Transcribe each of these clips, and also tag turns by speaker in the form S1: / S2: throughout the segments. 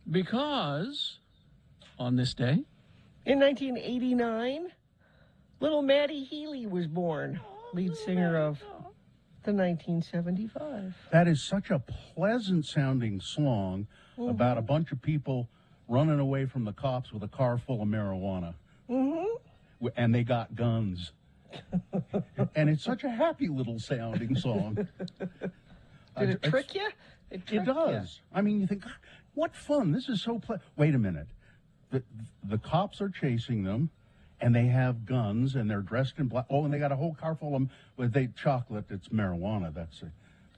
S1: Because on this day,
S2: in 1989, little Maddie Healy was born, lead singer of the 1975.
S3: That is such a pleasant-sounding song about a bunch of people running away from the cops with a car full of marijuana. And they got guns. And it's such a happy little sounding song.
S2: Did it trick you?
S3: It does. I mean, you think, God, what fun. This is so Wait a minute. The cops are chasing them, and they have guns, and they're dressed in black. Oh, and they got a whole car full of them with chocolate. It's marijuana. That's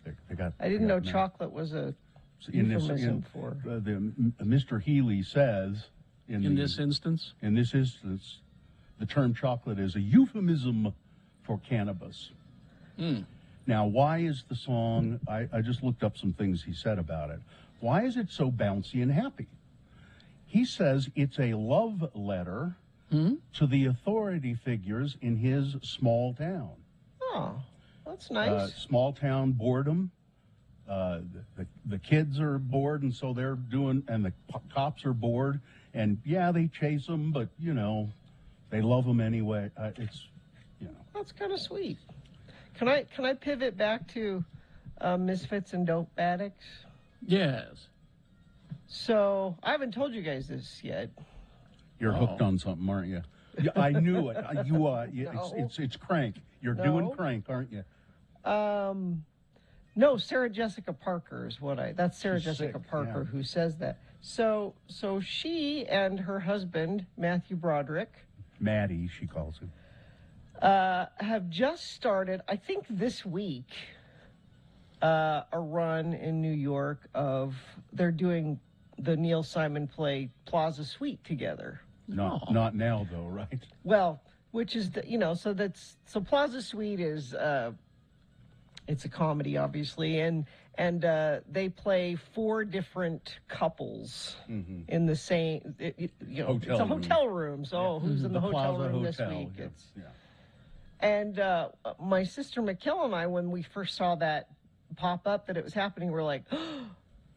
S3: they got.
S2: I didn't know chocolate was a euphemism for.
S3: Mr. Healy says
S1: in this instance,
S3: the term chocolate is a euphemism for cannabis. Now, why is the song, I just looked up some things he said about it. Why is it so bouncy and happy? He says it's a love letter to the authority figures in his small town.
S2: Oh, that's nice.
S3: Small town boredom. The kids are bored, and so they're and the cops are bored. And, yeah, they chase them, but, they love them anyway.
S2: That's kind of sweet. Can I pivot back to Misfits and Dope Addicts?
S1: Yes.
S2: So I haven't told you guys this yet.
S3: You're hooked on something, aren't you? Yeah, I knew it. You are.
S2: No.
S3: It's Crank. You're doing Crank, aren't you?
S2: No, Sarah Jessica Parker is what that's Sarah Jessica Parker who says that. So she and her husband Matthew Broderick,
S3: Maddie, she calls him,
S2: have just started, I think this week, a run in New York they're doing the Neil Simon play Plaza Suite together.
S3: Not now though, right?
S2: Well, which is so Plaza Suite is it's a comedy obviously, and they play 4 different couples in the same it's a hotel room. So who's in the hotel
S3: Plaza
S2: room this
S3: Hotel,
S2: week? And my sister McKell and I, when we first saw that pop up that it was happening, we're like, oh,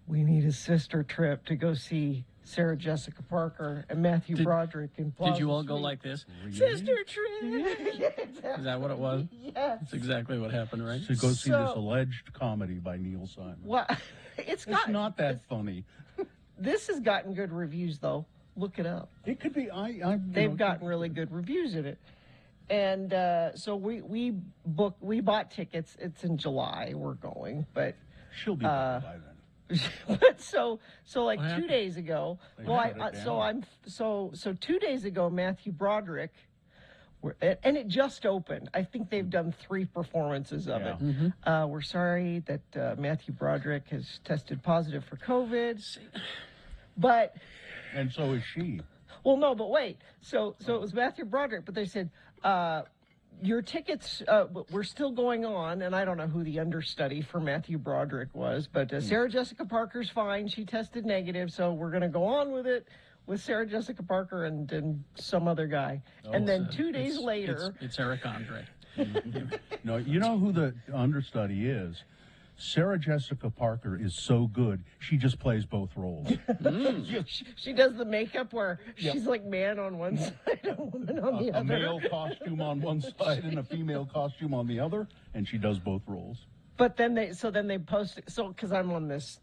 S2: we need a sister trip to go see Sarah Jessica Parker and Matthew Broderick in Plaza
S1: Did you all
S2: Suite.
S1: go like this?
S3: Really?
S2: Sister trip? Yeah, exactly.
S1: Is that what it was?
S2: Yes.
S1: That's exactly what happened, right?
S3: To go see this alleged comedy by Neil Simon.
S2: Well, it's
S3: not that funny.
S2: This has gotten good reviews, though. Look it up.
S3: It could be.
S2: They've gotten really good reviews in it. And so we bought tickets. It's in July. We're going, but
S3: she'll be back by then.
S2: But so like 2 days ago. So 2 days ago, Matthew Broderick, and it just opened. I think they've done 3 performances of it. We're sorry that Matthew Broderick has tested positive for COVID, but
S3: and so is she.
S2: Well, no, but wait. So it was Matthew Broderick, but they said, your tickets, we're still going on, and I don't know who the understudy for Matthew Broderick was, but Sarah Jessica Parker's fine. She tested negative, so we're going to go on with it with Sarah Jessica Parker and some other guy. And then 2 days later...
S1: It's Eric Andre.
S3: No, you know who the understudy is? Sarah Jessica Parker is so good, she just plays both roles.
S2: She does the makeup where she's like man on one side and woman on the other.
S3: A male costume on one side and a female costume on the other, and she does both roles.
S2: But then they post it, because I'm on this,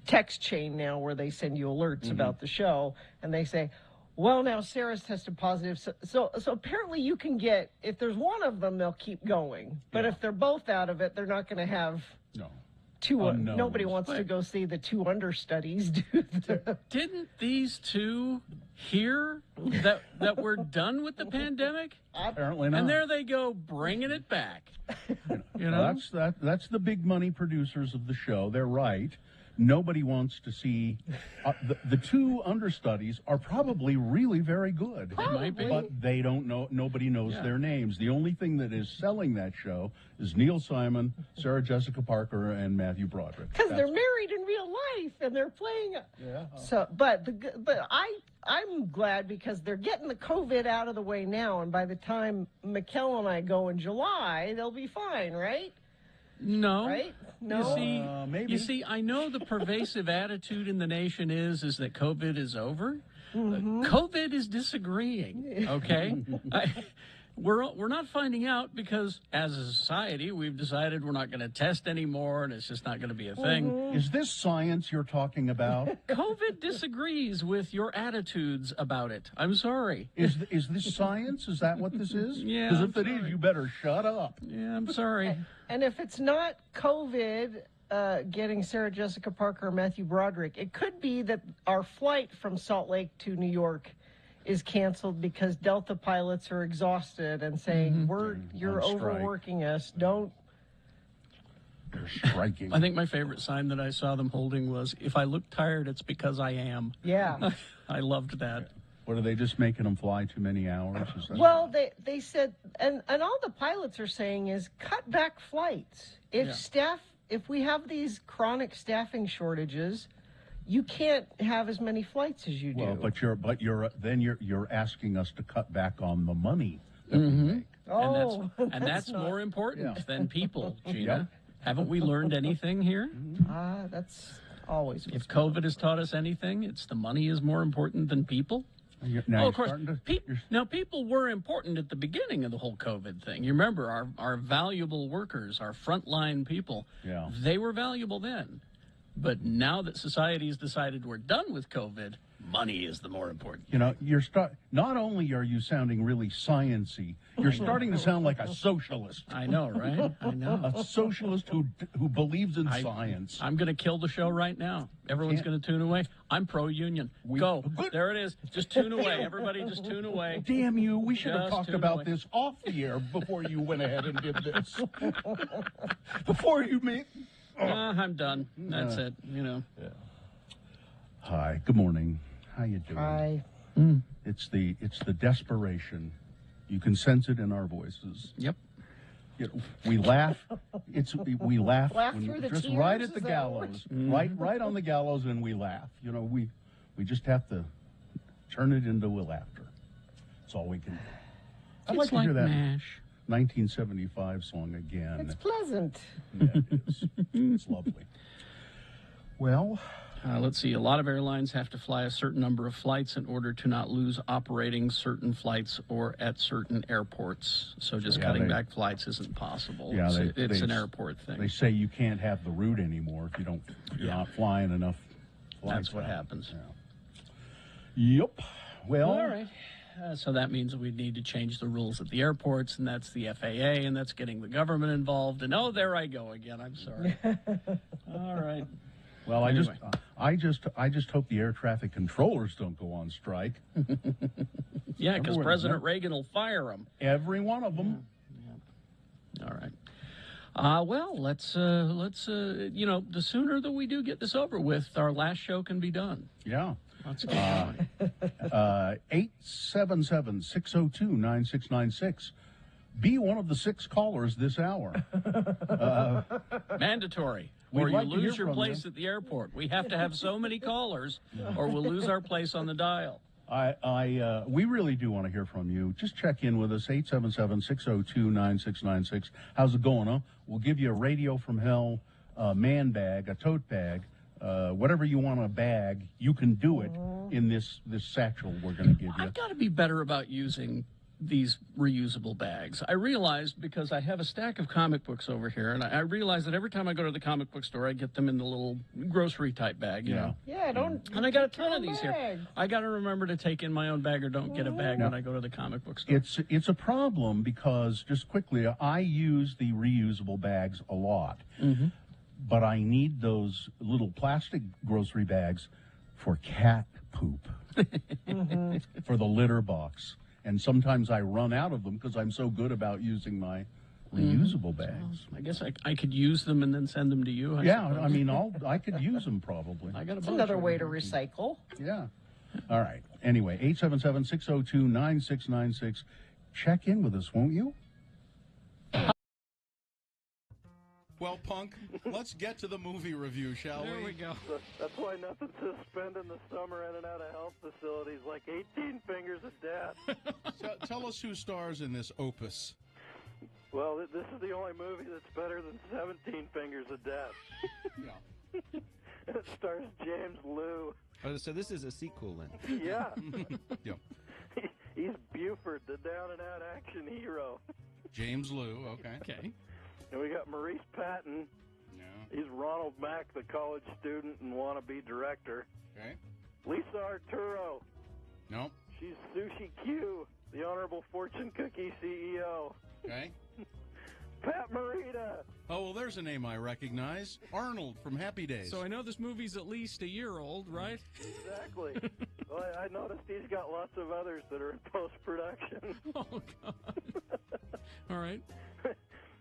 S2: text chain now where they send you alerts about the show, and they say, well, now Sarah's tested positive. So apparently you can get, if there's one of them, they'll keep going. But if they're both out of it, they're not going to have two. Nobody wants to go see the 2 understudies do the...
S1: Didn't these 2 hear that we're done with the pandemic?
S3: Apparently not.
S1: And there they go, bringing it back.
S3: That's the big money producers of the show. They're right. Nobody wants to see the 2 understudies are probably really very good.
S1: They might be.
S3: But they don't know. Nobody knows their names. The only thing that is selling that show is Neil Simon, Sarah Jessica Parker, and Matthew Broderick.
S2: Because they're married in real life and they're playing.
S3: Yeah.
S2: So, but I'm glad because they're getting the COVID out of the way now, and by the time Mikkel and I go in July, they'll be fine, right?
S1: No.
S2: right?
S1: You
S2: No.
S1: see,
S3: maybe.
S1: you see, I know the pervasive attitude in the nation is that COVID is over. COVID is disagreeing. Okay, we're not finding out because as a society we've decided we're not going to test anymore, and it's just not going to be a thing.
S3: Is this science you're talking about?
S1: COVID disagrees with your attitudes about it. I'm sorry.
S3: Is this science? Is that what this is?
S1: Yeah,
S3: Because
S1: I'm
S3: if it is,
S1: sorry.
S3: you better shut up.
S1: Yeah, I'm sorry.
S2: And if it's not COVID getting Sarah Jessica Parker or Matthew Broderick, it could be that our flight from Salt Lake to New York is canceled because Delta pilots are exhausted and saying, you're
S3: On strike.
S2: overworking us. Don't.
S3: They're striking.
S1: I think my favorite sign that I saw them holding was, "If I look tired, it's because I am."
S2: Yeah.
S1: I loved that.
S3: What, are they just making them fly too many hours? Is that
S2: Well, they said, and all the pilots are saying is cut back flights. If we have these chronic staffing shortages, you can't have as many flights as you do.
S3: Well, but you're asking us to cut back on the money that we make.
S2: oh,
S1: And that's more important
S3: Yeah.
S1: than people, Gina.
S3: Yep.
S1: Haven't we learned anything here?
S2: that's always.
S1: If COVID has taught us anything, it's the money is more important than people.
S3: Now
S1: Of course,
S3: you're
S1: now people were important at the beginning of the whole COVID thing. You remember our valuable workers, our frontline people,
S3: Yeah.
S1: they were valuable then. But now that society's decided we're done with COVID, money is the more important.
S3: not only are you sounding really sciency, you're starting to sound like a socialist.
S1: I know, right? I know.
S3: A socialist who believes in science.
S1: I'm going to kill the show right now. Everyone's going to tune away. I'm pro-union. Go. There it is. Just tune away. Everybody just tune away.
S3: Damn you, we should have
S1: Just
S3: talked
S1: tune
S3: about
S1: away.
S3: this off the air before you went ahead and did this. Before you made...
S1: I'm done. That's it.
S3: Hi, good morning. How you doing?
S2: Hi.
S3: It's the desperation. You can sense it in our voices.
S1: Yep.
S3: We laugh. We laugh,
S2: Laugh through the
S3: just
S2: tears,
S3: right at
S2: is
S3: the
S2: that
S3: gallows,
S1: what
S3: right on the gallows, and we laugh. We just have to turn it into a laughter. That's all we can do. I'd like
S1: It's
S3: to
S1: like
S3: hear that
S1: MASH.
S3: 1975 song again.
S2: It's pleasant.
S3: Yeah, it is. It's lovely. Well,
S1: Let's see. A lot of airlines have to fly a certain number of flights in order to not lose operating certain flights or at certain airports. So just cutting back flights isn't possible.
S3: Yeah,
S1: it's an airport thing.
S3: they say you can't have the route anymore if you're not flying enough flights.
S1: That's what
S3: out.
S1: happens.
S3: Yeah. Yep. Well,
S1: All right. So that means we need to change the rules at the airports, and that's the FAA, and that's getting the government involved. And there I go again. I'm sorry. All right.
S3: Well,
S1: Anyway.
S3: I just hope the air traffic controllers don't go on strike.
S1: Yeah, because
S3: Remember when-
S1: President Reagan will fire them.
S3: Every one of them.
S1: All right. Well, let's the sooner that we do get this over with, our last show can be done.
S3: Yeah.
S1: Let's get going.
S3: 877-602-9696. Be one of the 6 callers this hour.
S1: Mandatory.
S3: We'd
S1: Or you
S3: like to hear
S1: lose your
S3: from
S1: place
S3: you.
S1: at the airport. We have to have so many callers, or we'll lose our place on the dial.
S3: We really do want to hear from you. Just check in with us, 877-602-9696. How's it going, huh? We'll give you a radio from hell, a man bag, a tote bag, whatever you want to bag, you can do it in this satchel we're going to give you.
S1: I've got to be better about using these reusable bags. I realized, because I have a stack of comic books over here, and I realized that every time I go to the comic book store, I get them in the little grocery type bag, you know.
S2: Yeah, don't.
S1: And I got a
S2: take your
S1: ton of
S2: own
S1: these
S2: bag.
S1: here. I got to remember to take in my own bag, or don't get a bag when I go to the comic book store.
S3: It's a problem because, just quickly, I use the reusable bags a lot. But I need those little plastic grocery bags for cat poop, for the litter box. And sometimes I run out of them because I'm so good about using my reusable bags.
S1: I guess I could use them and then send them to you. I
S3: Yeah,
S1: suppose.
S3: I mean, I could use them probably.
S1: I got a
S2: It's
S1: bunch
S2: another
S1: of
S2: way
S1: them.
S2: to recycle.
S3: Yeah. All right. Anyway, 877-602-9696. Check in with us, won't you?
S4: Well, Punk, let's get to the movie review, shall
S1: There we go.
S5: That's why nothing to spend in the summer in and out of health facilities like 18 fingers of death.
S4: Tell us who stars in this opus.
S5: Well, this is the only movie that's better than 17 Fingers of Death.
S4: Yeah.
S5: It stars James Liu.
S6: Oh, so this is a sequel then.
S5: Yeah.
S4: Yeah.
S5: He's Buford, the down-and-out action hero.
S4: James Liu. Okay.
S1: Okay.
S5: And we got Maurice Patton.
S4: Yeah.
S5: He's Ronald Mack, the college student and wannabe director.
S4: Okay.
S5: Lisa Arturo.
S4: Nope.
S5: She's Sushi Q, the Honorable Fortune Cookie CEO.
S4: Okay.
S5: Pat Morita.
S4: Oh, well, there's a name I recognize. Arnold from Happy Days.
S1: So I know this movie's at least a year old, right?
S5: Exactly. Well, I noticed he's got lots of others that are in post-production.
S1: Oh, God. All right.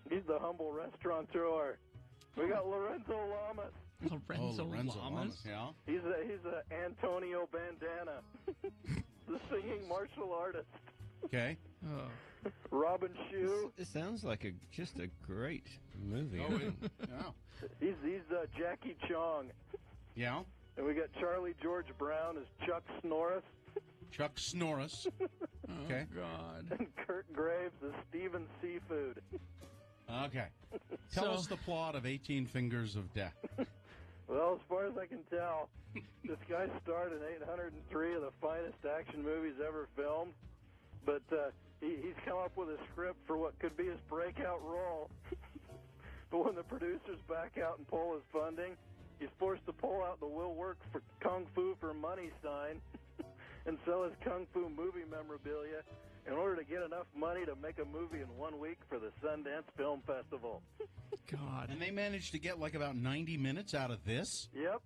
S5: He's the humble restaurateur. We got Lorenzo Lamas.
S1: Lorenzo,
S4: Lorenzo
S1: Lamas.
S4: Yeah.
S5: He's a Antonio Bandana, the singing martial artist.
S4: Okay.
S1: Oh.
S5: Robin Shue.
S6: It sounds like just a great movie.
S4: Oh, yeah.
S5: He's Jackie Chong.
S4: Yeah.
S5: And we got Charlie George Brown as Chuck Norris.
S4: Chuck Norris. Okay.
S1: Oh, God.
S5: And Kurt Graves as Steven Seafood.
S4: Okay. Tell
S1: So-
S4: us the plot of 18 Fingers of Death.
S5: Well, as far as I can tell, this guy starred in 803 of the finest action movies ever filmed. But he's come up with a script for what could be his breakout role. But when the producers back out and pull his funding, he's forced to pull out the "will work for Kung Fu for money" sign and sell his Kung Fu movie memorabilia in order to get enough money to make a movie in 1 week for the Sundance Film Festival.
S1: God.
S4: And they managed to get like about 90 minutes out of this?
S5: Yep.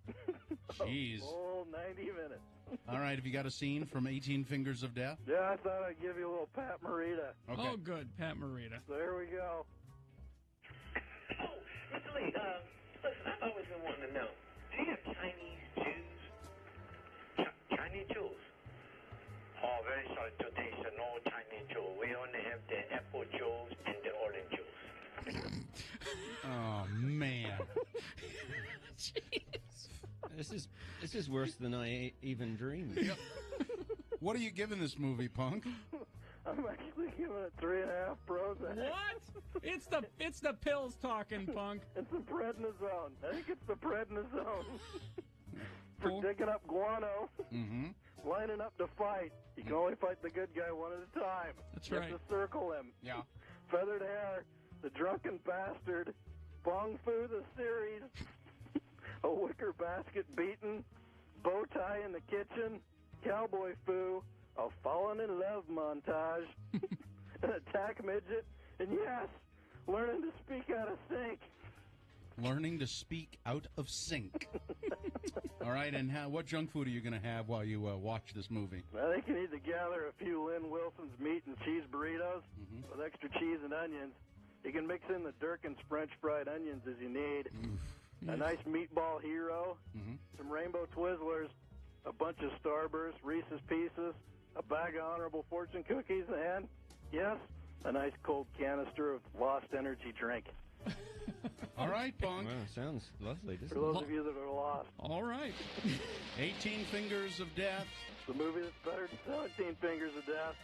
S4: Jeez.
S5: A full 90 minutes.
S4: All right, have you got a scene from 18 Fingers of Death?
S5: Yeah, I thought I'd give you a little Pat Morita.
S4: Okay.
S1: Oh, good. Pat Morita.
S5: So here we go.
S7: Oh, Mr. Lee, listen, I've always been wanting to know, do you have Chinese Jews? Chinese Jews? Oh, very sorry today, sir, no Chinese Jew. We only have the apple Jews and the orange Jews.
S4: Oh, man.
S6: This is worse than I even dreamed.
S4: What are you giving this movie, Punk?
S5: I'm actually giving it 3.5 Prozac.
S1: What? It's the pills talking, Punk.
S5: It's the prednisone. I think it's the prednisone. For
S1: Cool.
S5: digging up guano,
S4: Mm-hmm.
S5: lining up to fight. You can only fight the good guy one at a time.
S1: That's
S5: you
S1: right.
S5: have to circle him.
S4: Yeah.
S5: Feathered hair, the drunken bastard, Bong Fu the series, a wicker basket beaten, bow tie in the kitchen, cowboy Fu, a fallen in love montage, an attack midget, and yes, learning to speak out of sync.
S4: Learning to speak out of sync. All right, and what junk food are you going to have while you watch this movie?
S5: I think you need to gather a few Lynn Wilson's meat and cheese burritos with extra cheese and onions. You can mix in the Durkin's French fried onions as you need. A nice meatball hero, some Rainbow Twizzlers, a bunch of Starburst, Reese's Pieces, a bag of Honorable Fortune cookies, and, yes, a nice cold canister of Lost Energy drink.
S4: All right, Punk.
S6: Wow, sounds lovely,
S5: For
S6: doesn't it?
S5: those of you that are lost,
S1: All right.
S4: 18 Fingers of Death.
S5: the movie that's better than 17 Fingers of Death.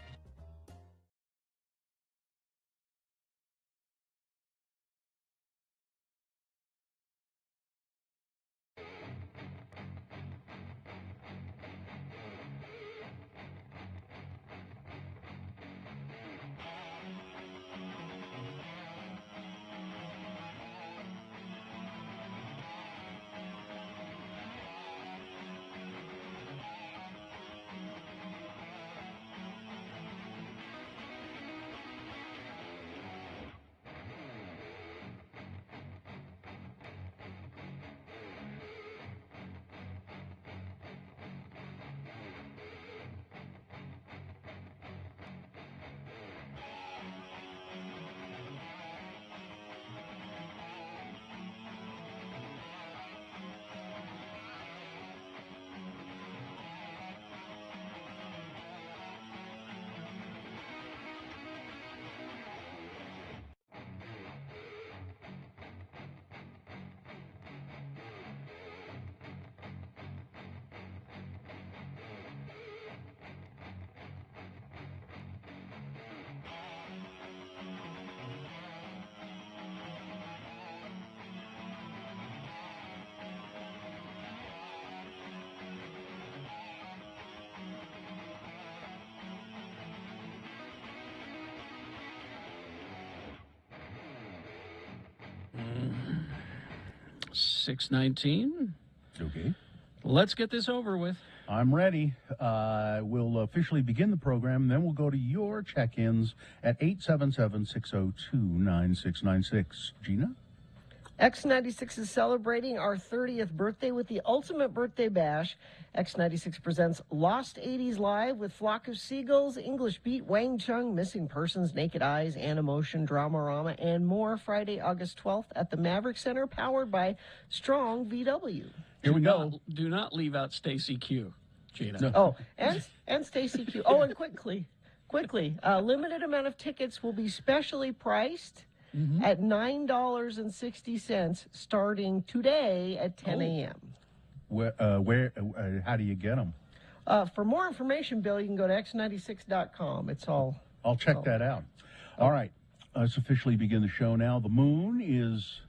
S1: 619.
S3: Okay.
S1: Let's get this over with.
S3: I'm ready. We'll officially begin the program, then we'll go to your check-ins at 877-602-9696. Gina?
S2: X96 is celebrating our 30th birthday with the ultimate birthday bash. X96 presents Lost 80s Live with Flock of Seagulls, English Beat, Wang Chung, Missing Persons, Naked Eyes, Animotion, Dramarama, and more Friday, August 12th at the Maverick Center, powered by Strong VW.
S3: Here we go.
S1: Do not leave out Stacy Q, Gina.
S3: No.
S2: Oh, and Stacy Q. Oh, and quickly, limited amount of tickets will be specially priced at $9.60 starting today at 10 a.m.
S3: How do you get them?
S2: For more information, Bill, you can go to x96.com. It's all.
S3: I'll check that out. All right. Let's officially begin the show now. The moon is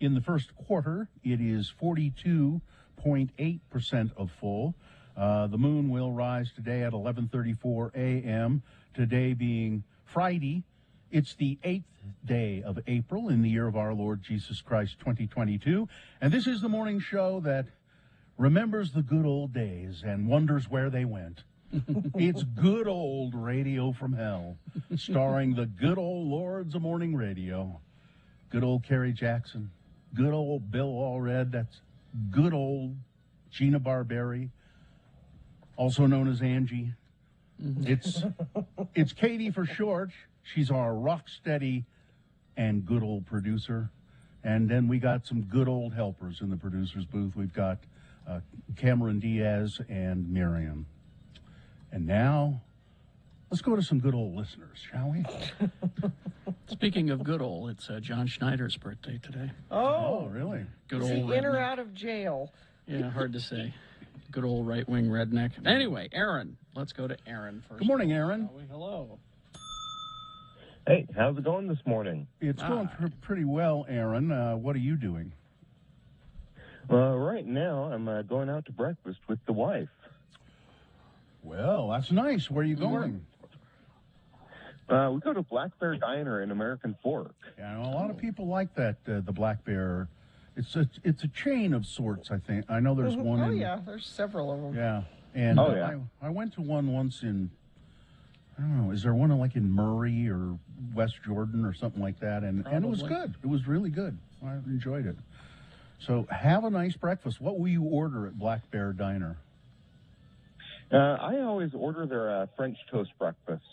S3: in the first quarter. It is 42.8% of full. The moon will rise today at 11:34 a.m. Today being Friday. It's the 8th day of April in the year of our Lord Jesus Christ, 2022. And this is the morning show that remembers the good old days and wonders where they went. It's good old radio from hell, starring the good old lords of morning radio. Good old Kerry Jackson, good old Bill Allred, that's good old Gina Barberi, also known as Angie. It's Katie for short. She's our rock steady and good old producer. And then we got some good old helpers in the producer's booth. We've got Cameron Diaz and Miriam. And now, let's go to some good old listeners, shall we?
S1: Speaking of good old, it's John Schneider's birthday today.
S2: Oh,
S3: really?
S1: Good
S2: is
S1: old
S2: he in or
S1: redneck.
S2: out of jail?
S1: Yeah, hard to say. Good old right-wing redneck. Anyway, Aaron. Let's go to Aaron first.
S3: Good morning, Aaron.
S1: Hello.
S8: Hey, how's it going this morning?
S3: It's going pretty well, Aaron. What are you doing?
S8: Right now, I'm going out to breakfast with the wife.
S3: Well, that's nice. Where are you going?
S8: We go to Black Bear Diner in American Fork.
S3: Yeah, a lot of people like that, the Black Bear. It's a chain of sorts, I think. I know there's one
S2: Oh,
S3: in...
S2: yeah, there's several of them.
S3: Yeah. And
S8: Oh, yeah.
S3: I went to one once in, I don't know, is there one like in Murray or West Jordan or something like that? And it was
S1: Probably.
S3: good. It was really good. I enjoyed it. So have a nice breakfast. What will you order at Black Bear Diner?
S8: I always order their French toast breakfast.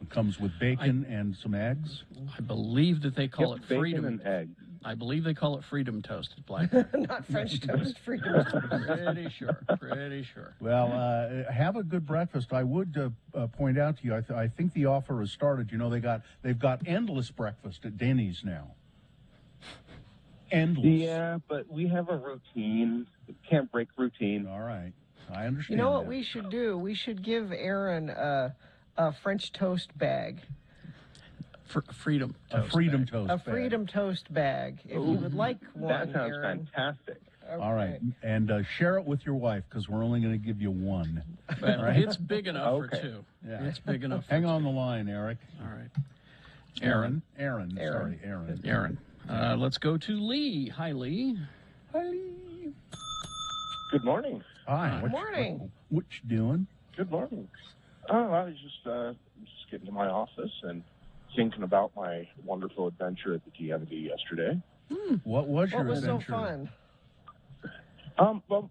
S3: It comes with bacon and some eggs.
S1: I believe that they call
S8: Yep,
S1: it
S8: bacon
S1: freedom.
S8: and eggs.
S1: I believe they call it freedom toast at Black.
S2: Not French toast, freedom toast.
S1: Pretty sure. Pretty sure.
S3: Well, have a good breakfast. I would point out to you, I think the offer has started. You know, they've got endless breakfast at Denny's now. Endless.
S8: Yeah, but we have a routine. Can't break routine.
S3: All right. I understand.
S2: You know what
S3: that.
S2: we should do? We should give Aaron a French toast bag.
S1: Freedom
S3: A
S1: toast.
S3: freedom
S1: bag.
S3: toast.
S2: A
S3: bag.
S2: freedom toast bag. If you would like one,
S8: That sounds
S2: Aaron.
S8: fantastic.
S3: All right.
S2: Okay.
S3: And share it with your wife because we're only going to give you one.
S1: Well,
S3: Right.
S1: It's big enough
S8: Okay.
S1: for two.
S3: Yeah.
S1: It's big enough for
S3: Hang
S1: two.
S3: on the line, Eric.
S1: All right. Aaron.
S3: Aaron. Sorry, Aaron.
S1: Aaron. Let's go to Lee. Hi, Lee.
S3: Hi, Lee.
S8: Good morning.
S3: Hi.
S2: Good morning.
S3: What you doing?
S9: Good morning. Oh, I was just getting to my office and thinking about my wonderful adventure at the DMV yesterday.
S3: What was your
S2: What was so
S3: adventure?
S2: fun?
S9: Well,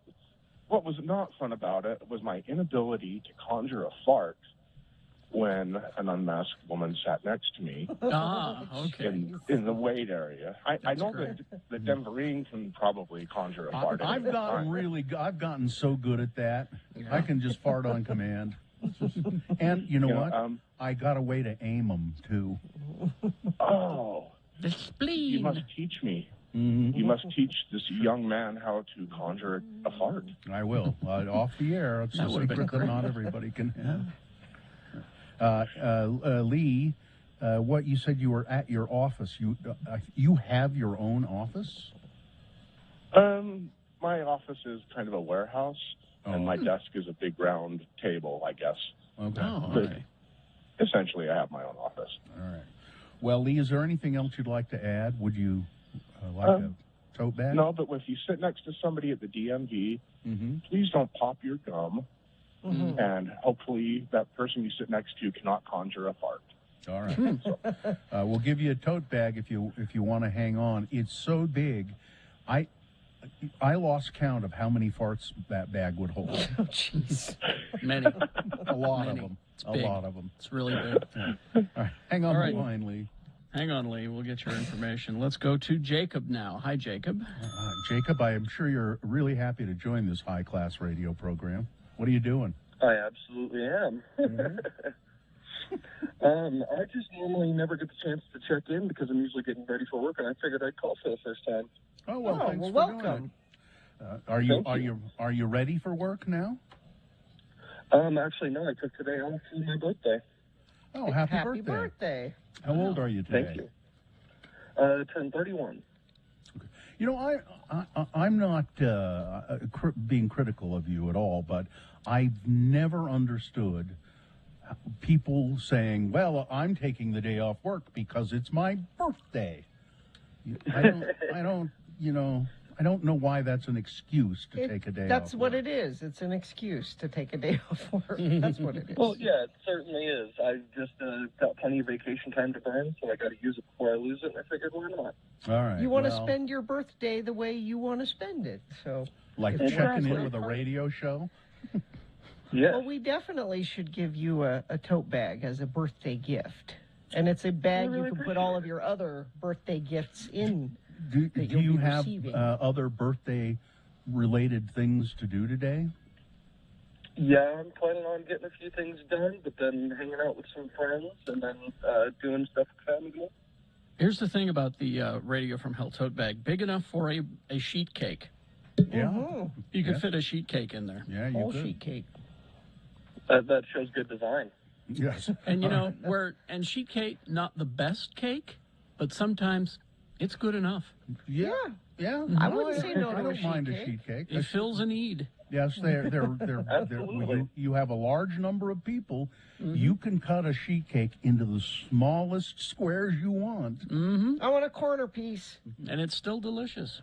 S9: what was not fun about it was my inability to conjure a fart when an unmasked woman sat next to me
S1: Okay.
S9: in the wait area. I know
S1: great.
S9: that the Denverine can probably conjure a fart. at
S3: I've
S9: any
S3: gotten
S9: time.
S3: I've gotten so good at that.
S1: Yeah.
S3: I can just fart on command. And you know
S9: You know,
S3: what? I got a way to aim them too.
S9: Oh,
S1: The spleen.
S9: you must teach me.
S3: Mm-hmm.
S9: You must teach this young man how to conjure a fart.
S3: I will. Off the air. It's
S1: That
S3: a
S1: would've been
S3: secret that
S1: great.
S3: not everybody can have. Lee, what you said you were at your office. You have your own office?
S9: My office is kind of a warehouse, and my desk is a big round table, I guess.
S3: Okay.
S1: Oh,
S9: But
S1: okay.
S9: essentially, I have my own office.
S3: All right. Well, Lee, is there anything else you'd like to add? Would you like to tote bag?
S9: No, but if you sit next to somebody at the DMV,
S3: Mm-hmm.
S9: please don't pop your gum. And hopefully that person you sit next to cannot conjure a fart.
S3: All right. We'll give you a tote bag if you want to hang on. It's so big, I lost count of how many farts that bag would hold.
S2: Oh, jeez.
S1: Many.
S3: A lot
S1: Many.
S3: of them.
S1: It's
S3: A
S1: big.
S3: lot of them.
S1: It's really big.
S3: All right. Hang on
S1: All right.
S3: the line, Lee.
S1: Hang on, Lee. We'll get your information. Let's go to Jacob now. Hi, Jacob.
S3: Jacob, I am sure you're really happy to join this high-class radio program. What are you doing?
S8: I absolutely am. I just normally never get the chance to check in because I'm usually getting ready for work, and I figured I'd call for the first time.
S3: Oh, well,
S2: Oh,
S3: thanks
S2: well,
S3: for doing
S2: welcome.
S3: it.
S8: Thank you.
S3: Are you ready for work now?
S8: Actually, no, I took today off for my birthday.
S3: Oh, happy
S2: Happy
S3: birthday.
S2: birthday.
S3: How old are you today?
S8: Thank you. Turned 31.
S3: You know, I'm not being critical of you at all, but I've never understood people saying, well, I'm taking the day off work because it's my birthday. I don't know why that's an excuse to take a day
S2: That's
S3: off
S2: what
S3: work.
S2: it is. It's an excuse to take a day off work. That's what it is.
S8: Well, yeah, it certainly is. I've just got plenty of vacation time to burn, so I got to use it before I lose it, and I figured, why not?
S3: All right.
S2: You want to
S3: well,
S2: spend your birthday the way you want to spend it. So,
S3: like
S2: if it
S3: checking
S2: works
S3: in with a
S2: for-
S3: radio show?
S8: Yeah.
S2: Well, we definitely should give you a tote bag as a birthday gift. And it's a bag
S8: really
S2: you can put all of your other birthday gifts in.
S3: Do
S2: that you'll
S3: you
S2: be
S3: have
S2: receiving.
S3: other birthday-related things to do today?
S8: Yeah, I'm planning on getting a few things done, but then hanging out with some friends and then doing stuff with family.
S1: Here's the thing about the Radio from Hell tote bag. Big enough for a sheet cake.
S3: Yeah.
S2: Mhm.
S1: You could
S3: Yes.
S1: fit a sheet cake in there.
S3: Yeah, you
S2: Whole
S3: could.
S2: sheet cake.
S8: That shows good design.
S3: Yes.
S1: And and sheet cake, not the best cake, but sometimes it's good enough.
S3: Yeah. Yeah.
S2: I wouldn't say no to
S3: I
S2: a
S3: don't
S2: sheet
S3: mind a
S2: cake.
S3: sheet cake.
S1: It fills a need.
S3: Yes,
S8: Absolutely.
S3: you have a large number of people. You can cut a sheet cake into the smallest squares you want.
S2: I want a corner piece.
S1: And it's still delicious.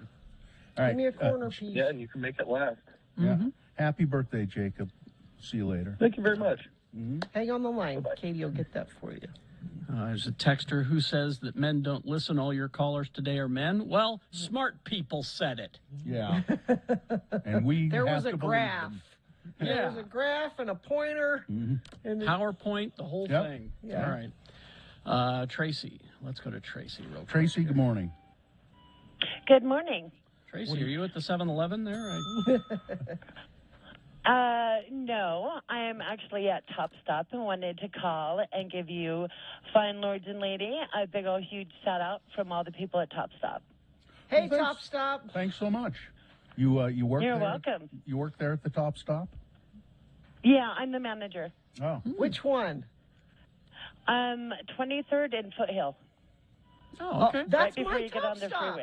S3: All right.
S2: Give me a corner piece.
S8: Yeah, and you can make it last.
S3: Yeah. Happy birthday, Jacob. See you later.
S8: Thank you very much.
S2: Hang on the line. Katie will get that for you.
S1: There's a texter who says that men don't listen. All your callers today are men. Well, smart people said it.
S3: Yeah. And we
S2: There
S3: have
S2: was a
S3: to believe
S2: graph.
S3: them.
S2: There was a graph and a pointer. And
S1: PowerPoint, the whole
S3: Yep.
S1: thing.
S2: Yeah.
S1: All right. Tracy. Let's go to Tracy real quick.
S3: Tracy, good morning.
S10: Good morning.
S1: Tracy, are you at the 7-Eleven there?
S10: No, I am actually at Top Stop and wanted to call and give you fine lords and lady a big old huge shout out from all the people at Top Stop.
S2: Hey,
S3: Well,
S2: Top Stop.
S3: Thanks so much. You work
S10: You're
S3: there?
S10: welcome.
S3: You work there at the Top Stop?
S10: Yeah, I'm the manager.
S3: Oh.
S2: Which one?
S10: 23rd and Foothill.
S1: Oh, okay.
S2: That's
S10: right before
S2: my
S10: you get
S2: Top
S10: on the
S2: Stop.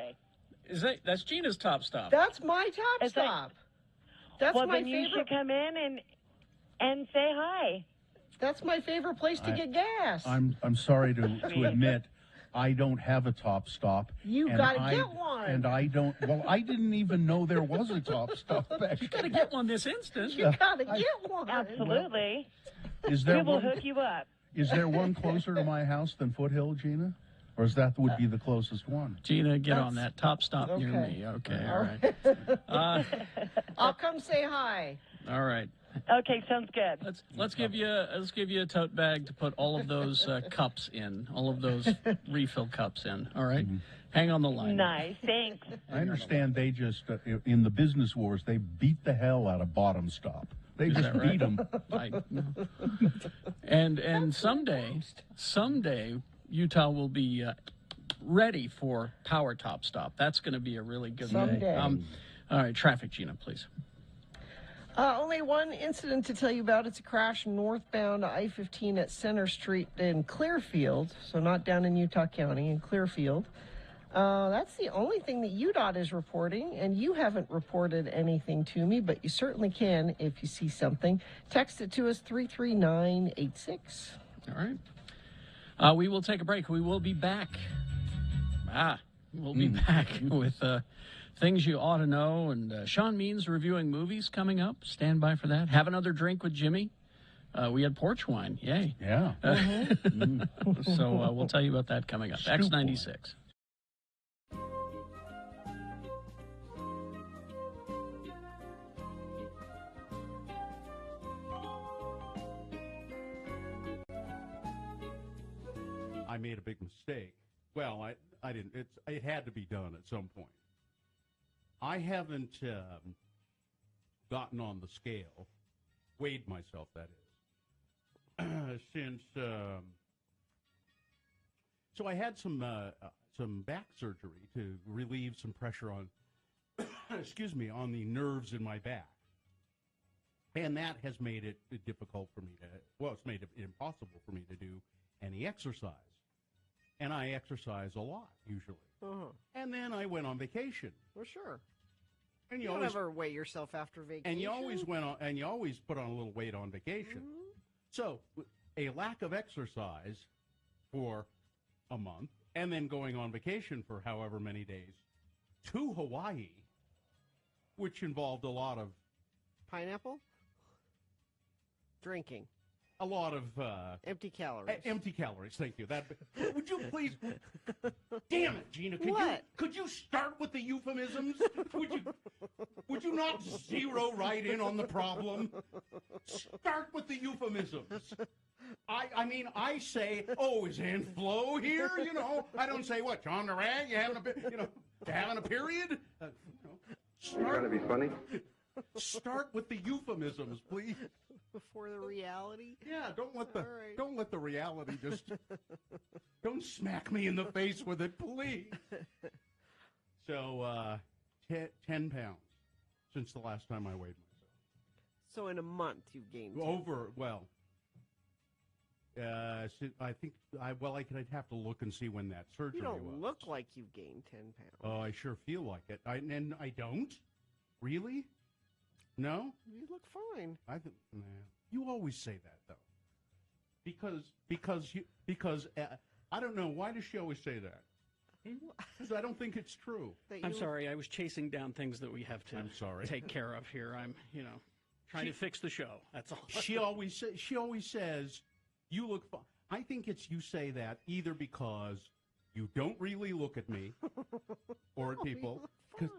S10: freeway.
S1: That's Gina's Top Stop.
S2: That's my Top
S10: Is that-
S2: Stop. That's
S10: Well,
S2: my
S10: then you
S2: favorite.
S10: should come in and say hi.
S2: That's my favorite place to get gas.
S3: I'm sorry to admit I don't have a Top Stop.
S2: You
S3: and
S2: gotta
S3: I-
S2: get one.
S3: And I don't. Well, I didn't even know there was a Top Stop.
S1: You got to get one this instant.
S2: You gotta get one.
S10: Absolutely.
S3: Is
S10: We
S3: there
S10: will
S3: one?
S10: hook you up.
S3: Is there one closer to my house than Foothill, Gina? Or is that would be the closest one?
S1: Gina, get on that Top Stop near
S2: okay.
S1: me. Okay, all right.
S2: I'll come say hi.
S1: All right.
S10: Okay, sounds good.
S1: Let's give you a tote bag to put all of those cups in, all of those refill cups in. All right. Hang on the line.
S10: Nice, thanks.
S3: I understand they just in the business wars they beat the hell out of Bottom Stop. They
S1: Is
S3: just
S1: that right?
S3: beat them.
S1: And someday Utah will be ready for Power Top Stop. That's going to be a really good
S2: Someday.
S1: day. All right, traffic, Gina, please.
S2: Only one incident to tell you about. It's a crash northbound I-15 at Center Street in Clearfield, so not down in Utah County, in Clearfield. That's the only thing that UDOT is reporting, and you haven't reported anything to me, but you certainly can if you see something. Text it to us, 33986.
S1: All right. We will take a break. We will be back. We'll be back with things you ought to know. And Sean Means reviewing movies coming up. Stand by for that. Have another drink with Jimmy. We had porch wine. Yay.
S3: Yeah.
S1: So we'll tell you about that coming up. X96.
S4: I made a big mistake. Well, I didn't. It had to be done at some point. I haven't gotten on the scale, weighed myself, that is, since. So I had some back surgery to relieve some pressure on, excuse me, on the nerves in my back, and that has made it difficult for me to. Well, it's made it impossible for me to do any exercise. And I exercise a lot, usually. And then I went on vacation.
S2: Well, sure.
S4: And
S2: You don't ever weigh yourself after vacation.
S4: and you always went on, and you always put on a little weight on vacation. So a lack of exercise for a month, and then going on vacation for however many days to Hawaii, which involved a lot of
S2: Pineapple? Drinking.
S4: a lot of
S2: Empty calories.
S4: empty calories. Thank you. That would you please? Damn it, Gina! Could you start with the euphemisms? Would you not zero right in on the problem? Start with the euphemisms. I mean, I say, oh, is Ann Flo here? You know, I don't say what, John the Rag, you having a period?
S11: You're trying to be funny?
S4: Start with the euphemisms, please.
S2: Before the reality?
S4: Yeah, don't let the reality just don't smack me in the face with it, please. So 10 pounds since the last time I weighed myself.
S2: So in a month you've gained 10.
S4: I think I'd have to look and see when that surgery
S2: You
S4: was.
S2: don't look like you've gained 10 pounds.
S4: Oh, I sure feel like it. And I don't? Really? No?
S2: You look fine.
S4: You always say that, though. Because I don't know, why does she always say that? Because I don't think it's true.
S1: I'm sorry. I was chasing down things that we have to take care of here. I'm, trying to fix the show. That's all.
S4: She always says, you look fine. I think it's you say that either because you don't really look at me or at people.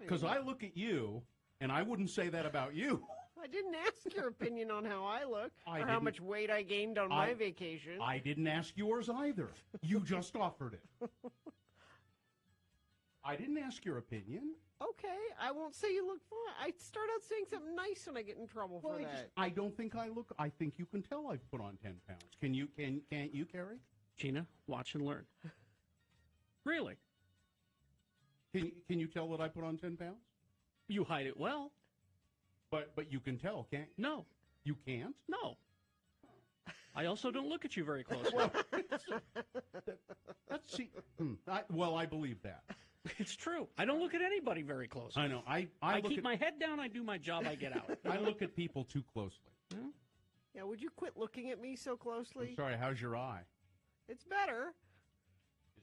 S4: Because I look at you, and I wouldn't say that about you.
S2: I didn't ask your opinion on how I look
S4: I
S2: or how
S4: didn't-
S2: much weight I gained on my vacation.
S4: I didn't ask yours either. You just offered it. I didn't ask your opinion.
S2: Okay, I won't say you look fine. I start out saying something nice when I get in trouble for that.
S4: I don't think I look. I think you can tell I've put on 10 pounds. Can't you, Carrie?
S1: Gina, watch and learn. Really?
S4: Can you tell that I put on 10 pounds?
S1: You hide it well.
S4: But you can tell, can't you?
S1: No.
S4: You can't?
S1: No. I also don't look at you very closely.
S4: I believe that.
S1: It's true. I don't look at anybody very closely.
S4: I know. I look
S1: keep
S4: at,
S1: my head down. I do my job. I get out.
S4: I look at people too closely.
S2: Yeah, would you quit looking at me so closely?
S4: I'm sorry, how's your eye?
S2: It's better.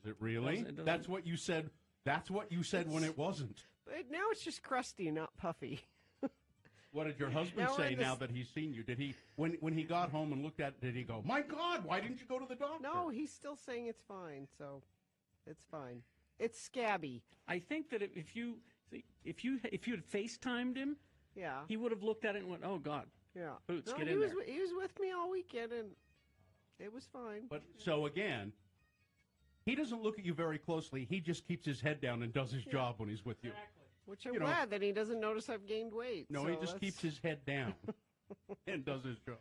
S4: Is it really?
S1: It doesn't-
S4: That's what you said. That's what you said when it wasn't.
S2: But now it's just crusty, not puffy.
S4: What did your husband
S2: Now we're
S4: say
S2: in this-
S4: now that he's seen you? Did he, when he got home and looked at it, did he go, my God, why didn't you go to the doctor?
S2: No, he's still saying it's fine, so it's fine. It's scabby.
S1: I think that if you had FaceTimed him,
S2: Yeah.
S1: he would have looked at it and went, "Oh God,
S2: Yeah.
S1: Boots,
S2: No,
S1: get
S2: he
S1: in
S2: was
S1: there."
S2: he was with me all weekend, and it was fine.
S4: But so again, he doesn't look at you very closely. He just keeps his head down and does his job when he's with you.
S2: Which I'm
S4: you know-
S2: glad that he doesn't notice I've gained weight.
S4: No,
S2: so
S4: he just
S2: that's-
S4: keeps his head down and does his job.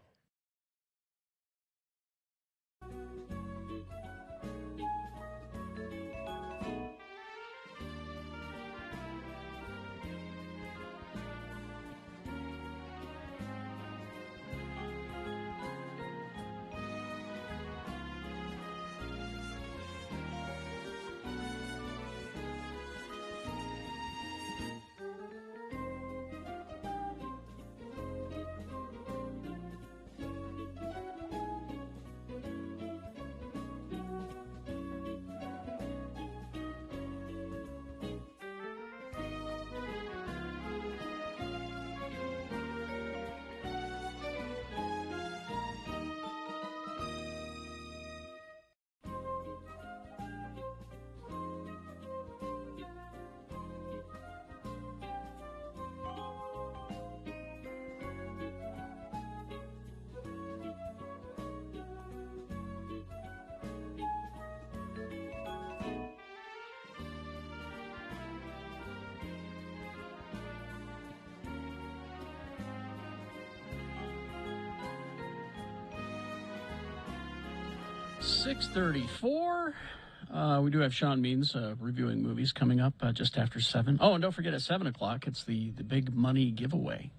S1: 6:34. We do have Sean Means reviewing movies coming up just after 7. Oh, and don't forget at 7 o'clock, it's the big money giveaway.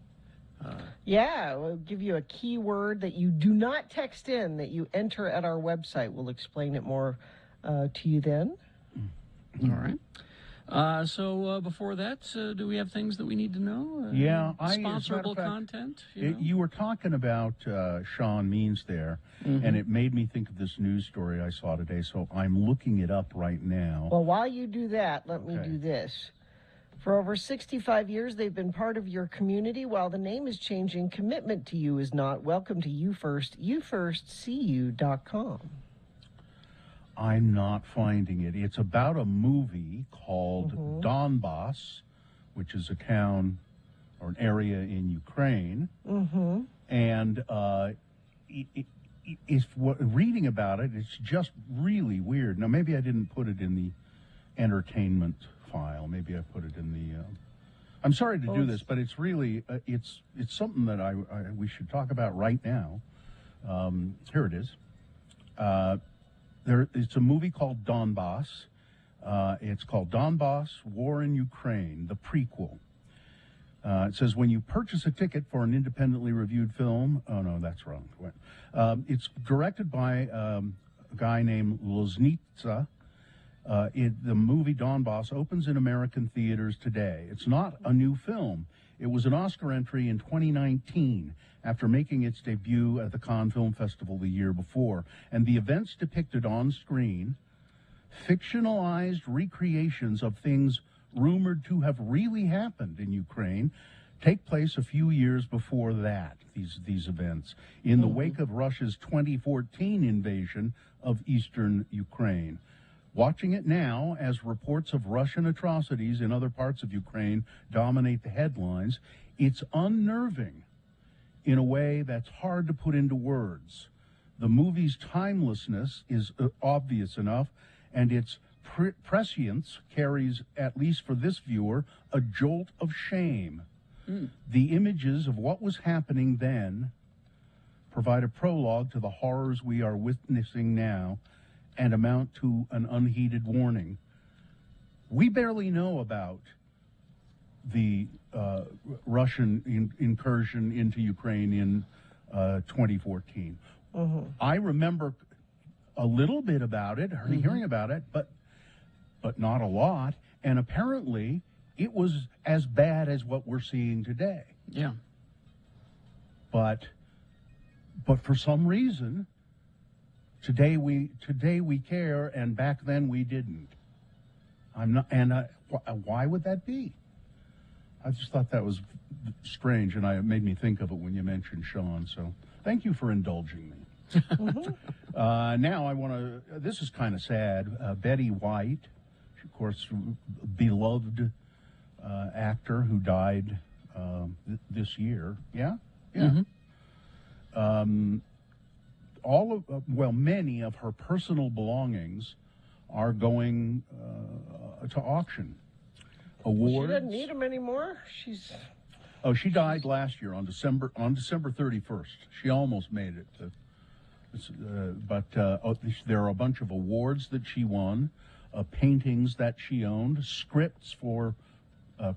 S2: Yeah, we'll give you a keyword that you do not text in, that you enter at our website. We'll explain it more to you then.
S1: All right. So before that, do we have things that we need to know?
S3: Yeah,
S1: sponsorable content.
S3: You were talking about Sean Means there, and it made me think of this news story I saw today. So I'm looking it up right now.
S2: Well, while you do that, let me do this. For over 65 years, they've been part of your community. While the name is changing, commitment to you is not. Welcome to You First, YouFirstCU.com.
S3: I'm not finding it. It's about a movie called Donbass, which is a town or an area in Ukraine. And reading about it, it's just really weird. Now, maybe I didn't put it in the entertainment file. Maybe I put it in the... I'm sorry to do this, but it's really, it's something that we should talk about right now. Here it is. It's a movie called Donbass. It's called Donbass, War in Ukraine, the prequel. It says, when you purchase a ticket for an independently reviewed film... Oh, no, that's wrong. It's directed by a guy named Loznitsa. The movie Donbass opens in American theaters today. It's not a new film. It was an Oscar entry in 2019 after making its debut at the Cannes Film Festival the year before. And the events depicted on screen, fictionalized recreations of things rumored to have really happened in Ukraine, take place a few years before that, these events, in the wake of Russia's 2014 invasion of eastern Ukraine. Watching it now, as reports of Russian atrocities in other parts of Ukraine dominate the headlines, it's unnerving in a way that's hard to put into words. The movie's timelessness is obvious enough, and its prescience carries, at least for this viewer, a jolt of shame. The images of what was happening then provide a prologue to the horrors we are witnessing now, and amount to an unheeded warning. We barely know about the Russian incursion into Ukraine in 2014. I remember a little bit about it, hearing about it, but not a lot. And apparently, it was as bad as what we're seeing today.
S1: Yeah.
S3: But for some reason, today we care, and back then we didn't. Why would that be? I just thought that was strange, and it made me think of it when you mentioned Sean. So thank you for indulging me. Now I want to. This is kind of sad. Betty White, of course, beloved actor who died this year. Yeah. Many of her personal belongings are going to auction. Awards.
S2: She doesn't need them anymore.
S3: She died last year on December 31st. She almost made it. There are a bunch of awards that she won, paintings that she owned, scripts for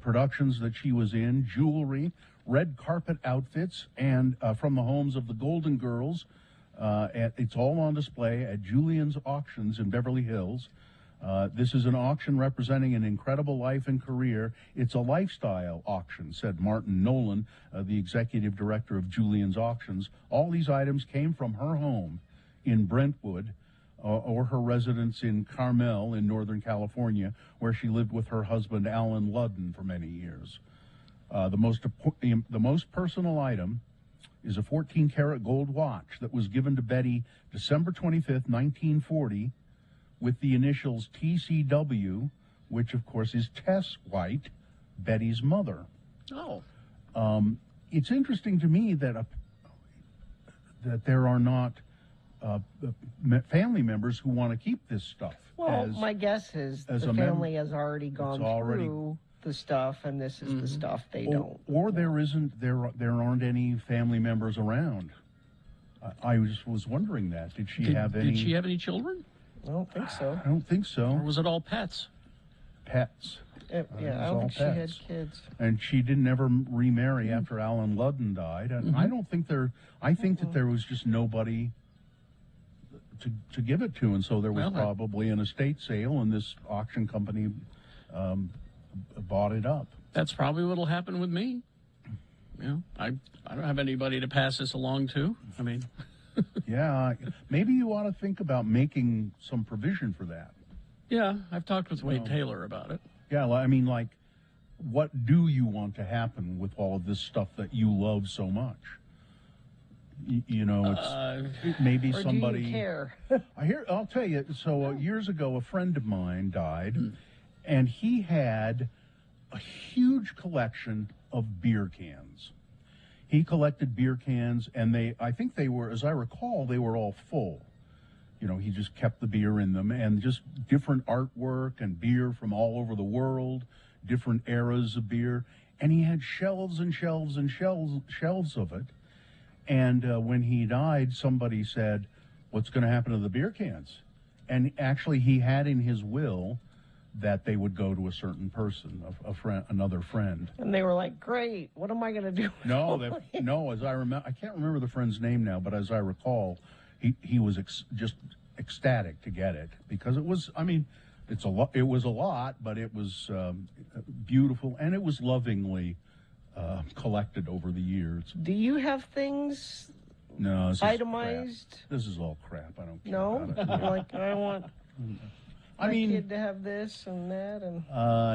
S3: productions that she was in, jewelry, red carpet outfits, and from the homes of the Golden Girls. It's all on display at Julian's Auctions in Beverly Hills. This is an auction representing an incredible life and career. It's a lifestyle auction, said Martin Nolan, the executive director of Julian's Auctions. All these items came from her home in Brentwood or her residence in Carmel in Northern California, where she lived with her husband, Alan Ludden, for many years. The most personal item is a 14-karat gold watch that was given to Betty December 25th, 1940, with the initials TCW, which, of course, is Tess White, Betty's mother.
S1: Oh.
S3: It's interesting to me that there are not family members who want to keep this stuff.
S2: Well, my guess is the family has already gone through the stuff, and this is the stuff they don't.
S3: Or there aren't any family members around. I just was wondering that. Did she have any?
S1: Did she have any children?
S2: I don't think so.
S3: I don't think so.
S1: Or was it all pets?
S3: Pets.
S2: Yeah,
S3: it
S2: I
S3: was
S2: don't think
S3: all
S2: she had
S3: pets.
S2: kids.
S3: And she didn't ever remarry after Alan Ludden died. And I don't think I think that there was just nobody to give it to, and so there was probably an estate sale, and this auction company bought it up.
S1: That's probably what'll happen with me. You know, I don't have anybody to pass this along to. I mean,
S3: Yeah, maybe you ought to think about making some provision for that.
S1: yeah, I've talked with Wade Taylor about it.
S3: Yeah, I mean, like, what do you want to happen with all of this stuff that you love so much? You know, it's maybe
S2: Or
S3: somebody.
S2: do you care?
S3: I'll tell you. So years ago, a friend of mine died, and he had a huge collection of beer cans. He collected beer cans, and I think they were, as I recall, they were all full. You know, he just kept the beer in them, and just different artwork and beer from all over the world, different eras of beer, and he had shelves and shelves and shelves of it. And when he died, somebody said, "What's going to happen to the beer cans?" And actually, he had in his will that they would go to a certain person, a friend, another friend.
S2: And they were like, "Great, what am I going to do?"
S3: No, as I remember, I can't remember the friend's name now, but as I recall, he was just ecstatic to get it, because it was, I mean, it was a lot, but it was beautiful, and it was lovingly collected over the years.
S2: Do you have things
S3: No, this is
S2: itemized?
S3: crap. This is all crap. I don't care
S2: No?
S3: about it.
S2: Like, I want
S3: I
S2: my
S3: mean,
S2: kid to have this and that, and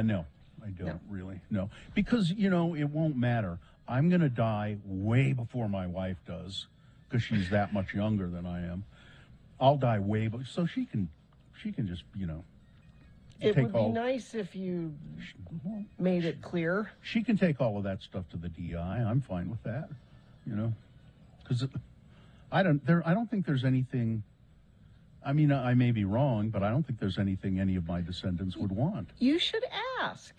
S3: no, I don't really. No, because it won't matter. I'm going to die way before my wife does, because she's that much younger than I am. I'll die so she can just
S2: it
S3: take
S2: would be
S3: all.
S2: nice if you made it clear.
S3: She can take all of that stuff to the DI. I'm fine with that, because I don't think there's anything. I mean, I may be wrong, but I don't think there's anything any of my descendants would want.
S2: You should ask,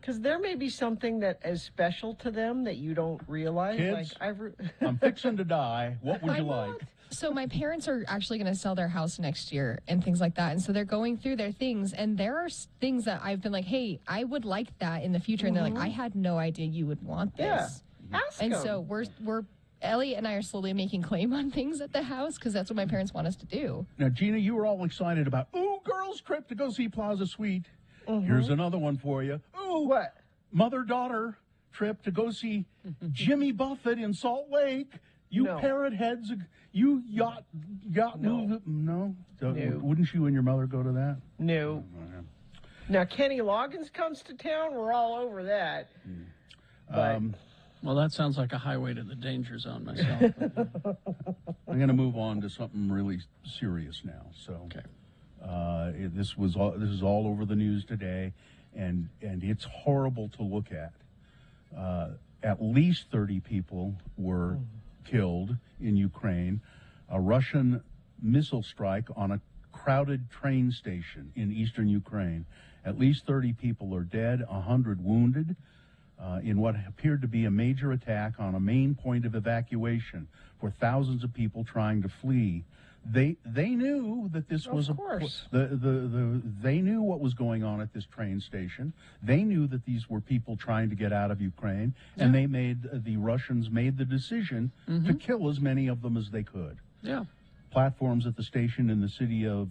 S2: because there may be something that is special to them that you don't realize.
S3: Kids,
S2: like
S3: I'm fixing to die. What would you like?
S12: So my parents are actually going to sell their house next year and things like that. And so they're going through their things. And there are things that I've been like, hey, I would like that in the future. And they're like, I had no idea you would want this.
S2: Yeah. Ask
S12: and
S2: them.
S12: so we're Ellie and I are slowly making claim on things at the house, because that's what my parents want us to do.
S3: Now, Gina, you were all excited about, girls' trip to go see Plaza Suite. Here's another one for you.
S2: What?
S3: Mother-daughter trip to go see Jimmy Buffett in Salt Lake. You
S2: No.
S3: parrot heads, you yacht
S2: No.
S3: No?
S2: No.
S3: Wouldn't you and your mother go to that?
S2: No. Now, Kenny Loggins comes to town. We're all over that. But
S1: Well, that sounds like a highway to the danger zone myself.
S3: I'm going to move on to something really serious now. So, this is all over the news today, and it's horrible to look at. At least 30 people were killed in Ukraine. A Russian missile strike on a crowded train station in eastern Ukraine. At least 30 people are dead, 100 wounded. In what appeared to be a major attack on a main point of evacuation for thousands of people trying to flee. They knew that this was
S2: Of course.
S3: they knew what was going on at this train station. They knew that these were people trying to get out of Ukraine, and the Russians made the decision to kill as many of them as they could.
S1: Yeah.
S3: Platforms at the station in the city of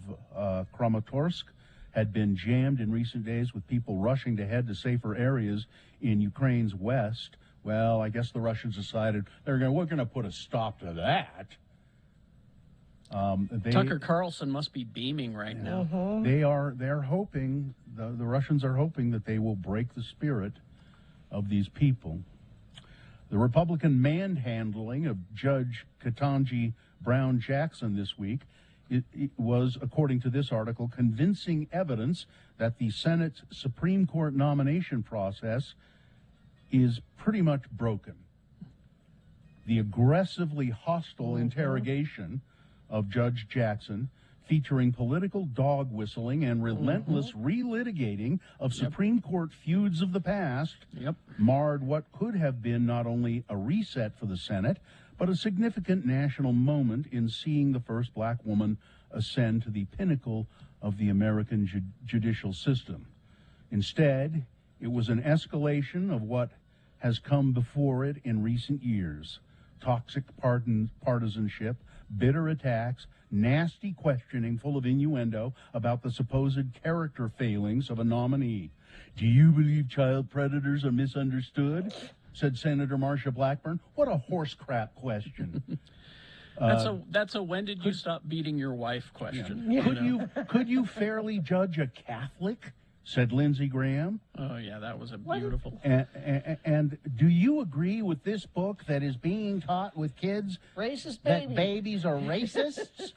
S3: Kramatorsk had been jammed in recent days, with people rushing to head to safer areas in Ukraine's west. Well, I guess the Russians decided we're going to put a stop to that.
S1: Tucker Carlson must be beaming right now.
S3: They're hoping, the Russians are hoping that they will break the spirit of these people. The Republican manhandling of Judge Ketanji Brown Jackson this week, it was, according to this article, convincing evidence that the Senate's Supreme Court nomination process is pretty much broken. The aggressively hostile interrogation of Judge Jackson, featuring political dog whistling and relentless relitigating of Supreme Court feuds of the past, marred what could have been not only a reset for the Senate, but a significant national moment in seeing the first black woman ascend to the pinnacle of the American judicial system. Instead, it was an escalation of what has come before it in recent years. Toxic partisanship, bitter attacks, nasty questioning full of innuendo about the supposed character failings of a nominee. Do you believe child predators are misunderstood? Said Senator Marsha Blackburn. What a horse crap question.
S1: That's a when did you stop beating your wife question.
S3: Yeah. Could you fairly judge a Catholic? Said Lindsey Graham.
S1: Oh, yeah, that was a beautiful.
S3: And do you agree with this book that is being taught with kids
S2: racist
S3: that babies are racists?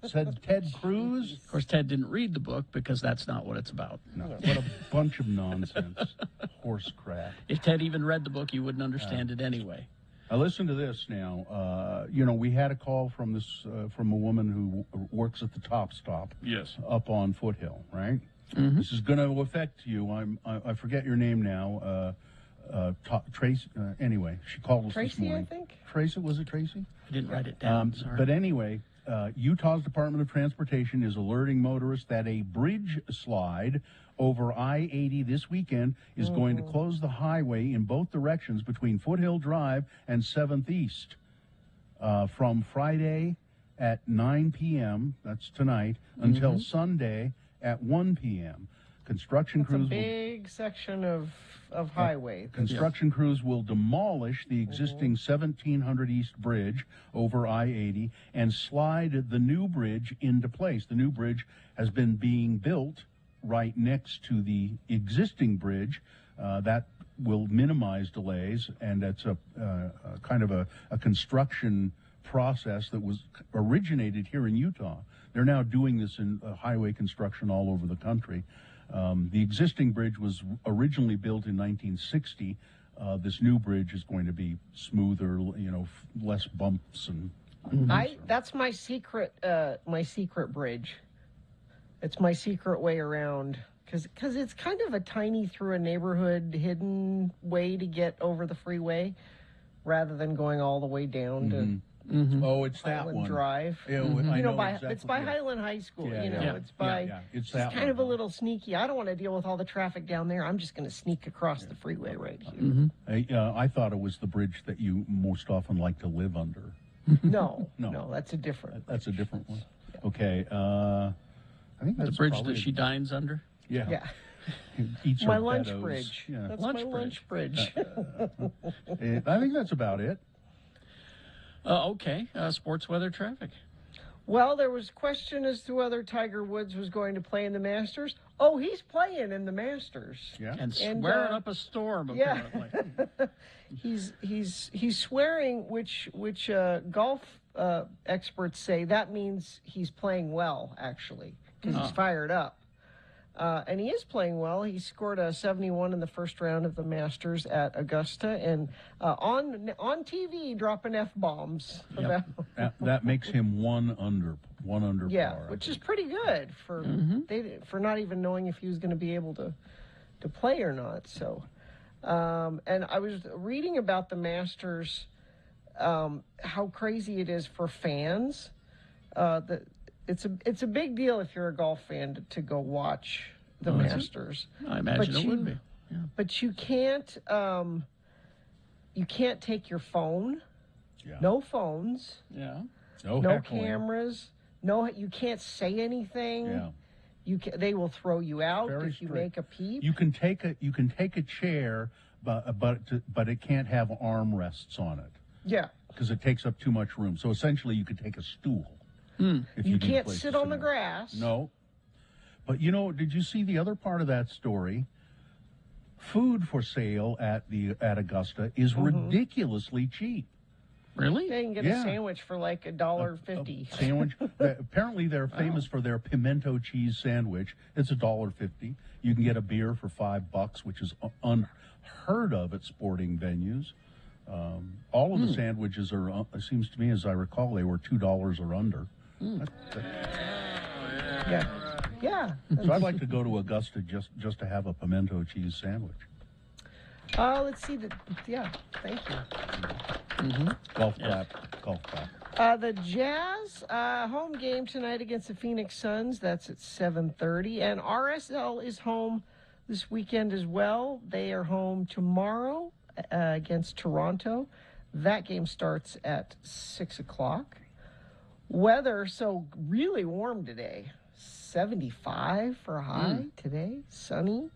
S3: Said Ted Cruz.
S1: Of course, Ted didn't read the book because that's not what it's about.
S3: No, what a bunch of nonsense. Horse crap.
S1: If Ted even read the book, you wouldn't understand it anyway.
S3: Now listen to this now. We had a call from a woman who works at the Top Stop.
S1: Yes.
S3: Up on Foothill, right?
S1: Mm-hmm.
S3: This is going to affect you. I forget your name now. Tracy. Anyway, she called us
S2: Tracy,
S3: this morning.
S2: I think.
S3: Tracy, was it Tracy?
S1: I didn't write it down. Sorry.
S3: But anyway, Utah's Department of Transportation is alerting motorists that a bridge slide over I-80 this weekend is going to close the highway in both directions between Foothill Drive and 7th East from Friday at 9 p.m. That's tonight until Sunday at 1 p.m. Construction crews.
S2: It's a big section of highway.
S3: Construction crews will demolish the existing 1700 East Bridge over I-80 and slide the new bridge into place. The new bridge has been being built right next to the existing bridge. That will minimize delays, and that's a kind of a construction process that was originated here in Utah. They're now doing this in highway construction all over the country. The existing bridge was originally built in 1960. This new bridge is going to be smoother, less bumps and.
S2: That's my secret bridge. It's my secret way around because it's kind of a tiny through a neighborhood hidden way to get over the freeway, rather than going all the way down to.
S3: Oh, it's that
S2: Highland
S3: one.
S2: Drive.
S3: Yeah, I know exactly,
S2: it's by Highland High School. It's by.
S3: It's
S2: that kind of a little sneaky. I don't want to deal with all the traffic down there. I'm just going to sneak across the freeway right here.
S3: I thought it was the bridge that you most often like to live under.
S2: No, that's a different.
S3: That's a different one. Okay, I think that's
S1: the bridge
S3: probably,
S1: that she dines under.
S2: Yeah.
S3: Eats
S2: My
S3: her
S2: lunch
S3: Beddoes.
S2: bridge.
S3: Yeah.
S2: That's my lunch bridge.
S3: I think that's about it.
S1: Okay, sports weather traffic.
S2: Well, there was question as to whether Tiger Woods was going to play in the Masters. Oh, he's playing in the Masters.
S3: Yeah.
S1: And swearing up a storm, apparently.
S2: he's swearing, which golf experts say that means he's playing well, actually, because he's fired up. And he is playing well. He scored a 71 in the first round of the Masters at Augusta, and on TV dropping F-bombs.
S3: Yep. That makes him one under
S2: yeah,
S3: par.
S2: which is pretty good for not even knowing if he was going to be able to play or not. So, and I was reading about the Masters, how crazy it is for fans. That it's a big deal if you're a golf fan to go watch the Masters.
S1: I imagine it would be. Yeah.
S2: But you can't take your phone.
S3: Yeah.
S2: No phones.
S1: Yeah.
S3: No heckling.
S2: Cameras. No, you can't say anything. Yeah. They will throw you out if you make a peep.
S3: You can take a chair, but it can't have armrests on it.
S2: Yeah.
S3: Because it takes up too much room. So essentially, you could take a stool. If
S2: You
S3: need a
S2: can't
S3: place
S2: sit
S3: to
S2: on the
S3: down.
S2: grass.
S3: No. But did you see the other part of that story? Food for sale at Augusta is ridiculously cheap.
S1: Really?
S2: They can get a sandwich for like $1.50.
S3: Sandwich. Apparently, they're famous for their pimento cheese sandwich. It's $1.50. You can get a beer for $5, which is unheard of at sporting venues. All of the sandwiches are. It seems to me, as I recall, they were $2 or under.
S2: Yeah.
S3: So I'd like to go to Augusta just to have a pimento cheese sandwich.
S2: Let's see. Thank you.
S3: Golf clap. Golf clap.
S2: The Jazz home game tonight against the Phoenix Suns. That's at 7:30. And RSL is home this weekend as well. They are home tomorrow against Toronto. That game starts at 6 o'clock. Weather, so really warm today. 75 for a high today. Sunny.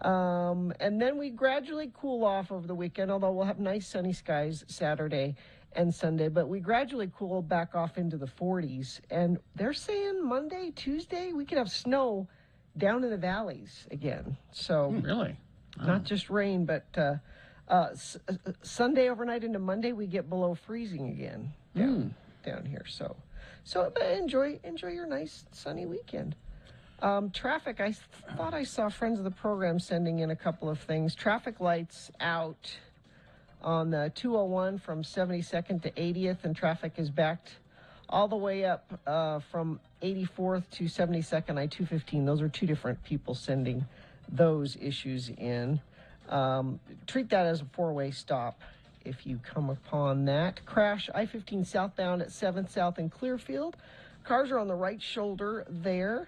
S2: And then we gradually cool off over the weekend, although we'll have nice sunny skies Saturday and Sunday, but we gradually cool back off into the 40s. And they're saying Monday, Tuesday, we could have snow down in the valleys again. So
S1: Really?
S2: not just rain, but Sunday overnight into Monday, we get below freezing again down here. So but enjoy your nice sunny weekend. Traffic, I thought I saw friends of the program sending in a couple of things. Traffic lights out on the 201 from 72nd to 80th, and traffic is backed all the way up from 84th to 72nd, I-215. Those are two different people sending those issues in. Treat that as a four-way stop if you come upon that. Crash I-15 southbound at 7th South in Clearfield. Cars are on the right shoulder there.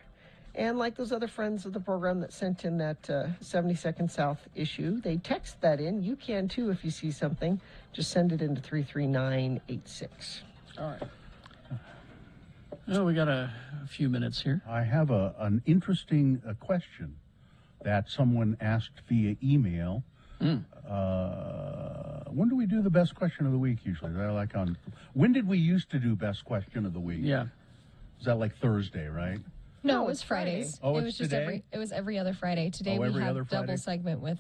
S2: And like those other friends of the program that sent in that 72nd South issue, they text that in. You can too if you see something. Just send it into 33986.
S1: All right. Oh, we got a few minutes here.
S3: I have an interesting question that someone asked via email. When do we do the best question of the week usually? When did we used to do best question of the week?
S1: Yeah.
S3: Is that like Thursday, right?
S12: No, it was Fridays.
S3: Oh,
S12: it
S3: it's
S12: was
S3: today?
S12: Every other Friday. Today we
S3: every
S12: have
S3: other Friday?
S12: double segment with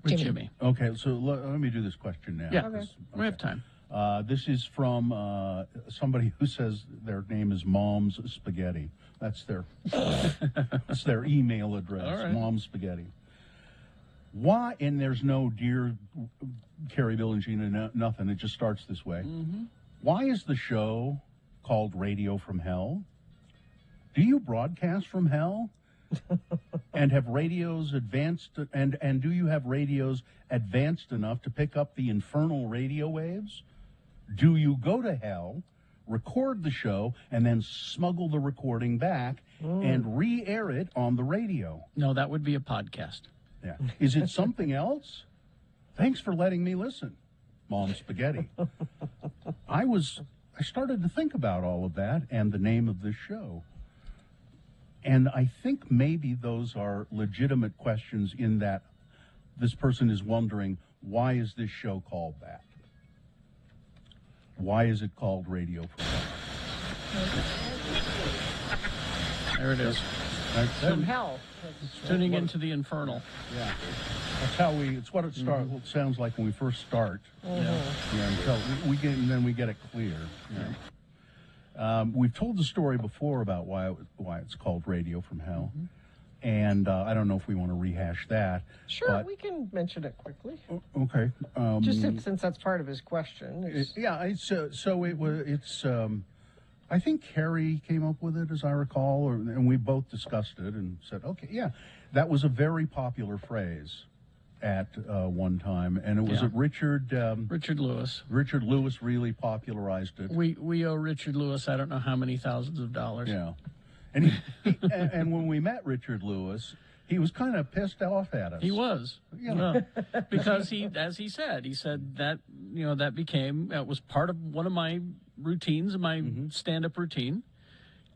S1: Jimmy.
S3: Okay, so let me do this question now.
S1: Yeah, we have time.
S3: This is from somebody who says their name is Mom's Spaghetti. That's their that's their email address,
S1: All right.
S3: Mom's Spaghetti. Why? And there's no dear Carrie, Bill, and Gina, nothing. It just starts this way. Why is the show called Radio from Hell? Do you broadcast from hell? And have radios advanced, and do you have radios advanced enough to pick up the infernal radio waves? Do you go to hell, record the show, and then smuggle the recording back and re-air it on the radio?
S1: No, that would be a podcast.
S3: Yeah. Is it something else? Thanks for letting me listen, Mom Spaghetti. I started to think about all of that and the name of this show. And I think maybe those are legitimate questions in that this person is wondering, why is this show called that? Why is it called Radio from Hell?
S1: There it is.
S2: From hell.
S1: Tuning into the infernal.
S3: Yeah. That's how it's what it starts. What it sounds like when we first start. Yeah, until then we get it clear. Yeah. We've told the story before about why it's called Radio from Hell, and I don't know if we want to rehash that.
S2: Sure, we can mention it quickly.
S3: Okay.
S2: Since that's part of his question.
S3: I think Carrie came up with it, as I recall, and we both discussed it and said, okay, yeah, that was a very popular phrase at one time, and it was Richard
S1: Lewis.
S3: Richard Lewis really popularized it.
S1: We owe Richard Lewis I don't know how many thousands of dollars.
S3: Yeah, and and when we met Richard Lewis, he was kind of pissed off at us.
S1: He was, because as he said that that was part of one of my routines, my stand-up routine,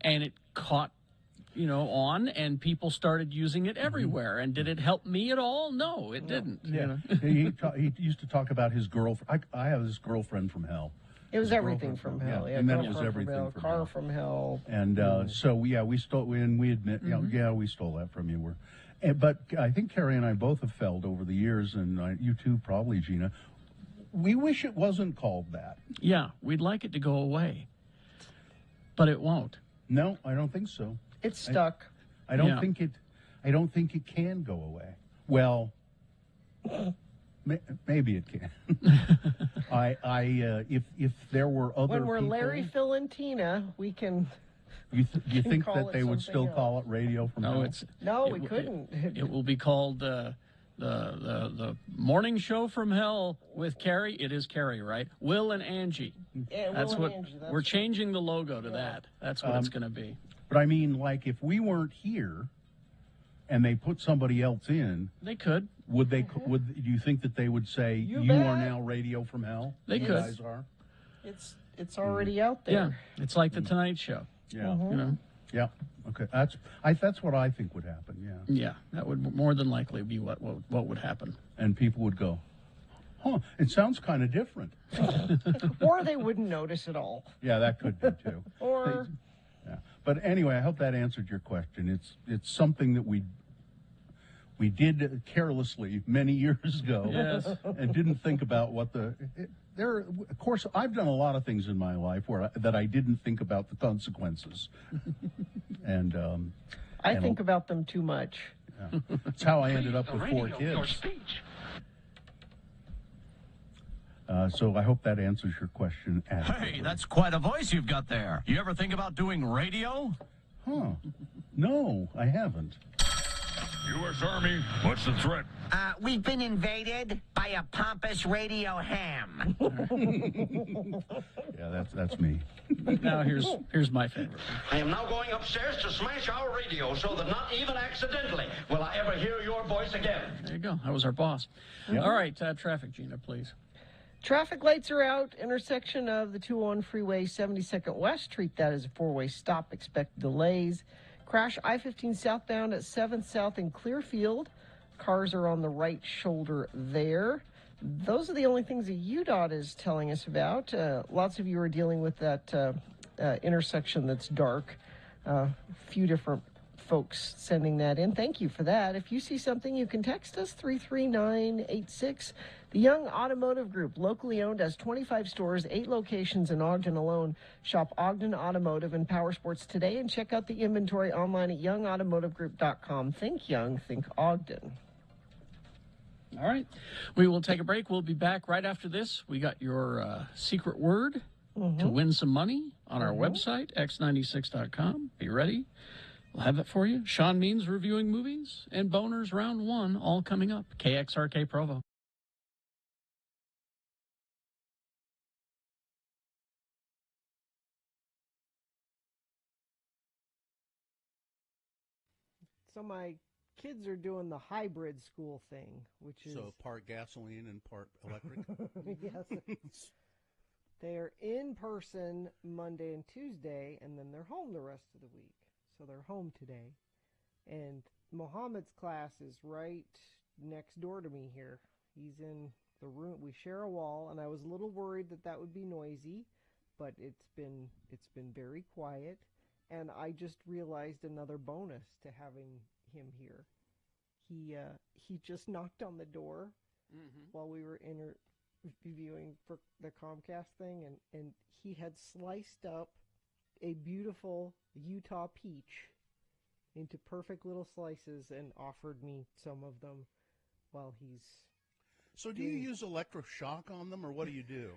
S1: and it caught on, and people started using it everywhere. And did it help me at all? No, it didn't.
S3: Yeah, he used to talk about his girlfriend. I have this girlfriend from hell.
S2: It was everything from hell.
S3: Yeah, and then it was everything from
S2: car
S3: hell.
S2: from hell.
S3: And we stole. And we admit, we stole that from you. But I think Carrie and I both have felt over the years, and you too probably, Gina. We wish it wasn't called that.
S1: Yeah, we'd like it to go away, but it won't.
S3: No, I don't think so.
S2: It's stuck.
S3: I don't think it. I don't think it can go away. Well, maybe it can. If there were other
S2: when we're
S3: people,
S2: Larry, Phil, and Tina, we can.
S3: You think
S2: call
S3: that
S2: it
S3: they would
S2: something
S3: still
S2: else.
S3: call it Radio from Hell?
S2: We couldn't.
S1: It will be called The morning show from hell with Carrie. It is Carrie, right? Will and Angie.
S2: Yeah,
S1: That's
S2: Will
S1: what
S2: and Angie,
S1: we're changing the logo to that. That's what it's going to be.
S3: But I mean, like, if we weren't here and they put somebody else in,
S1: they could.
S3: Would they? Would do you think that they would say you are now Radio from Hell?
S1: They
S3: You
S1: could.
S3: guys are.
S2: It's already out there.
S1: Yeah, it's like the Tonight Show.
S3: Yeah.
S1: You know.
S3: Yeah. Okay. That's what I think would happen. Yeah.
S1: Yeah, that would more than likely be what would happen.
S3: And people would go, "Huh? It sounds kind of different."
S2: Or they wouldn't notice at all.
S3: Yeah, that could be too.
S2: Or.
S3: Yeah. But anyway, I hope that answered your question. It's something that we did carelessly many years ago,
S1: Yes.
S3: and didn't think about what there. Of course, I've done a lot of things in my life that I didn't think about the consequences, and
S2: I think about them too much.
S3: Yeah. That's how I ended up with 4 kids. So I hope that answers your question.
S13: Hey, that's quite a voice you've got there. You ever think about doing radio?
S3: Huh? No, I haven't.
S14: U.S. Army, what's the threat?
S15: We've been invaded by a pompous radio ham.
S3: Yeah, that's me.
S1: Now here's my favorite.
S16: I am now going upstairs to smash our radio so that not even accidentally will I ever hear your voice again.
S1: There you go. That was our boss.
S2: Yep.
S1: All right, traffic, Gina, please.
S2: Traffic lights are out. Intersection of the 201 freeway, 72nd West. Treat that as a 4-way stop. Expect delays. Crash I-15 southbound at 7th South in Clearfield. Cars are on the right shoulder there. Those are the only things that UDOT is telling us about. Lots of you are dealing with that intersection that's dark. A few different folks sending that in. Thank you for that. If you see something, you can text us 33986. The Young Automotive Group, locally owned, has 25 stores, 8 locations in Ogden alone. Shop Ogden Automotive and Power Sports today and check out the inventory online at youngautomotivegroup.com. Think Young, think Ogden.
S1: All right. We will take a break. We'll be back right after this. We got your secret word to win some money on our website, x96.com. Be ready. We'll have it for you. Sean Means reviewing movies and Boners Round 1 all coming up. KXRK Provo.
S2: So my kids are doing the hybrid school thing, which is...
S3: So part gasoline and part electric?
S2: Yes. They're in person Monday and Tuesday, and then they're home the rest of the week. So they're home today. And Mohammed's class is right next door to me here. He's in the room. We share a wall, and I was a little worried that would be noisy, but it's been very quiet. And I just realized another bonus to having him here. He just knocked on the door while we were interviewing for the Comcast thing, and he had sliced up a beautiful Utah peach into perfect little slices and offered me some of them while he's...
S3: So do you use electroshock on them, or what do you do?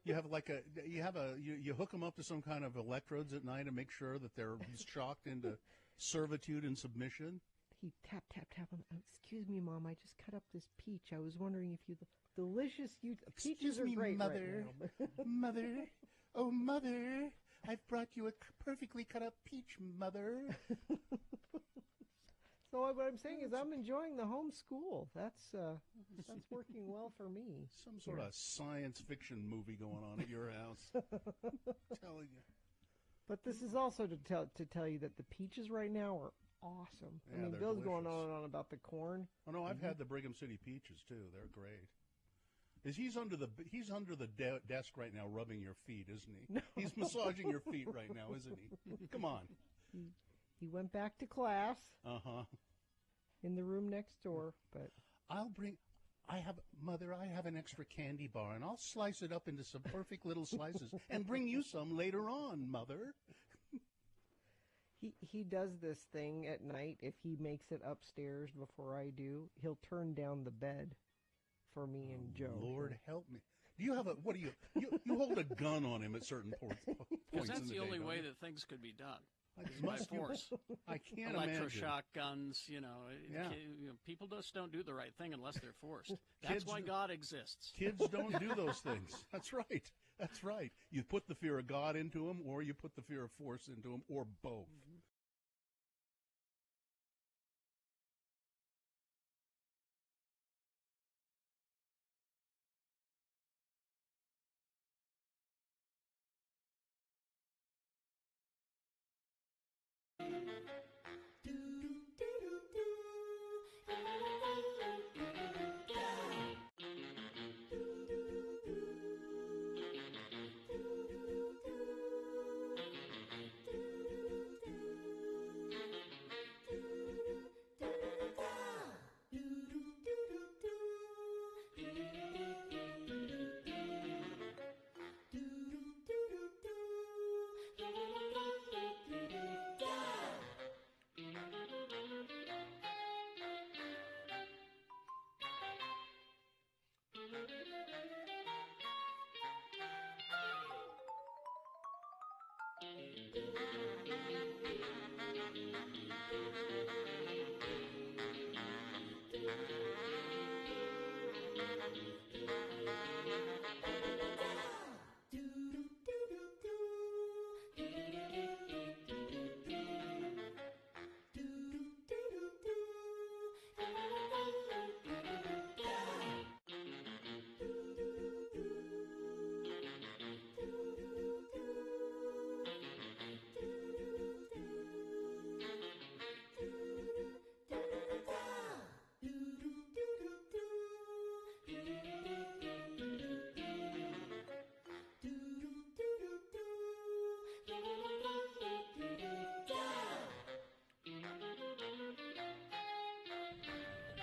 S3: You have you hook them up to some kind of electrodes at night and make sure that they're shocked into servitude and submission?
S2: He tap on. Excuse me, Mom. I just cut up this peach. I was wondering if you delicious peaches are great,
S3: Mother.
S2: right now.
S3: Mother, oh Mother, I've brought you a perfectly cut up peach, Mother.
S2: So what I'm saying is I'm enjoying the home school. That's working well for me.
S3: Some sort of science fiction movie going on at your house. Telling you.
S2: But this is also to tell you that the peaches right now are awesome.
S3: Yeah,
S2: I mean,
S3: they're
S2: Bill's
S3: delicious.
S2: going on and on about the corn.
S3: Oh no, I've had the Brigham City peaches too. They're great. He's under the desk right now, rubbing your feet, isn't he?
S2: No.
S3: He's massaging your feet right now, isn't he? Come on.
S2: He went back to class. In the room next door, but
S3: I have an extra candy bar, and I'll slice it up into some perfect little slices and bring you some later on, Mother.
S2: He does this thing at night. If he makes it upstairs before I do, he'll turn down the bed for me and Joe.
S3: Lord help me. Do you have you hold a gun on him at certain points
S1: Because
S3: in
S1: that's
S3: the
S1: the only
S3: day,
S1: way
S3: don't you?
S1: that things could be done. by force.
S3: I can't imagine.
S1: Electroshock guns,
S3: Yeah.
S1: People just don't do the right thing unless they're forced. That's why God exists.
S3: Kids don't do those things. That's right. That's right. You put the fear of God into them, or you put the fear of force into them, or both.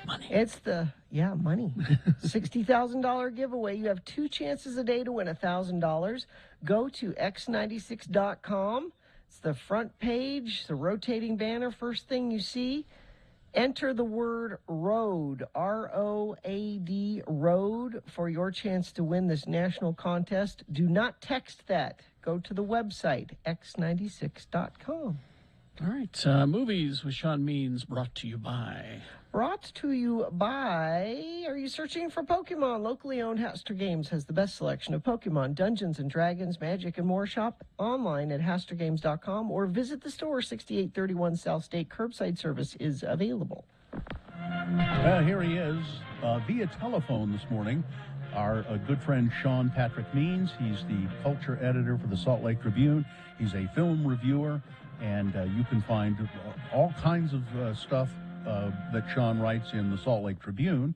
S1: Money.
S2: It's the money. $60,000 giveaway. You have 2 chances a day to win $1,000. Go to x96.com. It's the front page, the rotating banner, first thing you see. Enter the word ROAD, ROAD, ROAD, for your chance to win this national contest. Do not text that. Go to the website, x96.com.
S1: All right. Movies with Sean Means brought to you by.
S2: Brought to you by, are you searching for Pokemon? Locally owned Haster Games has the best selection of Pokemon, Dungeons and Dragons, Magic, and more. Shop online at hastergames.com or visit the store. 6831 South State. Curbside service is available.
S3: Here he is via telephone this morning. Our good friend Sean Patrick Means. He's the culture editor for the Salt Lake Tribune. He's a film reviewer, and you can find all kinds of stuff that Sean writes in the Salt Lake Tribune,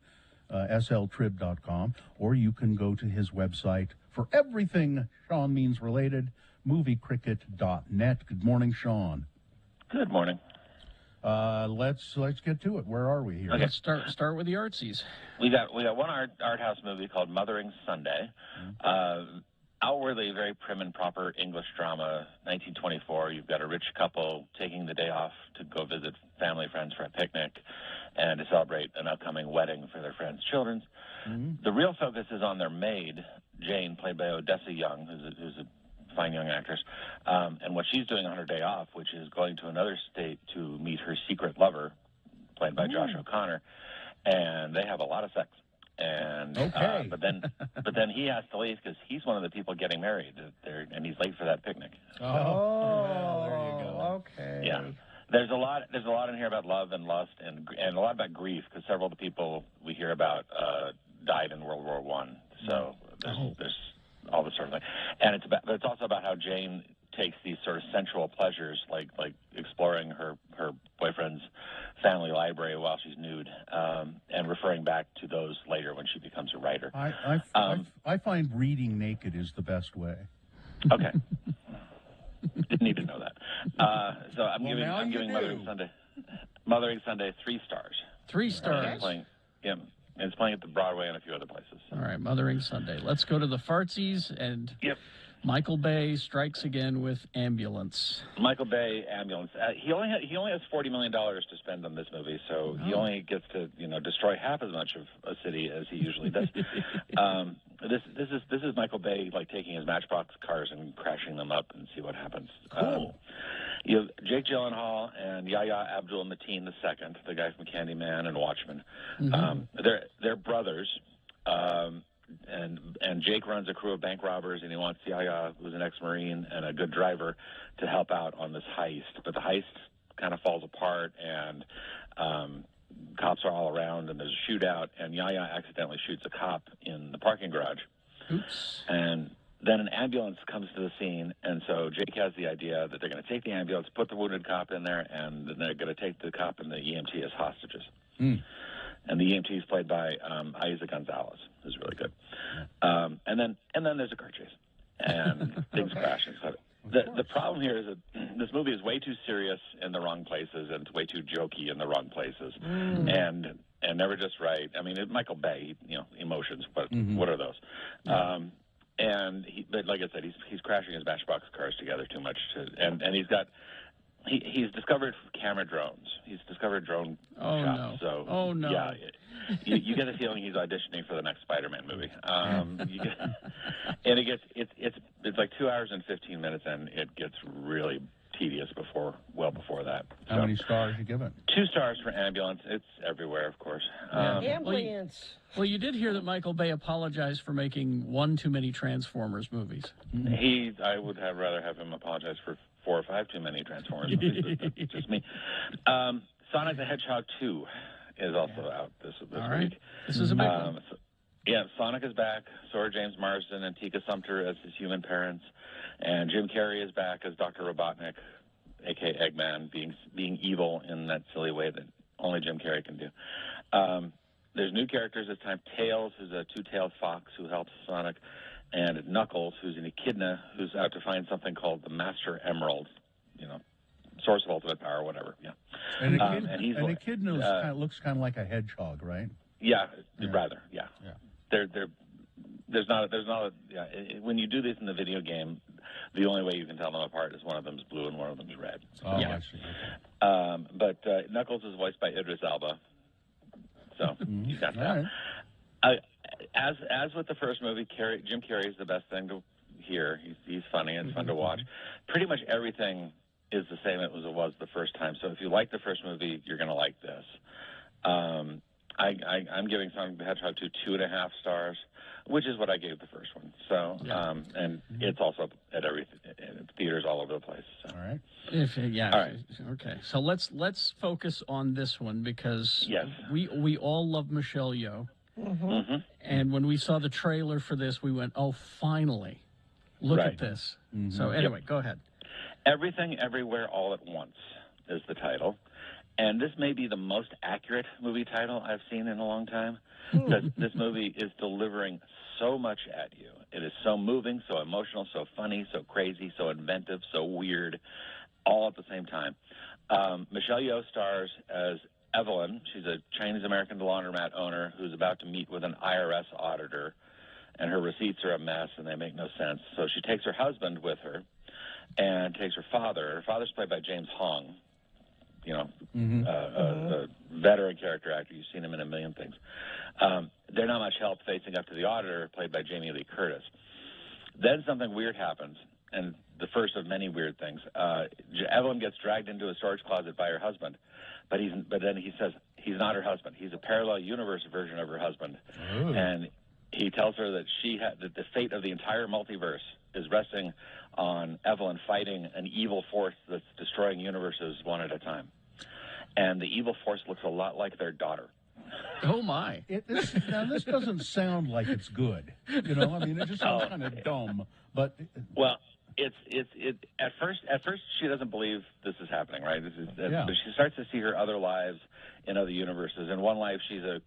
S3: sltrib.com, or you can go to his website for everything Sean Means related, moviecricket.net. Good morning, Sean.
S17: Good morning.
S3: Let's get to it. Where are we here?
S17: Okay.
S1: Let's start with the artsies.
S17: We got one art house movie called Mothering Sunday. Outwardly very prim and proper English drama, 1924. You've got a rich couple taking the day off to go visit family friends for a picnic and to celebrate an upcoming wedding for their friends' children. The real focus is on their maid, Jane, played by Odessa Young, who's a fine young actress, and what she's doing on her day off, which is going to another state to meet her secret lover, played by Josh O'Connor, and they have a lot of sex. And but then he has to leave because he's one of the people getting married, and he's late for that picnic.
S2: There you go. Okay.
S17: Yeah, there's a lot in here about love and lust and a lot about grief because several of the people we hear about died in World War I. So there's all this sort of thing, and it's also about how Jane takes these sort of sensual pleasures, like exploring her boyfriend's family library while she's nude, and referring back to those later when she becomes a writer.
S3: I find reading naked is the best way.
S17: Okay. Didn't need to know that. So I'm giving Mothering Sunday 3 stars.
S1: 3 stars.
S17: It's playing, it's playing at the Broadway and a few other places.
S1: All right, Mothering Sunday. Let's go to the fartsies, and Michael Bay strikes again with Ambulance.
S17: Michael Bay, Ambulance. He only has $40 million to spend on this movie, so he only gets to destroy half as much of a city as he usually does. This is Michael Bay taking his Matchbox cars and crashing them up and see what happens.
S1: Cool.
S17: You have Jake Gyllenhaal and Yahya Abdul-Mateen II, the guy from Candyman and Watchmen. They're brothers, and Jake runs a crew of bank robbers, and he wants Yahya, who's an ex-Marine and a good driver, to help out on this heist. But the heist kind of falls apart, and cops are all around, and there's a shootout, and Yahya accidentally shoots a cop in the parking garage.
S1: Oops.
S17: And then an ambulance comes to the scene, and so Jake has the idea that they're going to take the ambulance, put the wounded cop in there, and then they're going to take the cop and the EMT as hostages. And the EMT is played by Aiza Gonzalez, who's really good. And then there's a car chase, and things crash. The problem here is that this movie is way too serious in the wrong places, and it's way too jokey in the wrong places, and never just right. I mean, Michael Bay, emotions, but what are those? But like I said, he's crashing his Matchbox cars together too much, and he's discovered camera drones. He's discovered drone shots.
S1: No.
S17: So yeah, you get the feeling he's auditioning for the next Spider-Man movie. And it's like 2 hours and 15 minutes, and it gets really tedious before that.
S3: How many stars you give it?
S17: 2 stars for Ambulance. It's everywhere, of course.
S2: Ambulance.
S1: Well, you did hear that Michael Bay apologized for making one too many Transformers movies.
S17: I would rather have him apologize for 4 or 5 too many Transformers movies. But that's just me. Sonic the Hedgehog 2 is also out this
S1: All right.
S17: week.
S1: This is a big one.
S17: Sonic is back. So are James Marsden and Tika Sumpter as his human parents. And Jim Carrey is back as Dr. Robotnik, a.k.a. Eggman, being evil in that silly way that only Jim Carrey can do. There's new characters this time. Tails, who's a two-tailed fox who helps Sonic, and Knuckles, who's an echidna who's out to find something called the Master Emerald, source of ultimate power, whatever. Yeah.
S3: And an echidna looks kind of like a hedgehog, right?
S17: Yeah, rather. Yeah. There's not when you do this in the video game, the only way you can tell them apart is one of them's blue and one of them's red.
S3: Oh, I see.
S17: But Knuckles is voiced by Idris Elba, so you got that.
S3: Right.
S17: As with the first movie, Jim Carrey is the best thing to hear. He's funny and it's fun to watch. Pretty much everything is the same as it was the first time. So if you like the first movie, you're going to like this. I'm giving Sonic the Hedgehog 2 2.5 stars, which is what I gave the first one. So, and it's also at theaters all over the place. So.
S3: All right.
S1: All right. Okay. So let's focus on this one because we all love Michelle Yeoh. And when we saw the trailer for this, we went, "Oh, finally! Look at this." So anyway, go ahead.
S17: Everything, Everywhere, All at Once is the title. And this may be the most accurate movie title I've seen in a long time, because this movie is delivering so much at you. It is so moving, so emotional, so funny, so crazy, so inventive, so weird, all at the same time. Michelle Yeoh stars as Evelyn. She's a Chinese-American laundromat owner who's about to meet with an IRS auditor, and her receipts are a mess, and they make no sense. So she takes her husband with her and takes her father. Her father's played by James Hong. A veteran character actor. You've seen him in a million things. They're not much help facing up to the auditor, played by Jamie Lee Curtis. Then something weird happens, and the first of many weird things. Evelyn gets dragged into a storage closet by her husband, but then he says he's not her husband. He's a parallel universe version of her husband, and he tells her that that the fate of the entire multiverse is resting on Evelyn fighting an evil force that's destroying universes one at a time. And the evil force looks a lot like their daughter.
S1: Oh, my.
S3: Now, this doesn't sound like it's good. I mean, it just sounds kind of dumb. But
S17: well, it's at first she doesn't believe this is happening, right? But she starts to see her other lives in other universes. In one life, she's a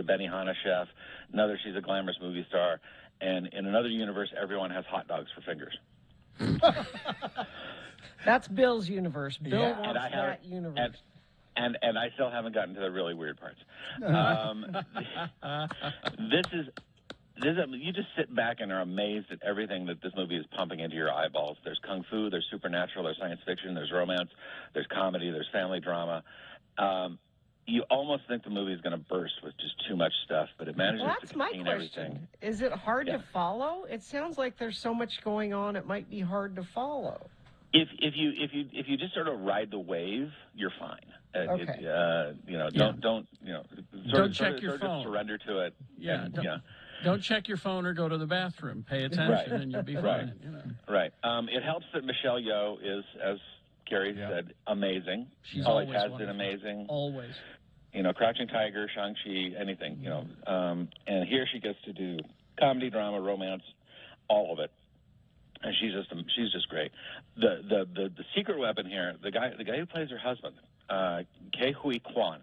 S17: Benihana chef. Another, she's a glamorous movie star. And in another universe, everyone has hot dogs for fingers.
S2: That's Bill's universe. Bill wants that universe.
S17: And I still haven't gotten to the really weird parts. You just sit back and are amazed at everything that this movie is pumping into your eyeballs. There's kung fu, there's supernatural, there's science fiction, there's romance, there's comedy, there's family drama. You almost think the movie is going to burst with just too much stuff, but it manages to contain everything.
S2: Is it hard to follow? It sounds like there's so much going on, it might be hard to follow.
S17: If you just sort of ride the wave, you're fine.
S2: Okay.
S17: Don't
S1: check your phone.
S17: Just surrender to it.
S1: Yeah.
S17: And,
S1: Don't check your phone or go to the bathroom. Pay attention, and you'll be fine.
S17: Right.
S1: You know.
S17: Right. It helps that Michelle Yeoh is, as Carrie said, amazing.
S1: She's
S17: always
S1: always
S17: has
S1: wonderful.
S17: been amazing.
S1: Always.
S17: Crouching Tiger, Shang-Chi, anything. And here she gets to do comedy, drama, romance, all of it. And she's just great. The secret weapon here, the guy who plays her husband, Ke Huy Quan.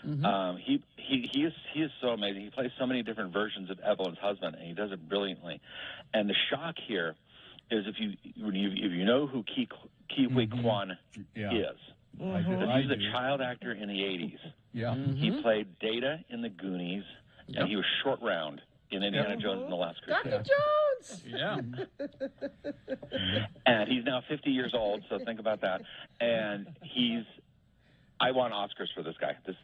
S1: Mm-hmm.
S17: He is so amazing. He plays so many different versions of Evelyn's husband, and he does it brilliantly. And the shock here is if you know who Ke Huy Quan is.
S3: Mm-hmm.
S17: He's a child actor in the 80s.
S3: Yeah.
S1: Mm-hmm.
S17: He played Data in The Goonies, and he was Short Round in Indiana Jones and the Last Crusade.
S2: Dr. Jones!
S1: Yeah.
S17: And he's now 50 years old, so think about that. And I want Oscars for this guy. This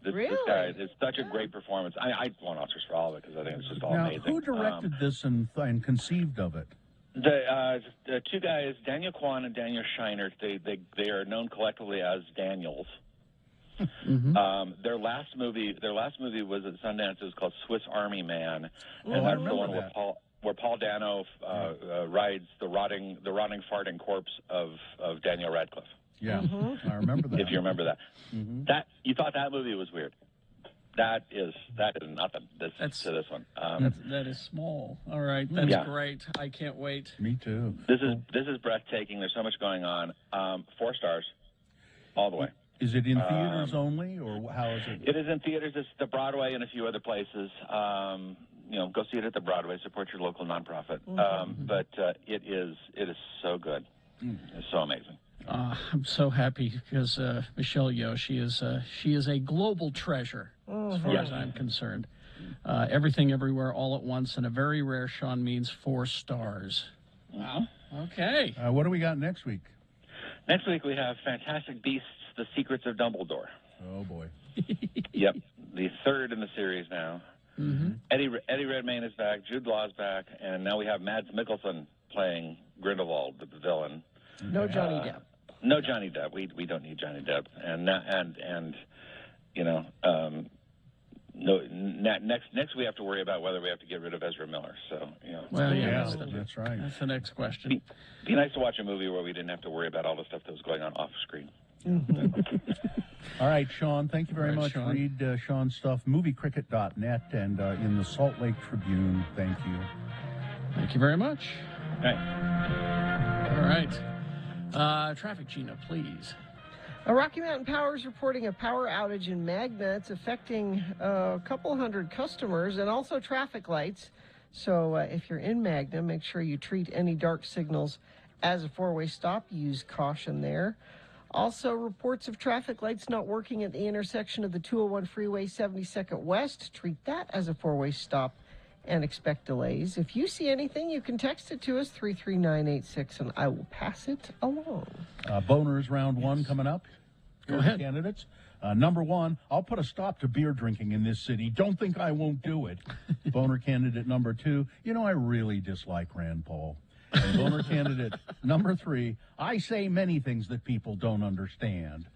S17: guy is such a great performance. I want Oscars for all of it because I think it's just all
S3: Now,
S17: amazing.
S3: who directed this and conceived of it?
S17: The two guys, Daniel Kwan and Daniel Scheinert, they are known collectively as Daniels.
S1: Mm-hmm.
S17: Their last movie was at Sundance. It was called Swiss Army Man, and
S3: I
S17: that's the one
S3: remember
S17: where Paul Dano rides the rotting farting corpse of Daniel Radcliffe.
S3: Yeah, I remember that.
S17: If you remember that, that you thought that movie was weird. That is nothing to this one.
S1: That is small. All right, that's great. I can't wait.
S3: Me too.
S17: This is breathtaking. There's so much going on. 4 stars, all the way.
S3: Is it in theaters only, or how is it?
S17: It is in theaters. It's the Broadway and a few other places. Go see it at the Broadway. Support your local nonprofit. But it is so good. It's so amazing.
S1: I'm so happy because Michelle Yeoh, she is a global treasure as far as I'm concerned. Everything, everywhere, all at once, and a very rare Sean Means 4 stars. Wow. Okay.
S3: What do we got next week?
S17: Next week we have Fantastic Beasts: The Secrets of Dumbledore.
S3: Oh boy.
S17: Yep, the 3rd in the series now.
S1: Mm-hmm.
S17: Eddie Redmayne is back, Jude Law's back, and now we have Mads Mikkelsen playing Grindelwald, the villain.
S2: No Johnny Depp.
S17: No Johnny Depp. We don't need Johnny Depp. Next we have to worry about whether we have to get rid of Ezra Miller. So
S3: that's right.
S1: That's the next question.
S17: Be nice to watch a movie where we didn't have to worry about all the stuff that was going on off screen.
S3: All right, Sean, thank you very much.
S1: Sean.
S3: Read Sean's stuff, moviecricket.net, and in the Salt Lake Tribune. Thank you.
S1: Thank you very much.
S17: Right.
S1: All right. Traffic, Gina, please.
S2: Rocky Mountain Power is reporting a power outage in Magna. It's affecting a couple hundred customers and also traffic lights. So if you're in Magna, make sure you treat any dark signals as a 4-way stop. Use caution there. Also, reports of traffic lights not working at the intersection of the 201 freeway 72nd West. Treat that as a 4-way stop and expect delays. If you see anything, you can text it to us, 33986, and I will pass it along.
S3: Boners round 1 coming up.
S1: Go ahead.
S3: Candidates. Number 1, I'll put a stop to beer drinking in this city. Don't think I won't do it. Boner candidate number 2, I really dislike Rand Paul. And boner candidate number 3, I say many things that people don't understand.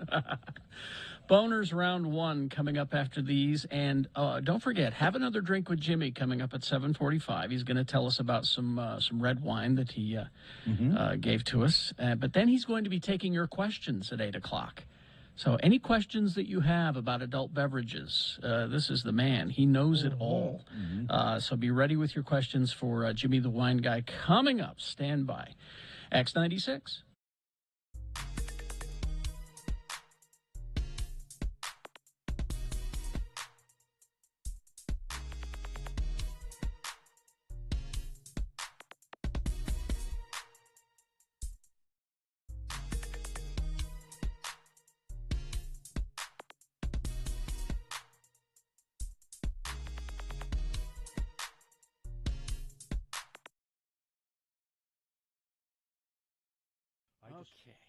S1: Boners round 1 coming up after these. And don't forget, Have Another Drink with Jimmy coming up at 7:45. He's going to tell us about some red wine that he gave to us. But then he's going to be taking your questions at 8 o'clock. So any questions that you have about adult beverages, this is the man. He knows it all. So be ready with your questions for Jimmy the Wine Guy coming up. Stand by. X96.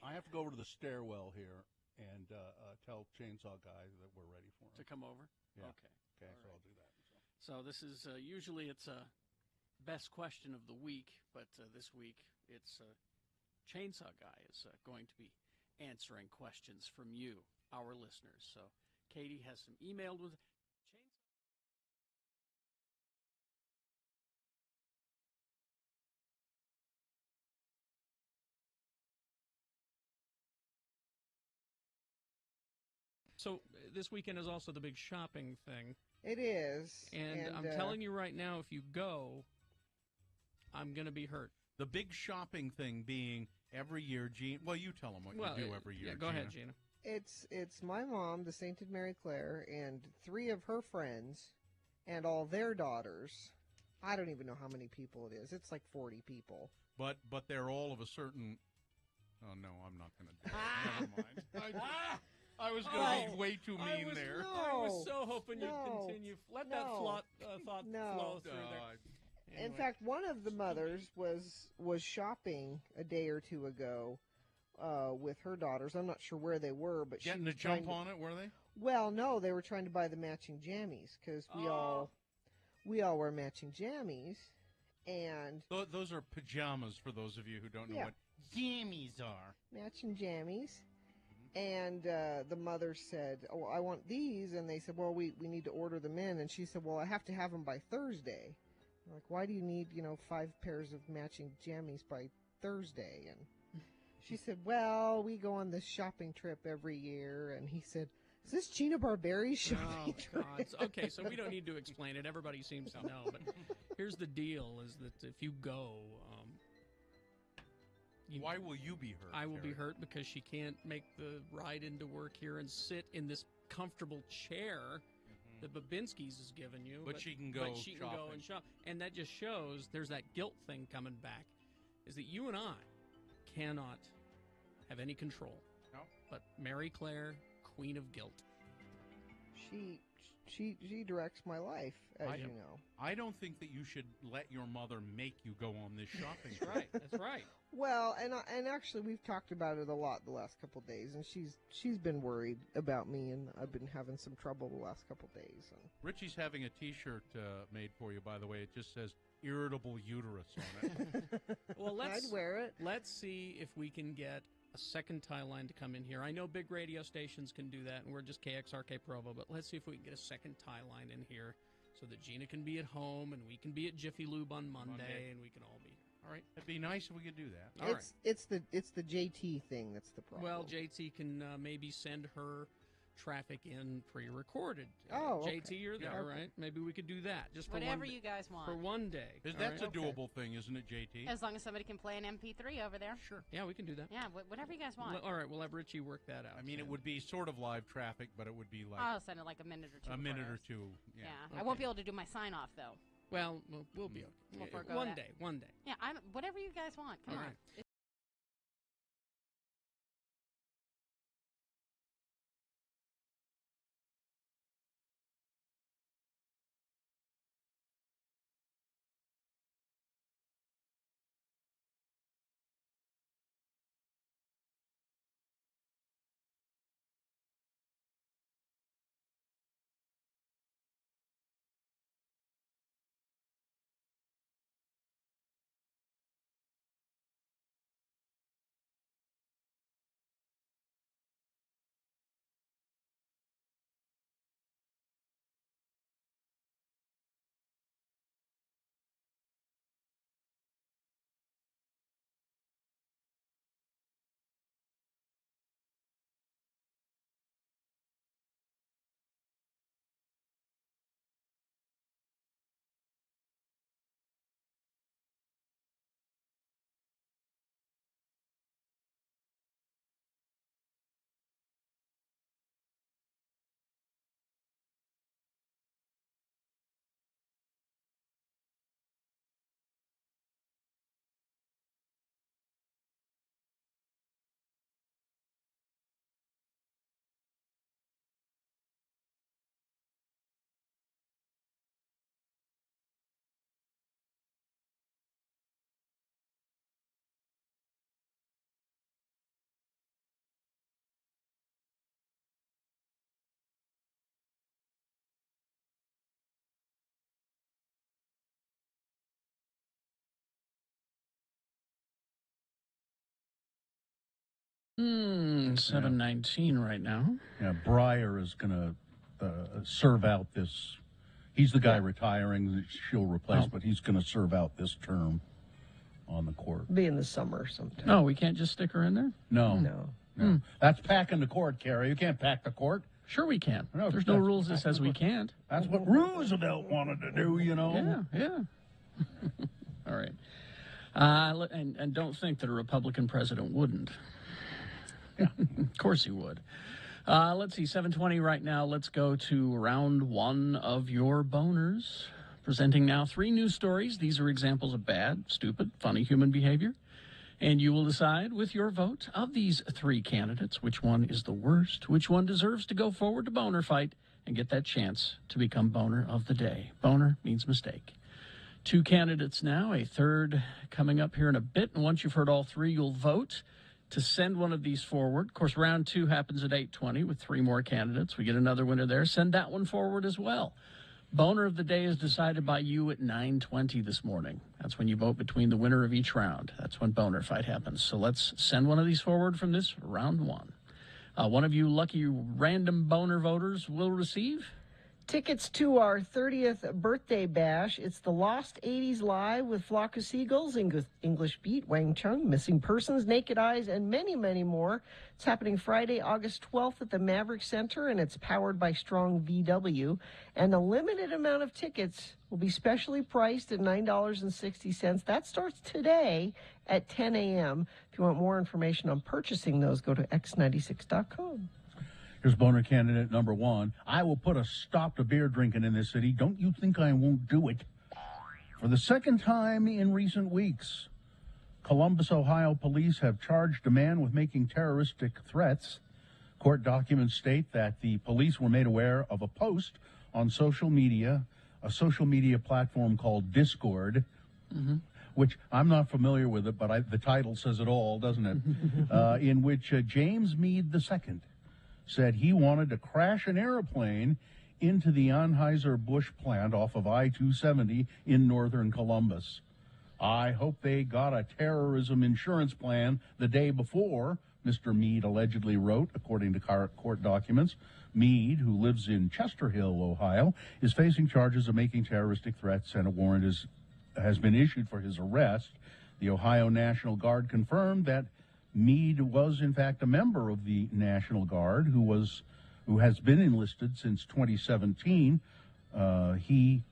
S3: I have to go over to the stairwell here and tell Chainsaw Guy that we're ready for him.
S1: To come over?
S3: Yeah.
S1: Okay.
S3: So I'll do that.
S1: So this is usually it's a best question of the week, but this week it's Chainsaw Guy is going to be answering questions from you, our listeners. So Katie has some emailed with So this weekend is also the big shopping thing.
S2: It is.
S1: And I'm telling you right now, if you go, I'm going to be hurt.
S4: The big shopping thing being every year, Gina. Well, you tell them what you do every year.
S1: Yeah, go ahead, Gina.
S2: It's my mom, the Sainted Mary Claire, and 3 of her friends, and all their daughters. I don't even know how many people it is. It's like 40 people.
S4: But they're all of a certain. Oh no, I'm not going to do it. Never mind. I was going to be way too mean there.
S1: I was so hoping you'd continue. Let that thought flow through there.
S2: Anyway. In fact, one of the mothers was shopping a day or two ago with her daughters. I'm not sure where they were, but
S4: getting a jump on it, were they?
S2: Well, no, they were trying to buy the matching jammies because we all wear matching jammies, and
S4: those are pajamas for those of you who don't know what jammies are.
S2: Matching jammies. And the mother said, "Oh, I want these," and they said, "Well, we need to order them in." And she said, "Well, I have to have them by Thursday." I'm like, why do you need 5 pairs of matching jammies by Thursday? And she said, "Well, we go on this shopping trip every year." And he said, "Is this Gina Barberi's shopping trip?"
S1: God. Okay, so we don't need to explain it. Everybody seems to know. But here's the deal: is that if you go.
S4: Why will you be hurt?
S1: I will be hurt because she can't make the ride into work here and sit in this comfortable chair that Babinski's has given you.
S4: But she can go
S1: Can go and shop. And that just shows there's that guilt thing coming back, is that you and I cannot have any control.
S4: No.
S1: But Mary Claire, queen of guilt.
S2: She directs my life, as you know.
S4: I don't think that you should let your mother make you go on this shopping trip.
S1: Right. That's right.
S2: Well, and actually we've talked about it a lot the last couple of days, and she's been worried about me, and I've been having some trouble the last couple of days. And
S4: Richie's having a T-shirt made for you, by the way. It just says "irritable uterus" on it.
S1: Well,
S2: I'd wear it.
S1: Let's see if we can get a second tie line to come in here. I know big radio stations can do that, and we're just KXRK Provo, but let's see if we can get a second tie line in here so that Gina can be at home and we can be at Jiffy Lube on Monday. And we can all be. All right.
S4: It'd be nice if we could do that.
S1: All right.
S2: It's the JT thing that's the problem.
S1: Well, JT can maybe send her traffic in pre-recorded.
S2: Oh, okay.
S1: JT, you're there, right? Maybe we could do that just for
S18: whatever
S1: one day,
S18: you guys want.
S1: for one day.
S4: That's a doable thing, isn't it, JT?
S18: As long as somebody can play an MP3 over there.
S4: Sure.
S1: Yeah, we can do that.
S18: Yeah, whatever you guys want.
S1: All right, we'll have Richie work that out.
S4: I mean, it would be sort of live traffic, but it would be like
S18: I'll send it like a minute or two.
S4: a minute
S18: for
S4: or
S18: us.
S4: two. Yeah.
S18: I won't be able to do my sign off though.
S1: Well, we'll be okay.
S18: We'll forego
S1: One
S18: that.
S1: day, one day.
S18: Yeah, whatever you guys want. Come
S1: All
S18: on.
S1: right. 7:19 right now.
S3: Yeah, Breyer is going to serve out this. He's the guy retiring that she'll replace, but he's going to serve out this term on the court.
S2: Be in the summer sometime.
S1: No, we can't just stick her in there?
S2: No.
S3: That's packing the court, Carrie. You can't pack the court.
S1: Sure we can.
S3: No,
S1: There's no rules that says we can't.
S3: That's what Roosevelt wanted to do, you know.
S1: Yeah. All right. And don't think that a Republican president wouldn't. Of course he would. Let's see, 7:20 right now. Let's go to round one of your boners. Presenting now 3 news stories. These are examples of bad, stupid, funny human behavior. And you will decide with your vote of these 3 candidates which one is the worst, which one deserves to go forward to boner fight and get that chance to become boner of the day. Boner means mistake. 2 candidates now, a third coming up here in a bit. And once you've heard all 3, you'll vote to send one of these forward. Of course, round 2 happens at 8:20 with 3 more candidates. We get another winner there. Send that one forward as well. Boner of the day is decided by you at 9:20 this morning. That's when you vote between the winner of each round. That's when boner fight happens. So let's send one of these forward from this round 1. One of you lucky random boner voters will receive
S2: tickets to our 30th birthday bash. It's the Lost 80s Live with Flock of Seagulls, English Beat, Wang Chung, Missing Persons, Naked Eyes, and many, many more. It's happening Friday, August 12th at the Maverick Center, and it's powered by Strong VW. And a limited amount of tickets will be specially priced at $9.60. That starts today at 10 a.m. If you want more information on purchasing those, go to x96.com.
S3: Here's boner candidate number 1. I will put a stop to beer drinking in this city. Don't you think I won't do it? For the second time in recent weeks, Columbus, Ohio police have charged a man with making terroristic threats. Court documents state that the police were made aware of a post on social media, a social media platform called Discord, which I'm not familiar with it, but the title says it all, doesn't it? In which James Meade II said he wanted to crash an airplane into the Anheuser-Busch plant off of I-270 in northern Columbus. I hope they got a terrorism insurance plan the day before, Mr. Meade allegedly wrote, according to court documents. Meade, who lives in Chester Hill, Ohio, is facing charges of making terroristic threats, and a warrant has been issued for his arrest. The Ohio National Guard confirmed that Meade was, in fact, a member of the National Guard who has been enlisted since 2017. He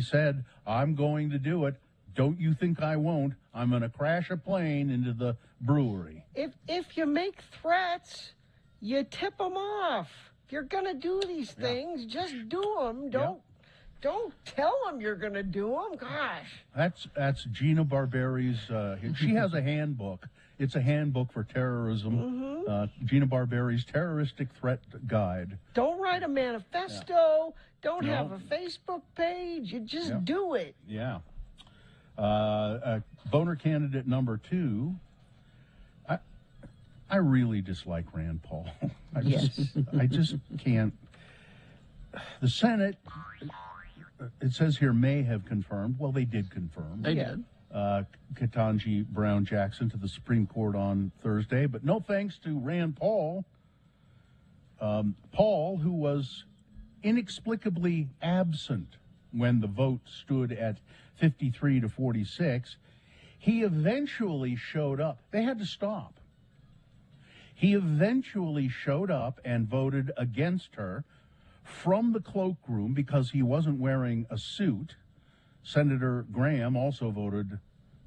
S3: said, "I'm going to do it. Don't you think I won't? I'm going to crash a plane into the brewery."
S2: If you make threats, you tip them off. If you're going to do these things, just do them. Don't tell them you're going to do them. Gosh.
S3: That's Gina Barberi's. She has a handbook. It's a handbook for terrorism. Gina Barberi's Terroristic Threat Guide.
S2: Don't write a manifesto. Don't have a Facebook page. You just do it.
S3: Yeah. Boner candidate number 2. I really dislike Rand Paul. I just can't. The Senate, it says here, may have confirmed. Well, they did confirm.
S1: They did.
S3: Ketanji Brown Jackson to the Supreme Court on Thursday, but no thanks to Rand Paul. Paul, who was inexplicably absent when the vote stood at 53 to 46, he eventually showed up. They had to stop. He eventually showed up and voted against her from the cloakroom because he wasn't wearing a suit. Senator Graham also voted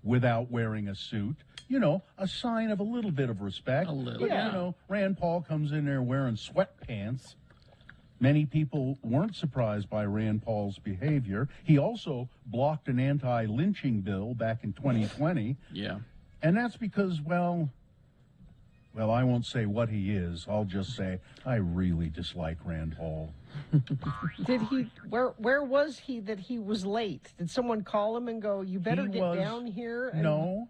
S3: without wearing a suit. You know, a sign of a little bit of respect.
S1: A little,
S3: but, you know, Rand Paul comes in there wearing sweatpants. Many people weren't surprised by Rand Paul's behavior. He also blocked an anti-lynching bill back in 2020.
S1: Yeah.
S3: And that's because, well, I won't say what he is. I'll just say I really dislike Rand Paul.
S2: Did he? Where was he that he was late? Did someone call him and go, "You better get down here"?
S3: No,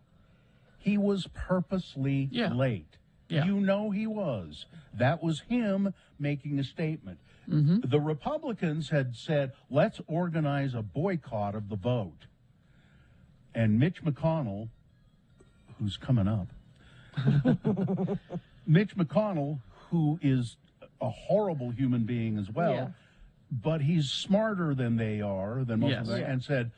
S3: he was purposely late.
S1: Yeah.
S3: You know he was. That was him making a statement. The Republicans had said, "Let's organize a boycott of the vote," and Mitch McConnell, who's coming up, Mitch McConnell, who is a horrible human being as well,
S2: Yeah.
S3: but he's smarter than they are, than most
S1: Yes.
S3: of them,
S1: Yeah.
S3: and said,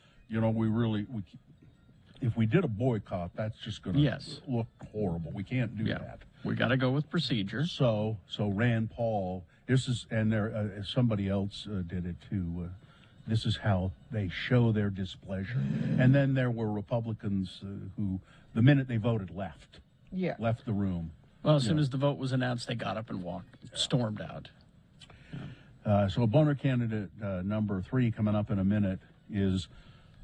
S3: if we did a boycott, that's just going to
S1: Yes.
S3: look horrible. We can't do that.
S1: We got to go with procedure.
S3: So Rand Paul, somebody else did it too. This is how they show their displeasure. And then there were Republicans who, the minute they voted, left the room.
S1: Well, as soon as the vote was announced, they got up and stormed out.
S3: So boner candidate number 3 coming up in a minute is,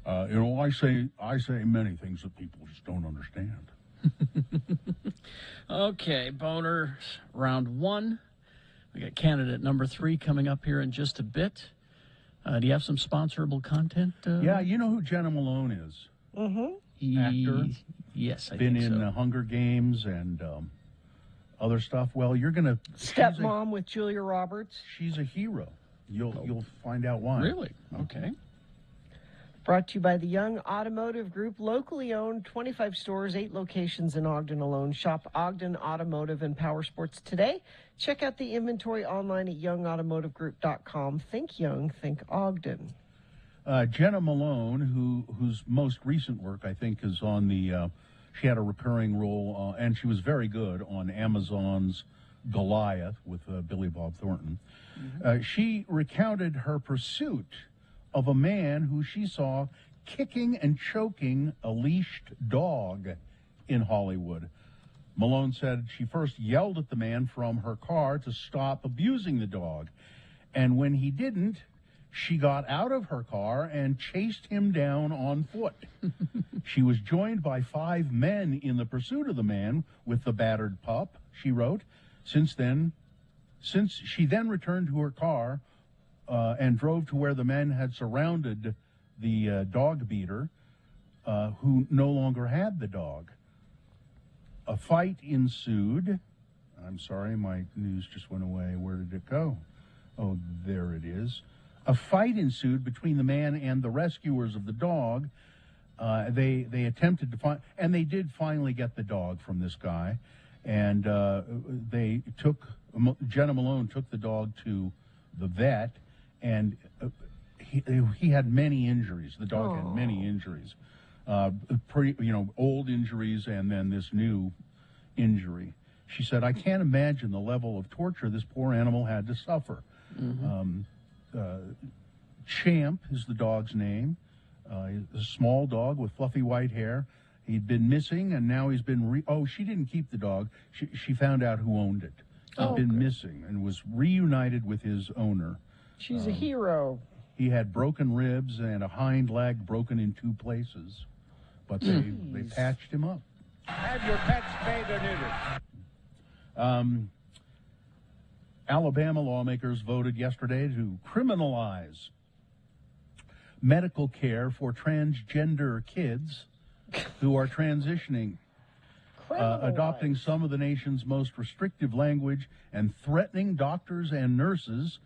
S3: I say many things that people just don't understand.
S1: Okay, boner round 1. We got candidate number 3 coming up here in just a bit. Do you have some sponsorable content?
S3: Yeah, you know who Jenna Malone is?
S2: Mm-hmm.
S3: Actor.
S1: Yes, I
S3: Been
S1: think
S3: in
S1: so.
S3: Hunger Games and other stuff. Well, you're gonna
S2: Stepmom with Julia Roberts.
S3: She's a hero. You'll find out why.
S1: Really? Okay.
S2: Brought to you by the Young Automotive Group, locally owned, 25 stores, 8 locations in Ogden alone. Shop Ogden Automotive and Power Sports today. Check out the inventory online at youngautomotivegroup.com. Think young, think Ogden.
S3: Jenna Malone, whose most recent work, I think, is on the, she had a recurring role, and she was very good on Amazon's Goliath with Billy Bob Thornton. She recounted her pursuit of a man who she saw kicking and choking a leashed dog in Hollywood. Malone said she first yelled at the man from her car to stop abusing the dog. And when he didn't, she got out of her car and chased him down on foot. She was joined by 5 men in the pursuit of the man with the battered pup, she wrote. Since she then returned to her car and drove to where the men had surrounded the dog beater, who no longer had the dog. A fight ensued. I'm sorry, my news just went away. Where did it go? Oh, there it is. A fight ensued between the man and the rescuers of the dog. They attempted to find, and they did finally get the dog from this guy. And Jenna Malone took the dog to the vet, and he had many injuries. The dog had many injuries. Old injuries and then this new injury. She said, I can't imagine the level of torture this poor animal had to suffer. Champ is the dog's name. He's a small dog with fluffy white hair. He'd been missing, and now he's been she didn't keep the dog. She found out who owned it. He'd been missing and was reunited with his owner.
S2: She's a hero.
S3: He had broken ribs and a hind leg broken in 2 places, but they patched him up.
S14: Have your pets spayed or neutered.
S3: Alabama lawmakers voted yesterday to criminalize medical care for transgender kids who are transitioning, adopting some of the nation's most restrictive language and threatening doctors and nurses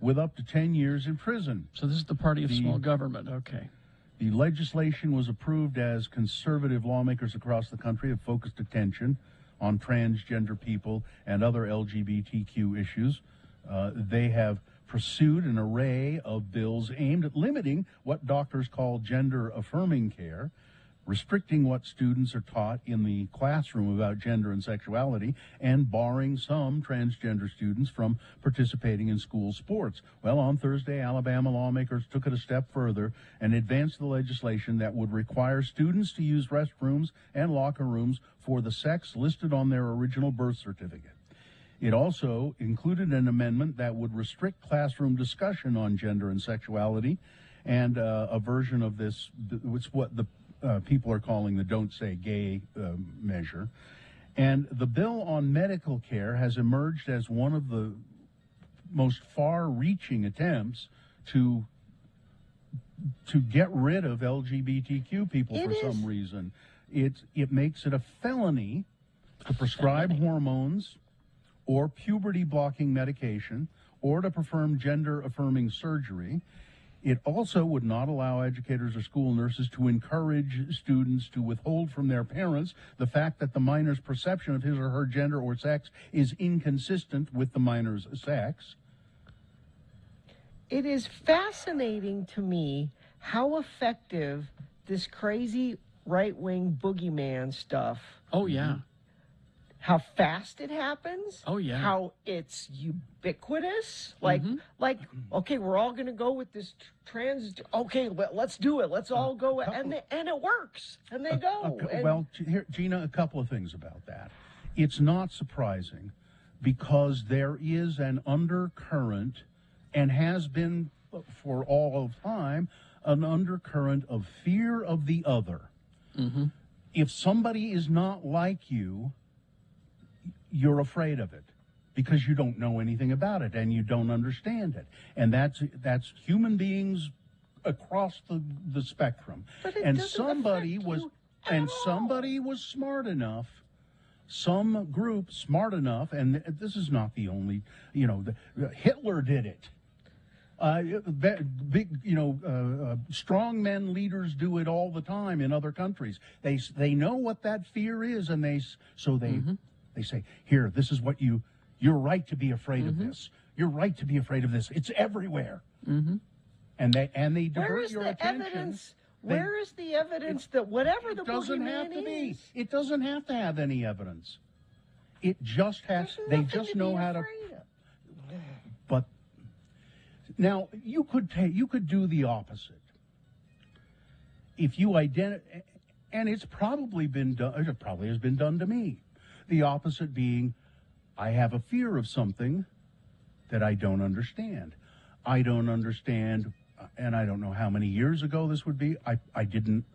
S3: with up to 10 years in prison.
S1: So this is the party of small government. Okay.
S3: The legislation was approved as conservative lawmakers across the country have focused attention on transgender people and other LGBTQ issues. They have pursued an array of bills aimed at limiting what doctors call gender-affirming care, restricting what students are taught in the classroom about gender and sexuality, and barring some transgender students from participating in school sports. Well, on Thursday, Alabama lawmakers took it a step further and advanced the legislation that would require students to use restrooms and locker rooms for the sex listed on their original birth certificate. It also included an amendment that would restrict classroom discussion on gender and sexuality, and a version of this, which what the people are calling the Don't Say Gay measure. And the bill on medical care has emerged as one of the most far-reaching attempts to get rid of LGBTQ people for some reason. It makes it a felony to prescribe hormones or puberty-blocking medication or to perform gender-affirming surgery. It also would not allow educators or school nurses to encourage students to withhold from their parents the fact that the minor's perception of his or her gender or sex is inconsistent with the minor's sex.
S2: It is fascinating to me how effective this crazy right-wing boogeyman stuff.
S1: Oh, yeah.
S2: How fast it happens.
S1: Oh, yeah.
S2: How it's ubiquitous. Like, okay, we're all going to go with this trans. Okay, let's do it. Let's all go, and it works, and they go.
S3: Well, here, Gina, a couple of things about that. It's not surprising because there is an undercurrent, and has been for all of time, an undercurrent of fear of the other.
S1: Mm-hmm.
S3: If somebody is not like you, you're afraid of it because you don't know anything about it and you don't understand it. And that's human beings across the spectrum.
S2: But it
S3: And
S2: doesn't
S3: somebody
S2: affect
S3: was
S2: you
S3: and somebody was smart enough, some group smart enough, and this is not the only, Hitler did it. Big, strong men leaders do it all the time in other countries. They know what that fear is, and they say, here, this is what you're right to be afraid of this. You're right to be afraid of this. It's everywhere.
S1: Mm-hmm.
S3: And they divert
S2: Where is
S3: your
S2: the
S3: attention.
S2: evidence? Where is the evidence that whatever the
S3: doesn't have to
S2: boogeyman
S3: be.
S2: is?
S3: It doesn't have to have any evidence. It just has. They just know how to. But now you could do the opposite. If you identify, and it's probably been done. It probably has been done to me. The opposite being, I have a fear of something that I don't understand. I don't understand, and I don't know how many years ago this would be. I didn't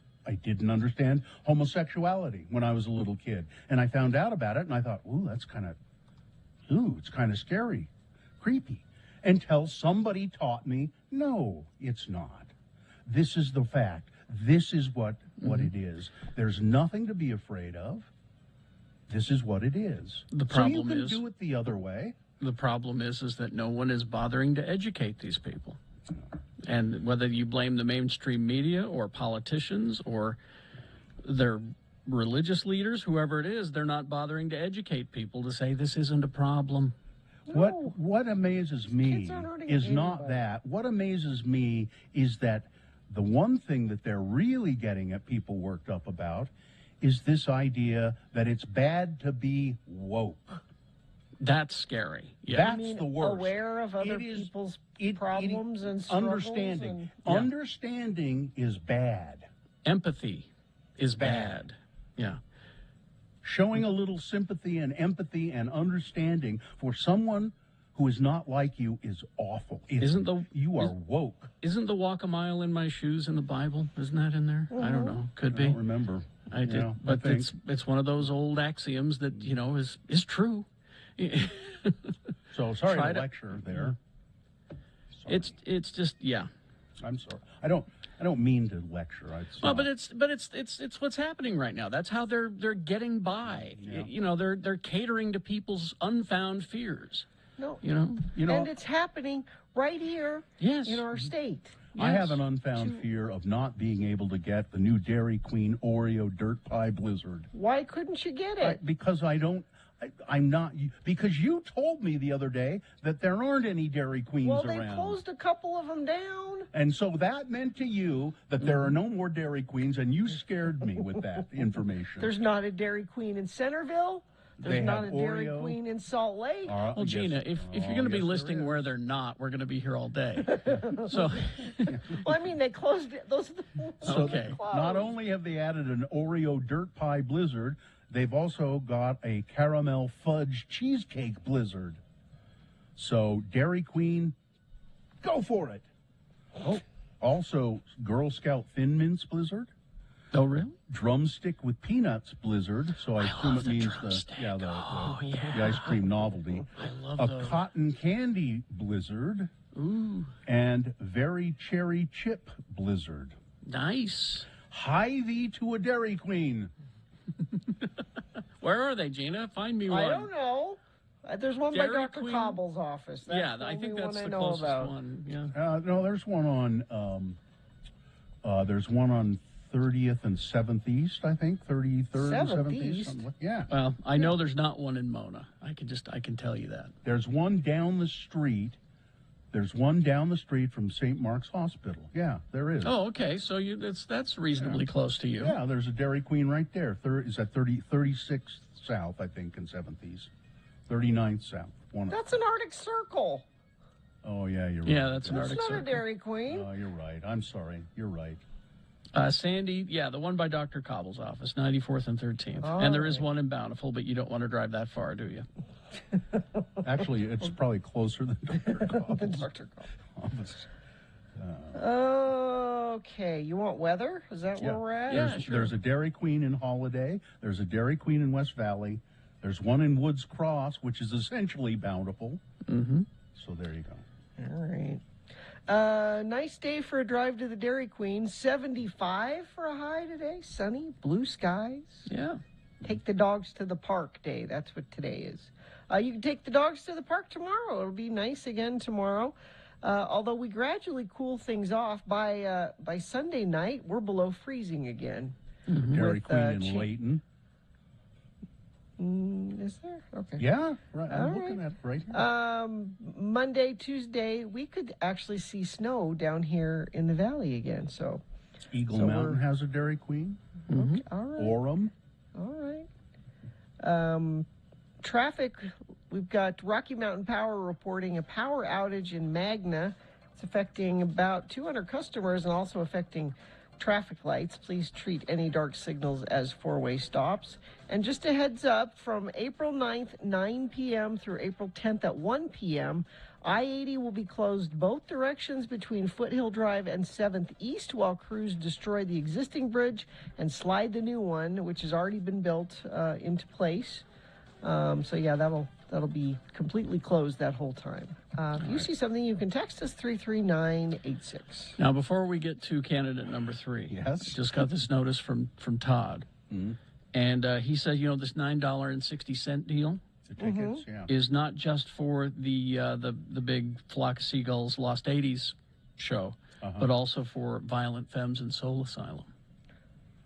S3: understand homosexuality when I was a little kid, and I found out about it, and I thought, it's kind of scary, creepy, until somebody taught me, no, it's not. This is the fact. This is what it is. There's nothing to be afraid of. This is what it is.
S1: The problem
S3: so you can
S1: is
S3: do it the other way.
S1: The problem is that no one is bothering to educate these people. And whether you blame the mainstream media or politicians or their religious leaders, whoever it is, they're not bothering to educate people to say this isn't a problem.
S2: No.
S3: What amazes me is not that. What amazes me is that the one thing that they're really getting at people worked up about is this idea that it's bad to be woke.
S1: That's scary. Yeah.
S3: That's the worst.
S2: Aware of other people's problems and struggles.
S3: Understanding.
S2: And...
S3: Understanding is bad.
S1: Empathy is bad. Yeah.
S3: Showing a little sympathy and empathy and understanding for someone who is not like you is awful. You are woke.
S1: Isn't the walk a mile in my shoes in the Bible? Isn't that in there? I don't know. Could be.
S3: I don't remember.
S1: I did.
S3: Yeah,
S1: but
S3: I think.
S1: It's one of those old axioms that, is true.
S3: So sorry to lecture there. Sorry.
S1: It's just, yeah.
S3: I'm sorry. I don't mean to lecture.
S1: But it's what's happening right now. That's how they're getting by.
S3: Yeah.
S1: They're catering to people's unfound fears.
S2: No.
S3: And
S2: it's happening right here in our state.
S3: I have an unfound fear of not being able to get the new Dairy Queen Oreo Dirt Pie Blizzard.
S2: Why couldn't you get it?
S3: Because I'm not, because you told me the other day that there aren't any Dairy Queens around.
S2: Well, they closed a couple of them down.
S3: And so that meant to you that there are no more Dairy Queens, and you scared me with that information.
S2: There's not a Dairy Queen in Centerville. There's not a Dairy Queen in Salt Lake.
S1: Well, Gina, if you're going to be listing where they're not, we're going to be here all day. So,
S2: well, I mean, they closed it. Those are the ones
S1: okay.
S3: Not only have they added an Oreo Dirt Pie Blizzard, they've also got a caramel fudge cheesecake blizzard. So Dairy Queen, go for it. Oh, also Girl Scout Thin Mints blizzard.
S1: Oh, really?
S3: Drumstick with peanuts blizzard. So I assume it means the ice cream novelty.
S1: I love
S3: a
S1: those.
S3: cotton candy blizzard.
S1: Ooh.
S3: And very cherry chip blizzard.
S1: Nice.
S3: Hie thee to a Dairy Queen.
S1: Where are they, Gina? Find me one.
S2: I don't know. There's one
S1: Dairy
S2: by Dr.
S1: Queen?
S2: Cobble's office. That's
S1: Yeah,
S2: the
S1: I think
S2: only
S1: that's
S2: one
S1: the
S2: know
S1: closest
S2: about.
S1: one. Yeah.
S3: No, there's one on 30th and 7th East, I think. 33rd and 7th East. something like- Yeah.
S1: Well, I know there's not one in Mona. I can tell you that.
S3: There's one down the street. There's one down the street from St. Mark's Hospital. Yeah, there is.
S1: Oh, okay. So that's reasonably close to you.
S3: Yeah, there's a Dairy Queen right there. Is that 36th South, I think, and 7th East. 39th South.
S2: That's an Arctic Circle.
S3: Oh, yeah, you're right.
S1: Yeah, that's an
S2: That's
S1: Arctic
S2: not
S1: Circle.
S2: a Dairy Queen.
S3: Oh, you're right. I'm sorry. You're right.
S1: Sandy, yeah, the one by Dr. Cobble's office, 94th and 13th.
S2: All
S1: and there is
S2: right.
S1: one in Bountiful, but you don't want to drive that far, do you?
S3: Actually, it's probably closer than Dr. Cobble's
S2: Than Dr.
S3: office.
S2: Okay, you want weather? Is that where we're at?
S3: There's a Dairy Queen in Holiday. There's a Dairy Queen in West Valley. There's one in Woods Cross, which is essentially Bountiful.
S1: Mm-hmm.
S3: So there you go.
S2: All right. Nice day for a drive to the Dairy Queen. 75 for a high today. Sunny, blue skies.
S1: Yeah.
S2: Take the dogs to the park day. That's what today is. You can take the dogs to the park tomorrow. It'll be nice again tomorrow. Although we gradually cool things off by Sunday night, we're below freezing again.
S3: Mm-hmm. Dairy
S2: With,
S3: Queen in Layton.
S2: Is there? Okay.
S3: Yeah, right. I'm
S2: All
S3: looking at it right here.
S2: Monday, Tuesday, we could actually see snow down here in the valley again. So
S3: Eagle
S2: so
S3: Mountain
S2: we're-
S3: has a Dairy Queen.
S2: Okay, all right.
S3: Orem.
S2: All right. Traffic, we've got Rocky Mountain Power reporting a power outage in Magna. It's affecting about 200 customers and also affecting traffic lights. Please treat any dark signals as four-way stops. And just a heads up, from April 9th, 9 p.m. through April 10th at 1 p.m., I-80 will be closed both directions between Foothill Drive and 7th East while crews destroy the existing bridge and slide the new one, which has already been built, into place. So yeah, that'll be completely closed that whole time. If you see something, you can text us 33986.
S1: Now, before we get to candidate number 3,
S3: yes,
S1: just got this notice from Todd, and he said, this $9.60 deal.
S3: The tickets, yeah.
S1: Is not just for the big Flock of Seagulls Lost 80s show, but also for Violent Femmes and Soul Asylum.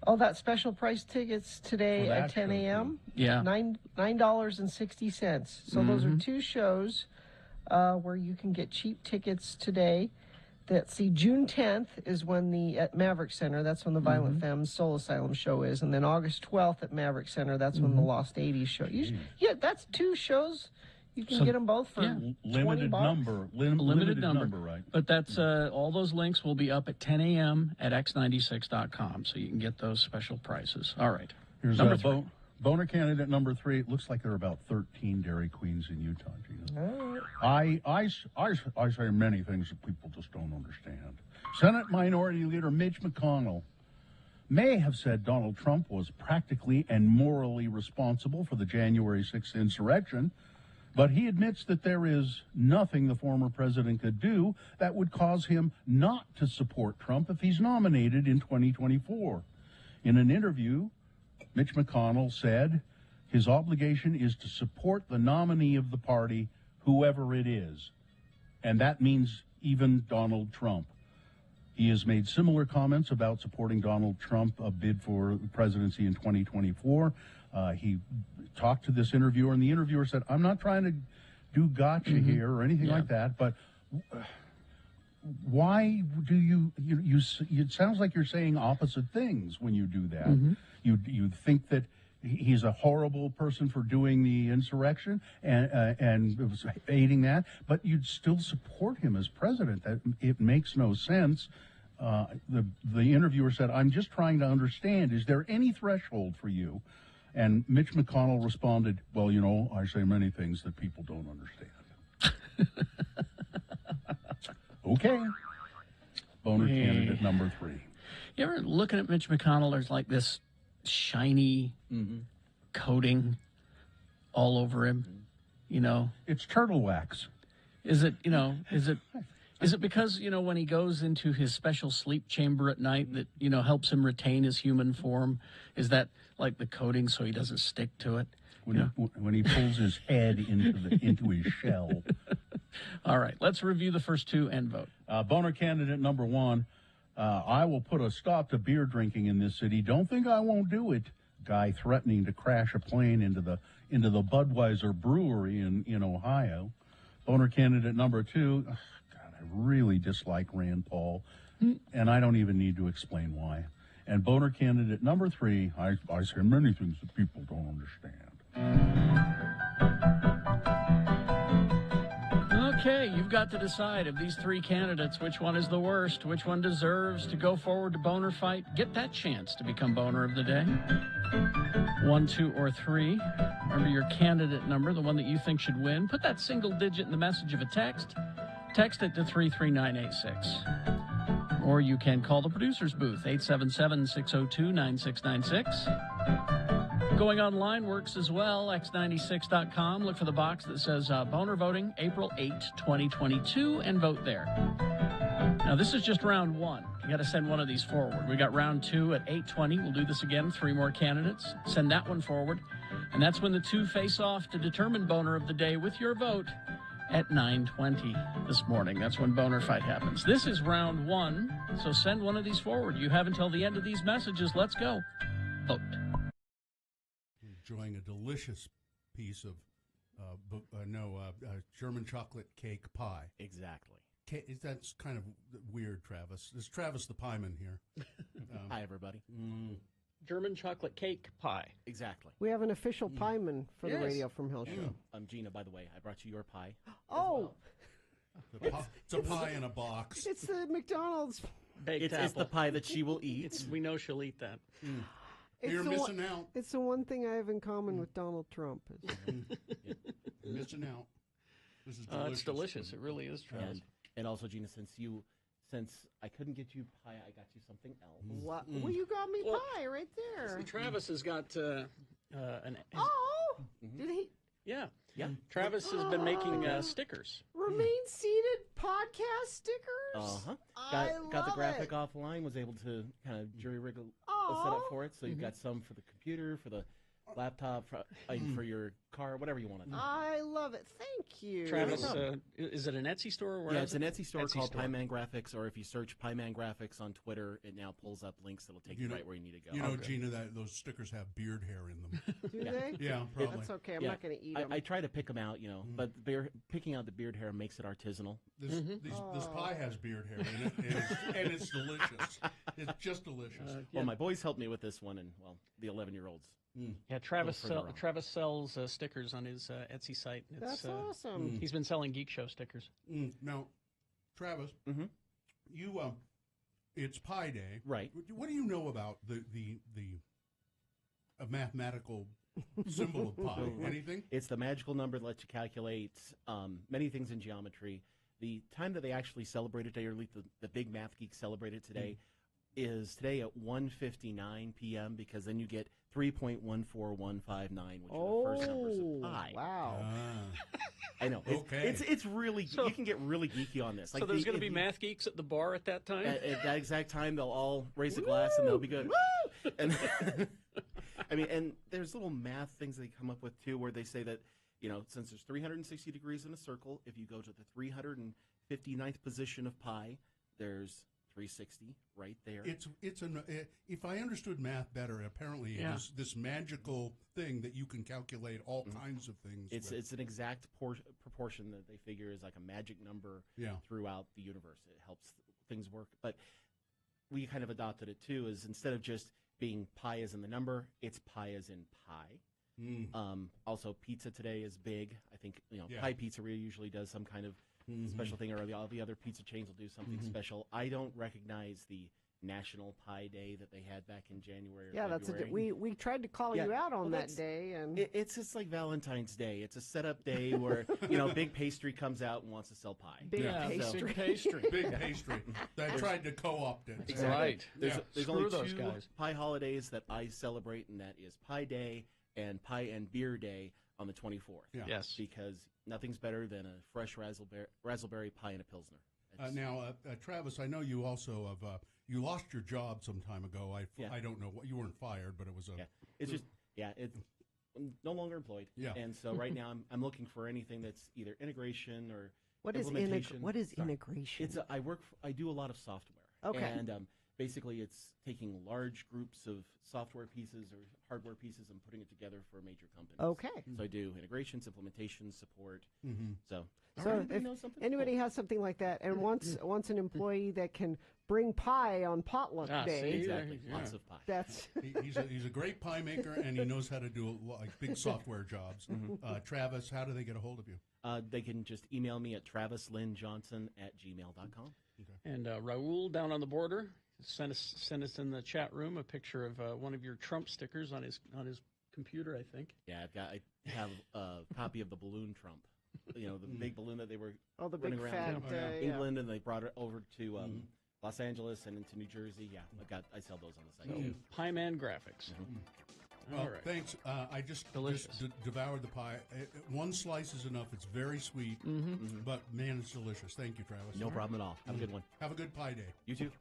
S2: Oh, that special price tickets today
S1: For that
S2: at 10
S1: show,
S2: a.m.
S1: Yeah.
S2: $9.60. So those are
S1: Mhm.
S2: two shows where you can get cheap tickets today. June 10th is when at Maverick Center, that's when the Violent Femmes Soul Asylum show is. And then August 12th at Maverick Center, that's when the Lost 80s show. Yeah, that's two shows. You can get them both for
S3: Limited
S2: $20.
S3: number.
S1: Limited number.
S3: Right.
S1: But that's all those links will be up at 10 a.m. at x96.com, so you can get those special prices. All right.
S3: Here's
S1: number
S3: a
S1: 3.
S3: boner candidate number 3. It looks like there are about 13 Dairy Queens in Utah. Gina. I say many things that people just don't understand. Senate Minority Leader Mitch McConnell may have said Donald Trump was practically and morally responsible for the January 6th insurrection, but he admits that there is nothing the former president could do that would cause him not to support Trump if he's nominated in 2024. In an interview, Mitch McConnell said his obligation is to support the nominee of the party, whoever it is. And that means even Donald Trump. He has made similar comments about supporting Donald Trump, a bid for the presidency in 2024. He talked to this interviewer, and the interviewer said, I'm not trying to do gotcha here or anything like that, but why do you it sounds like you're saying opposite things when you do that. You think that he's a horrible person for doing the insurrection and aiding that, but you'd still support him as president. It makes no sense. The interviewer said, I'm just trying to understand, is there any threshold for you? And Mitch McConnell responded, well, I say many things that people don't understand. Okay. Boner candidate number 3.
S1: You ever looking at Mitch McConnell, there's like this shiny coating all over him,
S3: It's turtle wax.
S1: Is it because, when he goes into his special sleep chamber at night that, helps him retain his human form? Is that like the coating so he doesn't stick to it?
S3: when he pulls his head into his shell.
S1: All right, let's review the first two and vote.
S3: Boner candidate number 1. I will put a stop to beer drinking in this city. Don't think I won't do it. Guy threatening to crash a plane into the Budweiser brewery in Ohio. Boner candidate number 2. God, I really dislike Rand Paul, and I don't even need to explain why. And boner candidate number 3. I say many things that people don't understand.
S1: Okay, you've got to decide of these three candidates which one is the worst, which one deserves to go forward to Boner Fight. Get that chance to become Boner of the Day. 1, 2, or 3. Remember your candidate number, the one that you think should win. Put that single digit in the message of a text. Text it to 33986. Or you can call the producer's booth, 877-602-9696. Going online works as well, x96.com. Look for the box that says Boner Voting, April 8, 2022, and vote there. Now, this is just round 1. You got to send one of these forward. We got round 2 at 8:20. We'll do this again, 3 more candidates. Send that one forward. And that's when the 2 face off to determine Boner of the Day with your vote at 9:20 this morning. That's when Boner Fight happens. This is round 1, so send one of these forward. You have until the end of these messages. Let's go. Vote.
S4: Enjoying a delicious piece of German chocolate cake pie.
S19: Exactly.
S4: That's kind of weird, Travis. There's Travis the Pieman here.
S19: Hi, everybody.
S1: German chocolate cake pie.
S19: Exactly.
S2: We have an official pieman for the Radio from Hell show.
S19: Gina, by the way, I brought you your pie.
S2: Oh,
S4: it's a pie in a box.
S2: it's the McDonald's.
S19: It's the pie that she will eat.
S1: We know she'll eat that.
S4: You're missing out.
S2: It's the one thing I have in common with Donald Trump.
S4: You're missing out. This is delicious.
S1: It's delicious. It really is, Travis.
S19: And also, Gina, since I couldn't get you pie, I got you something else.
S2: What? Well, you got me pie right there.
S1: See, Travis has got an.
S2: Did he?
S1: Yeah.
S19: Yeah.
S1: Travis has been making stickers.
S2: Remain seated podcast stickers.
S19: Got the graphic offline. Was able to kind of jury rig a setup for it. So you've got some for the computer, for the laptop, for your car, whatever you want to do.
S2: I love it. Thank you.
S1: Travis, is it an Etsy store? Or
S19: it's an Etsy store called Pieman Graphics, or if you search Pieman Graphics on Twitter, it now pulls up links that'll take you right where you need to go.
S4: You know, Gina, that those stickers have beard hair in them.
S2: Do they?
S4: Yeah, probably.
S2: That's okay. I'm not going to eat them.
S19: I try to pick them out, but picking out the beard hair makes it artisanal.
S4: This pie has beard hair in it, and it's delicious. It's just delicious.
S19: Well, my boys helped me with this one, and, the 11-year-olds.
S1: Yeah, Travis sells stickers on his Etsy site.
S2: That's awesome.
S1: He's been selling Geek Show stickers.
S4: Now, Travis, you it's Pi Day,
S19: right?
S4: What do you know about the mathematical symbol of pi? Anything?
S19: It's the magical number that lets you calculate many things in geometry. The time that they actually celebrate it today, or at least the big math geeks celebrate it today, is today at 1:59 p.m. because then you get 3.14159, which are the first numbers of pi.
S2: Wow.
S19: I know.
S4: Okay.
S19: It's really you can get really geeky on this.
S1: So there's going to be math geeks at the bar at that time?
S19: At that exact time, they'll all raise a glass and they'll be good. And and there's little math things they come up with too, where they say that since there's 360 degrees in a circle, if you go to the 359th position of pi, there's 360 right there.
S4: If I understood math better, apparently this magical thing that you can calculate all kinds of things.
S19: It's an exact proportion that they figure is like a magic number throughout the universe. It helps things work. But we kind of adopted it too, is instead of just being pi as in the number, it's pi as in pie. Also, pizza today is big. I think Pie Pizzeria usually does some kind of special thing, or all the other pizza chains will do something special. I don't recognize the National Pie Day that they had back in January. Or February.
S2: We tried to call you out on that day, and
S19: it's just like Valentine's Day. It's a setup day where Big Pastry comes out and wants to sell pie.
S2: Big pastry.
S4: Big pastry. They tried to co-opt it.
S19: Exactly.
S1: Right.
S19: There's only two pie holidays that I celebrate, and that is Pie Day and Pie and Beer Day on the 24th.
S4: Yeah.
S1: Yes.
S19: Because nothing's better than a fresh raspberry pie and a Pilsner.
S4: Now, Travis, I know you also have you lost your job some time ago. I don't know what you weren't fired, but it was a.
S19: Yeah. It's just I'm no longer employed.
S20: Yeah.
S19: And so right now I'm looking for anything that's either integration or
S2: What is
S19: implementation.
S2: what is integration?
S19: It's I do a lot of software.
S2: Okay.
S19: And basically it's taking large groups of software pieces or hardware pieces and putting it together for major companies.
S2: Okay.
S19: So I do integrations, implementations, support.
S20: Mhm.
S19: So
S2: So if anybody has something like that and wants an employee that can bring pie on potluck day,
S19: exactly, lots of pie.
S2: That's
S20: he's a great pie maker, and he knows how to do like big software jobs. Travis, how do they get a hold of you?
S19: They can just email me at travislynnjohnson@gmail.com.
S1: And Raul down on the border sent us in the chat room a picture of one of your Trump stickers on his computer, I think.
S19: Yeah, I have a copy of the balloon Trump. You know, the big balloon that they were
S2: the
S19: running
S2: big
S19: around
S2: fat,
S19: England, and they brought it over to Los Angeles and into New Jersey. Yeah, I sell those on the site.
S1: So, Pie Man Graphics.
S20: Well,
S1: All right.
S20: thanks. I just
S1: Delicious.
S20: devoured the pie. One slice is enough. It's very sweet, but man, it's delicious. Thank you, Travis.
S19: No problem at all. Have a good one.
S20: Have a good pie day.
S19: You too.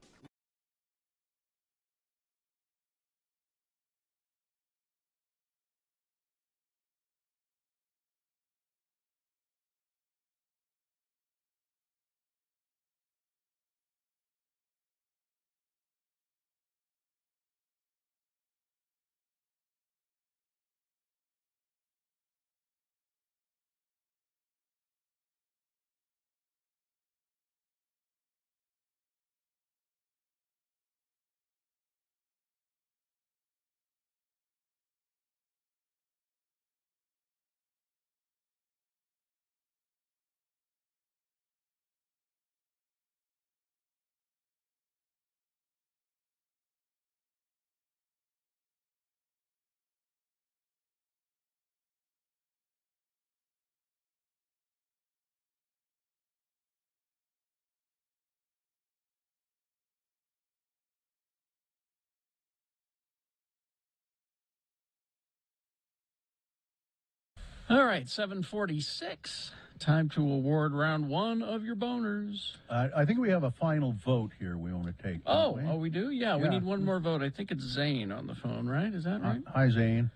S1: All right, 7:46. Time to award round one of your boners.
S3: I think we have a final vote here we want to take.
S1: Oh,
S3: don't we?
S1: we do? Yeah, we need one more vote. I think it's Zane on the phone, right? Is that right?
S3: Hi, Zane.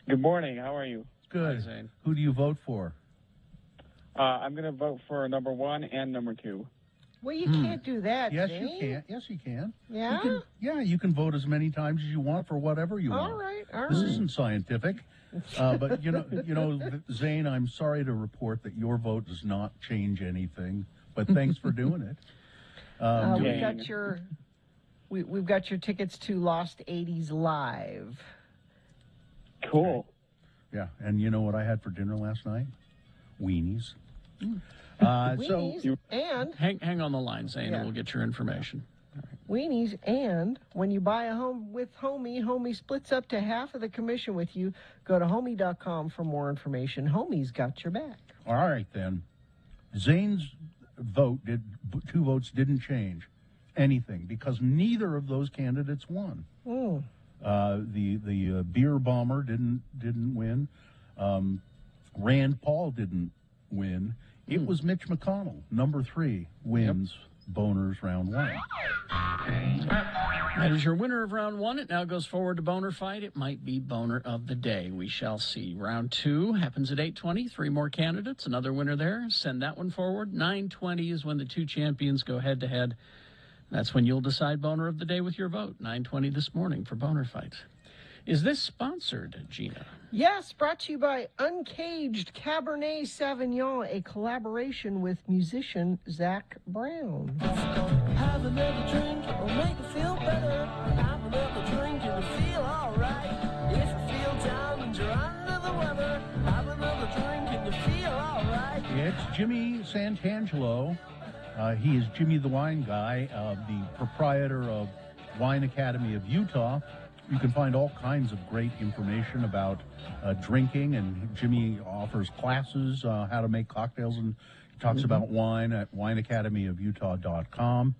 S21: Good morning. How are you?
S3: Good.
S1: Hi, Zane.
S3: Who do you vote for?
S21: I'm going to vote for number 1 and number 2.
S2: Well, you can't do that.
S3: Yes,
S2: Jane.
S3: you can. Yes, you can.
S2: Yeah?
S3: You can vote as many times as you want for whatever you want.
S2: All right, all
S3: This
S2: right.
S3: isn't scientific. But Zane, I'm sorry to report that your vote does not change anything. But thanks for doing it.
S2: We've got we've got your tickets to Lost 80s Live.
S21: Cool.
S3: Yeah, and you know what I had for dinner last night? Weenies.
S2: Weenies and
S1: hang on the line, Zane, and we'll get your information.
S2: Weenies, and when you buy a home with Homie splits up to half of the commission with you. Go to homie.com for more information. Homie's got your back.
S3: All right, then. Zane's two votes didn't change anything because neither of those candidates won. The beer bomber didn't win. Rand Paul didn't win. It was Mitch McConnell, number 3, wins boners round 1.
S1: That is your winner of round 1. It now goes forward to Boner Fight. It might be Boner of the Day. We shall see. Round 2 happens at 8:20. 3 more candidates. Another winner there. Send that one forward. 9:20 is when the 2 champions go head-to-head. That's when you'll decide Boner of the Day with your vote. 9:20 this morning for Boner Fight. Is this sponsored, Gina?
S2: Yes, brought to you by Uncaged Cabernet Sauvignon, a collaboration with musician Zach Brown.
S22: Have another drink, it'll make you feel better. Have another drink and you feel alright. If you feel down and you're under the weather, have another drink and you feel alright.
S3: It's Jimmy Santangelo. He is Jimmy the Wine Guy, the proprietor of Wine Academy of Utah. You can find all kinds of great information about drinking, and Jimmy offers classes how to make cocktails, and he talks about wine at wineacademyofutah.com.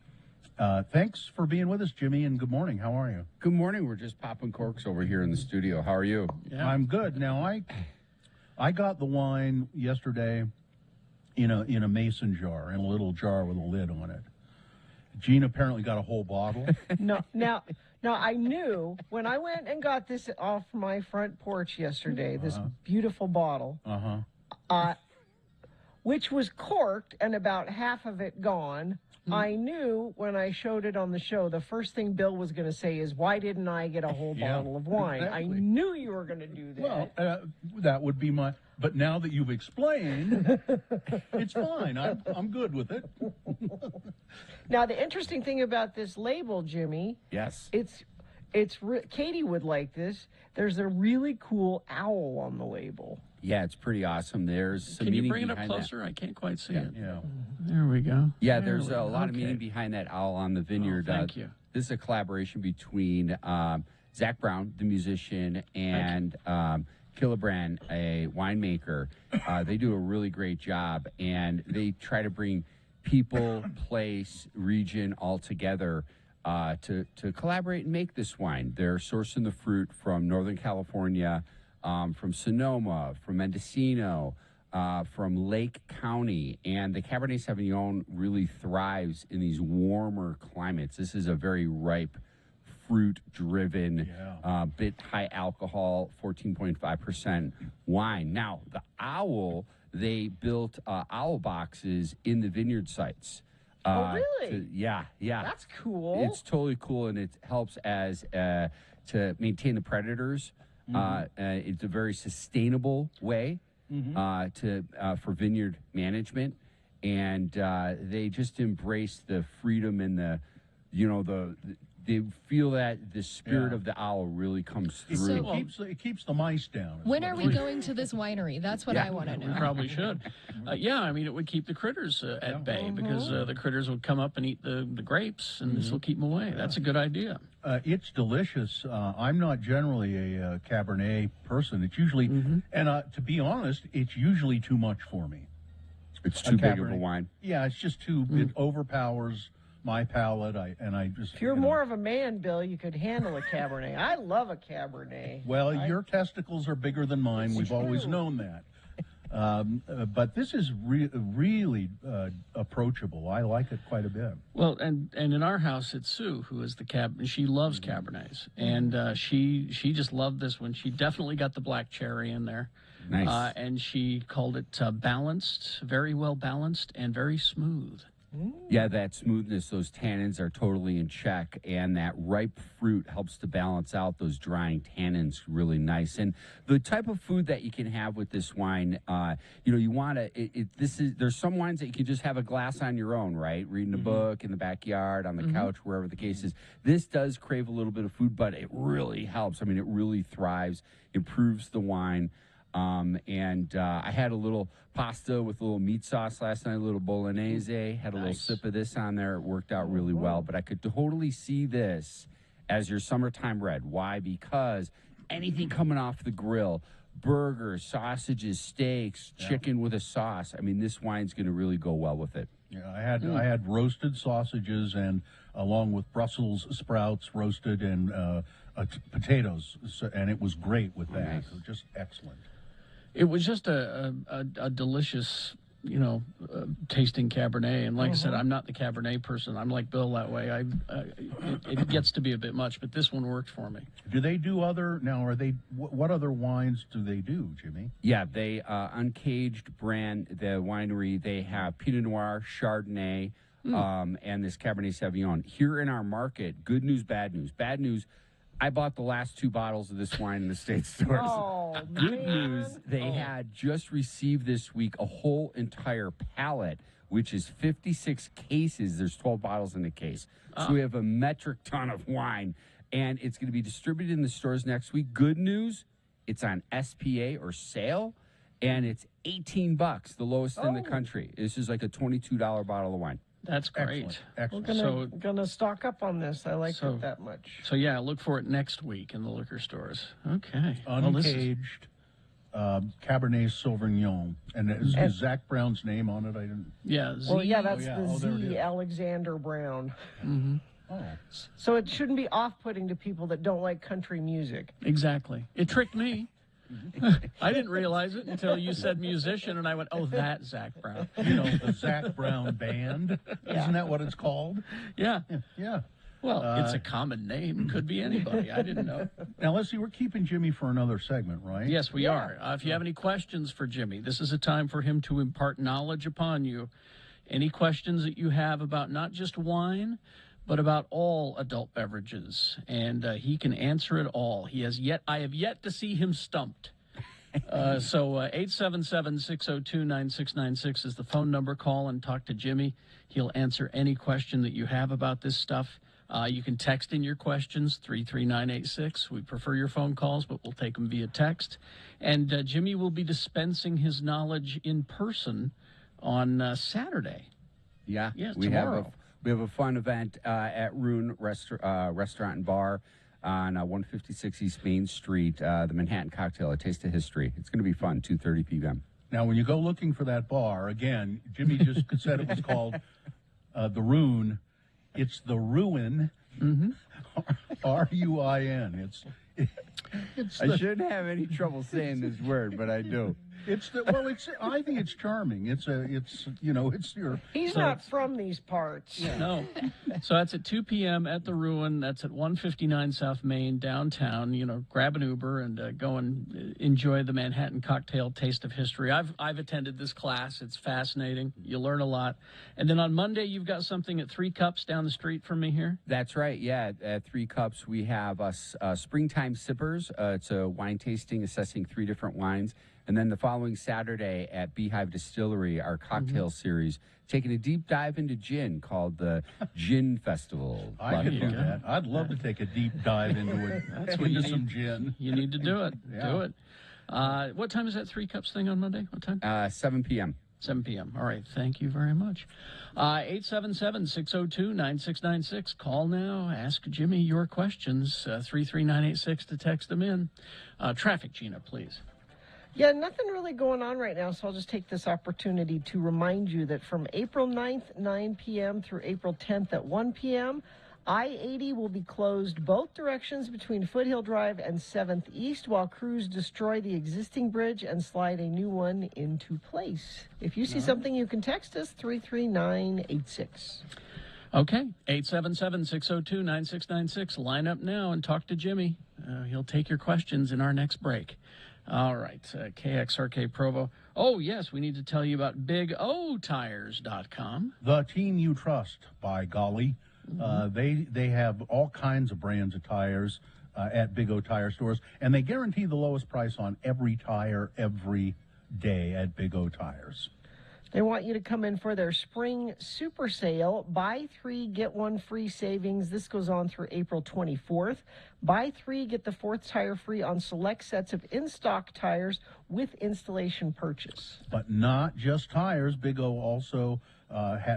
S3: Thanks for being with us, Jimmy, and good morning. How are you?
S23: Good morning. We're just popping corks over here in the studio. How are you?
S3: I'm good. Now, I got the wine yesterday in a mason jar, in a little jar with a lid on it. Gene apparently got a whole bottle.
S2: No, now Now, I knew when I went and got this off my front porch yesterday, this beautiful bottle, which was corked and about half of it gone. I knew when I showed it on the show, the first thing Bill was going to say is, why didn't I get a whole bottle of wine?
S3: Exactly.
S2: I knew you were going to do that.
S3: Well, that would be my. But now that you've explained, it's fine. I'm good with it.
S2: Now, the interesting thing about this label, Jimmy,
S23: Yes.
S2: Katie would like this. There's a really cool owl on the label.
S23: Yeah, it's pretty awesome. There's some
S1: Can you
S23: meaning
S1: bring it up
S23: behind that.
S1: closer? I can't quite see it.
S3: Yeah.
S1: There we go.
S23: Yeah,
S1: There
S23: there's
S1: we
S23: a
S1: go.
S23: lot of
S1: Okay.
S23: meaning behind that owl on the vineyard.
S1: thank you.
S23: This is a collaboration between Zach Brown, the musician, and Killebrand, a winemaker. They do a really great job, and they try to bring people, place, region all together to collaborate and make this wine. They're sourcing the fruit from Northern California, from Sonoma, from Mendocino, from Lake County, and the Cabernet Sauvignon really thrives in these warmer climates. This is a very ripe, fruit-driven, bit high alcohol, 14.5% wine. Now, the owl, they built owl boxes in the vineyard sites.
S2: Oh, really?
S23: Yeah.
S2: That's cool.
S23: It's totally cool, and it helps as to maintain the predators. It's a very sustainable way for vineyard management, and they just embrace the freedom and they feel that the spirit of the owl really comes through.
S3: It keeps the mice down.
S12: When are we going to this winery? That's what I want to know.
S1: We probably should. I mean, it would keep the critters at bay because the critters would come up and eat the grapes, and this will keep them away. That's a good idea.
S3: It's delicious. I'm not generally a Cabernet person. It's usually, and to be honest, it's usually too much for me.
S23: It's too big of a wine.
S3: Yeah, it's just too. It overpowers my palate.
S2: If you're more of a man, Bill, you could handle a Cabernet. I love a Cabernet.
S3: Well, your testicles are bigger than mine. We've always known that. But this is really approachable. I like it quite a bit.
S1: Well, and in our house, it's Sue who is the she loves Cabernets, and she just loved this one. She definitely got the black cherry in there.
S23: Nice.
S1: And she called it balanced, very well balanced, and very smooth.
S23: Yeah, that smoothness, those tannins are totally in check, and that ripe fruit helps to balance out those drying tannins really nice. And the type of food that you can have with this wine, you want to. There's some wines that you can just have a glass on your own, right? Reading a book in the backyard, on the couch, wherever the case is. This does crave a little bit of food, but it really helps. I mean, it really thrives, improves the wine. I had a little pasta with a little meat sauce last night, a little bolognese, had a little sip of this on there. It worked out really well, but I could totally see this as your summertime red. Why? Because anything coming off the grill, burgers, sausages, steaks, chicken with a sauce. I mean, this wine's going to really go well with it.
S3: Yeah, I had roasted sausages and along with Brussels sprouts roasted and potatoes, and it was great with that.
S23: Nice.
S3: It was just excellent.
S1: It was just a delicious, tasting Cabernet. And like I said, I'm not the Cabernet person. I'm like Bill that way. It gets to be a bit much, but this one worked for me.
S3: Do they do what other wines do they do, Jimmy?
S23: Yeah, they Uncaged brand, the winery, they have Pinot Noir, Chardonnay, and this Cabernet Sauvignon. Here in our market, good news, bad news. Bad news, I bought the last 2 bottles of this wine in the state stores.
S2: Oh,
S23: Good news, they had just received this week a whole entire pallet, which is 56 cases. There's 12 bottles in the case. So we have a metric ton of wine, and it's going to be distributed in the stores next week. Good news, it's on SPA or sale, and it's $18, the lowest in the country. This is like a $22 bottle of wine.
S1: That's great.
S3: Excellent.
S2: We're gonna stock up on this. I like it that much.
S1: So yeah, look for it next week in the liquor stores. Okay.
S3: Uncaged Cabernet Sauvignon, and is Zach Brown's name on it? I didn't.
S1: Yeah. Z.
S2: Well, yeah, that's
S3: there it
S2: the
S3: is.
S2: Z Alexander Brown.
S3: Oh.
S2: So it shouldn't be off-putting to people that don't like country music.
S1: Exactly. It tricked me. I didn't realize it until you said musician, and I went, "Oh, that's Zach Brown."
S3: The Zach Brown Band. Isn't that what it's called?
S1: Yeah.
S3: Yeah.
S1: Well, it's a common name. Could be anybody. I didn't know.
S3: Now, let's see. We're keeping Jimmy for another segment, right?
S1: Yes, we are. If you have any questions for Jimmy, this is a time for him to impart knowledge upon you. Any questions that you have about not just wine, but about all adult beverages, and he can answer it all. I have yet to see him stumped. So 877-602-9696 is the phone number. Call and talk to Jimmy. He'll answer any question that you have about this stuff. You can text in your questions, 33986. We prefer your phone calls, but we'll take them via text. And Jimmy will be dispensing his knowledge in person on Saturday.
S23: Yeah,
S1: Yes,
S23: we
S1: tomorrow.
S23: We have a fun event at Rune Restaurant and Bar on 156 East Main Street, the Manhattan Cocktail, A Taste of History. It's going to be fun, 2:30 p.m.
S3: Now, when you go looking for that bar, again, Jimmy just said it was called the Rune. It's the Ruin, R-U-I-N.
S23: I shouldn't have any trouble saying this word, but I do.
S3: I think it's charming. It's your.
S2: He's not from these parts.
S1: No. So that's at 2 p.m. at the Ruin. That's at 159 South Main, downtown. Grab an Uber and go and enjoy the Manhattan Cocktail Taste of History. I've attended this class. It's fascinating. You learn a lot. And then on Monday, you've got something at 3 Cups down the street from me here.
S23: That's right. Yeah, at 3 Cups, we have Springtime Sippers. It's a wine tasting, assessing 3 different wines. And then the following Saturday at Beehive Distillery, our cocktail series, taking a deep dive into gin called the Gin Festival.
S3: I could do that. I'd love to take a deep dive into it. Into some gin.
S1: You need to do it.
S3: Yeah.
S1: Do it. What time is that 3 Cups thing on Monday? What time?
S23: 7 p.m.
S1: 7 p.m. All right. Thank you very much. 877-602-9696. Call now. Ask Jimmy your questions. 33986 to text them in. Traffic, Gina, please.
S2: Yeah, nothing really going on right now, so I'll just take this opportunity to remind you that from April 9th, 9 p.m. through April 10th at 1 p.m., I-80 will be closed both directions between Foothill Drive and 7th East while crews destroy the existing bridge and slide a new one into place. If you see something, you can text us, 33986.
S1: Okay, 877-602-9696. Line up now and talk to Jimmy. He'll take your questions in our next break. All right, KXRK Provo. Oh, yes, we need to tell you about BigOTires.com.
S3: The team you trust, by golly. They have all kinds of brands of tires at Big O Tire stores, and they guarantee the lowest price on every tire every day at Big O Tires.
S2: They want you to come in for their spring super sale. Buy 3, get 1 free savings. This goes on through April 24th. Buy 3, get the 4th tire free on select sets of in-stock tires with installation purchase.
S3: But not just tires. Big O also,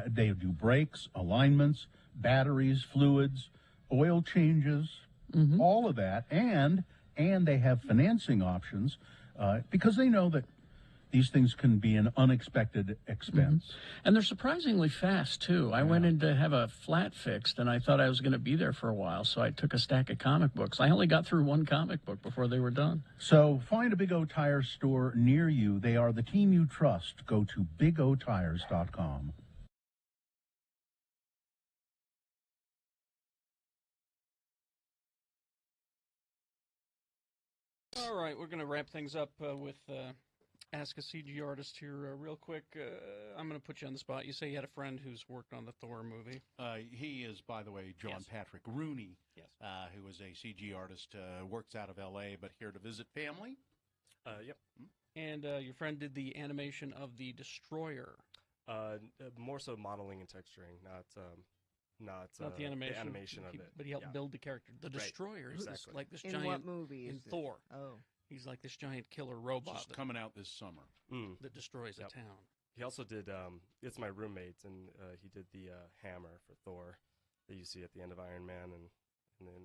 S3: they do brakes, alignments, batteries, fluids, oil changes, all of that. And they have financing options because they know that these things can be an unexpected expense.
S1: And they're surprisingly fast, too. I went in to have a flat fixed, and I thought I was going to be there for a while, so I took a stack of comic books. I only got through 1 comic book before they were done.
S3: So find a Big O Tire store near you. They are the team you trust. Go to BigOTires.com.
S1: All right, we're going to wrap things up with Ask a CG Artist here real quick. I'm going to put you on the spot. You say you had a friend who's worked on the Thor movie.
S20: He is, by the way, John Patrick Rooney, who is a CG artist, works out of L.A., but here to visit family.
S5: Yep.
S1: And your friend did the animation of the Destroyer.
S5: More so modeling and texturing, not
S1: the animation.
S5: The animation of it.
S1: But he helped build the character. The Destroyer is
S5: exactly.
S1: like this
S2: In
S1: giant.
S2: what movie
S1: in
S2: is it?
S1: Thor.
S2: Oh.
S1: He's like this giant killer robot
S20: Just coming out this summer.
S1: that destroys a town.
S5: He also did, it's my roommate, and he did the hammer for Thor that you see at the end of Iron Man and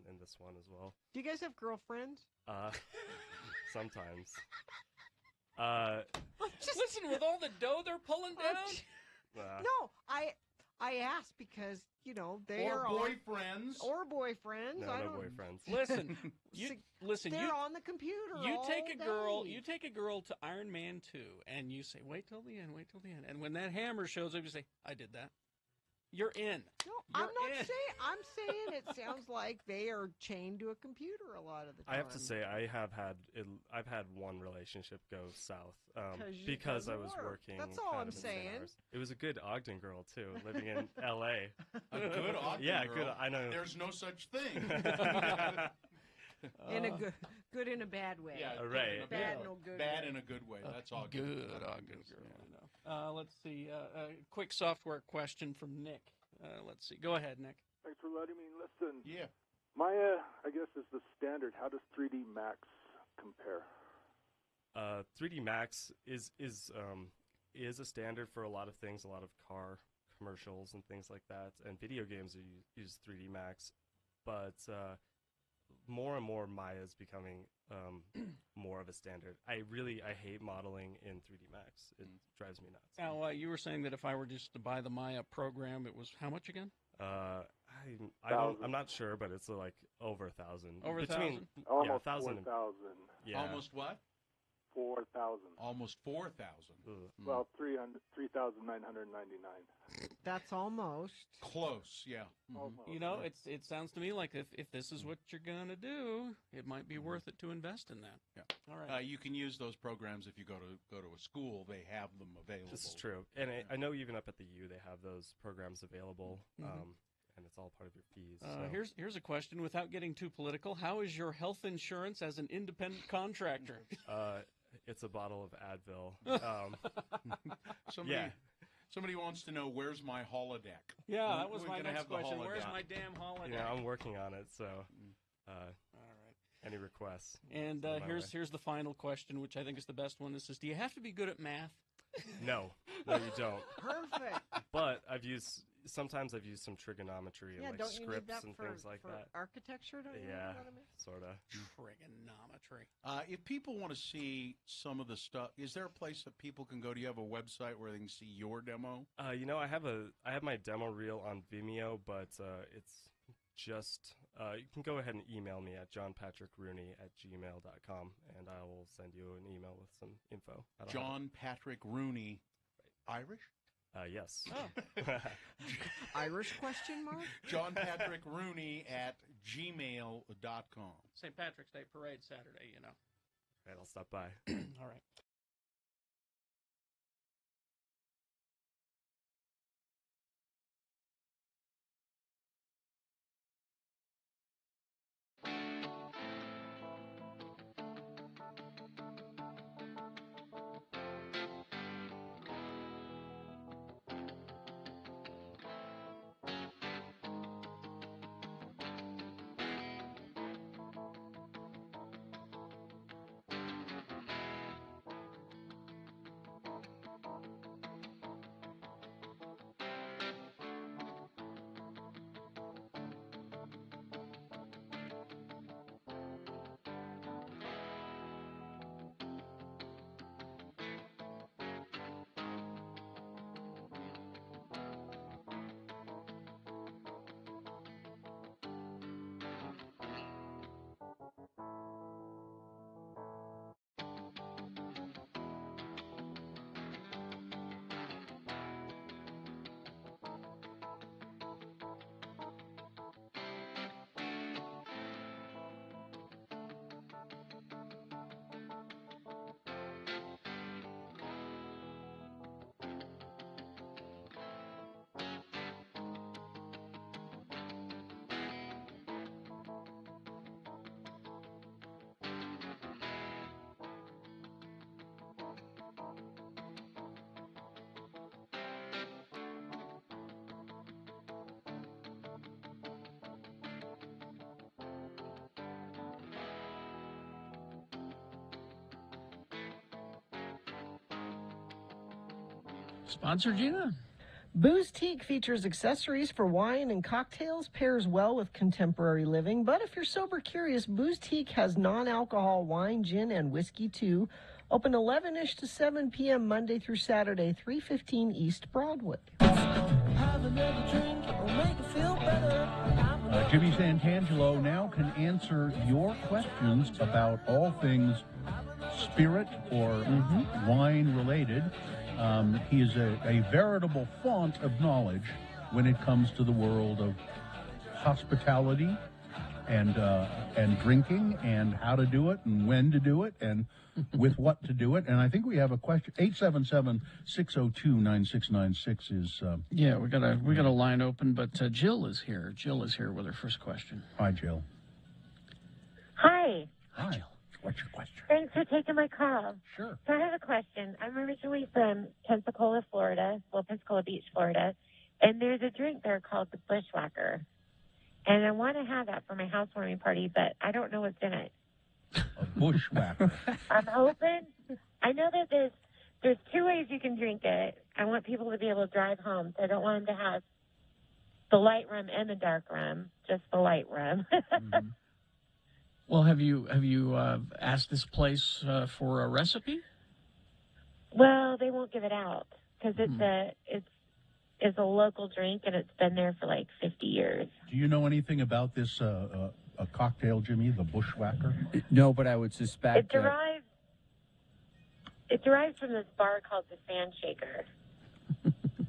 S5: in this one as well.
S2: Do you guys have girlfriends?
S5: Sometimes.
S1: Listen, with all the dough they're pulling down.
S2: No, I asked because, they
S20: Or
S2: are
S20: boyfriends.
S2: Or boyfriends.
S5: No, no boyfriends.
S1: Listen,
S2: They're
S1: you
S2: on the computer.
S1: You
S2: all
S1: take a girl.
S2: day.
S1: You take a girl to Iron Man 2, and you say, "Wait till the end. Wait till the end." And when that hammer shows up, you say, "I did that." You're in.
S2: No, I'm not saying. I'm saying it sounds like they are chained to a computer a lot of the time.
S5: I have to say, I've had one relationship go south because I was working.
S2: That's all
S5: kind
S2: I'm
S5: of insane
S2: saying.
S5: hours. It was a good Ogden girl too, living in L.A.
S20: A good Ogden
S5: yeah,
S20: girl?
S5: good. I know.
S20: There's no such thing.
S2: In a good in a bad way.
S20: Yeah,
S5: right.
S2: Bad in a good
S20: Bad
S2: way.
S20: in a good way. That's all.
S1: Good Ogden girl. Let's see. A quick software question from Nick. Let's see. Go ahead, Nick.
S6: Thanks for letting me listen.
S20: Yeah.
S6: Maya, I guess, is the standard. How does 3D Max compare?
S5: 3D Max is a standard for a lot of things, a lot of car commercials and things like that, and video games use 3D Max, but more and more Maya is becoming more of a standard. I hate modeling in 3D Max. It drives me nuts.
S1: Now, you were saying that if I were just to buy the Maya program, it was how much again?
S5: I'm not sure, but it's like over 1,000.
S1: Over 1,000?
S6: Almost
S5: 1,000.
S6: 4,000.
S5: Yeah.
S20: Almost what?
S6: 4,000.
S20: Almost 4,000.
S6: Well, 3,999.
S2: That's almost
S20: close. Yeah.
S6: Almost.
S1: You know, it sounds to me like if this is what you're gonna do, it might be worth it to invest in that.
S20: Yeah.
S1: All right.
S20: You can use those programs if you go to a school. They have them available.
S5: This is true, and I know even up at the U they have those programs available, and it's all part of your fees. So.
S1: Here's a question without getting too political. How is your health insurance as an independent contractor?
S5: It's a bottle of Advil.
S20: Somebody wants to know, where's my holodeck?
S1: Yeah, that was my
S20: gonna
S1: next
S20: have the
S1: question.
S20: holodeck?
S1: Where's my damn holodeck?
S5: Yeah, I'm working on it. So,
S1: all right.
S5: Any requests?
S1: And here's the final question, which I think is the best one. This is: do you have to be good at math?
S5: No, you don't.
S2: Perfect.
S5: But sometimes I've used some trigonometry and like
S2: don't you need
S5: scripts
S2: that
S5: and
S2: for,
S5: things like
S2: for
S5: that.
S2: Architecture, don't you?
S5: Yeah,
S2: know what I mean?
S5: sort of.
S1: Trigonometry.
S20: If people want to see some of the stuff, is there a place that people can go? Do you have a website where they can see your demo?
S5: I have my demo reel on Vimeo, but it's just you can go ahead and email me at johnpatrickrooney@gmail.com, and I will send you an email with some info.
S20: John Patrick Rooney, Irish?
S5: Yes.
S2: Oh. Irish question mark?
S20: John Patrick Rooney @gmail.com.
S1: St. Patrick's Day Parade Saturday, you know.
S5: Right, I'll stop by.
S1: All right. Sponsor, Gina?
S2: Booztique features accessories for wine and cocktails, pairs well with contemporary living. But if you're sober curious, Booztique has non-alcohol wine, gin, and whiskey too. Open 11-ish to 7 p.m. Monday through Saturday, 315 East Broadway.
S22: Have another drink, it'll make it feel better.
S3: Jimmy Santangelo now can answer your questions about all things spirit or wine related. He is a veritable font of knowledge. when it comes to the world of hospitality and drinking and how to do it and when to do it and with what to do it. And I think we have a question. 877-602-9696 is...
S1: Yeah, we got a line open, but Jill is here. Jill is here with her first question.
S3: Hi, Jill.
S7: Hi.
S3: Hi, Jill. What's your question?
S7: Thanks for taking my call.
S3: Sure.
S7: So I have a question. I'm originally from Pensacola, Florida, Pensacola Beach, Florida, and there's a drink there called the Bushwhacker. And I want to have that for my housewarming party, but I don't know what's in it.
S3: A Bushwhacker.
S7: I'm hoping. I know that there's two ways you can drink it. I want people to be able to drive home, so I don't want them to have the light rum and the dark rum, just the light rum.
S3: Mm-hmm.
S1: Well, have you asked this place for a recipe?
S7: Well, they won't give it out because it's a local drink and it's been there for like 50 years.
S3: Do you know anything about this a cocktail, Jimmy, the Bushwhacker?
S23: No, but I would suspect...
S7: It derives from this bar called the Sand Shaker.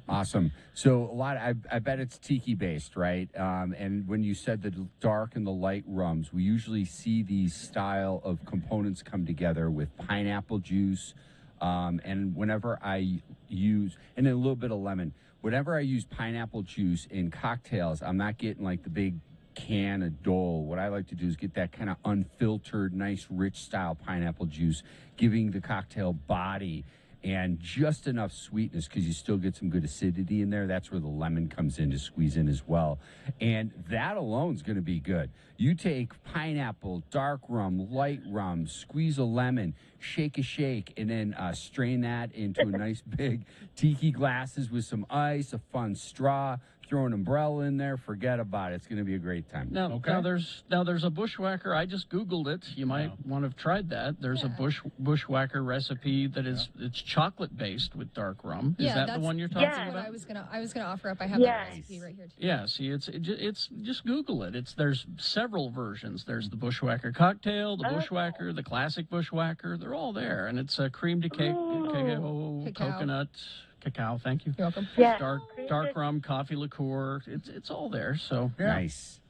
S23: Awesome. So I bet it's tiki based, right? And when you said the dark and the light rums, we usually see these style of components come together with pineapple juice. And whenever I use, and then a little bit of lemon, whenever I use pineapple juice in cocktails, I'm not getting like the big can of Dole. What I like to do is get that kind of unfiltered, nice, rich style pineapple juice, giving the cocktail body and just enough sweetness because you still get some good acidity in there. That's where the lemon comes in to squeeze in as well. And that alone is going to be good. You take pineapple, dark rum, light rum, squeeze a lemon, shake a shake, and then strain that into a nice big tiki glasses with some ice, a fun straw, throw an umbrella in there, forget about it. It's going to be a great time.
S1: Now there's a Bushwhacker. I just Googled it. You might want to have tried that. There's a Bushwhacker recipe that is it's chocolate based with dark rum. Is that the one you're talking about?
S12: What I was gonna offer up. I have that recipe right here too.
S1: Yeah, see, it's just Google it. There's several versions. There's the Bushwhacker cocktail, the Bushwhacker, the classic Bushwhacker. They're all there, and it's a cream de cacao, coconut. Cacao, thank you.
S12: You're welcome.
S7: Yeah.
S1: Dark rum, coffee liqueur. It's all there. So
S23: nice.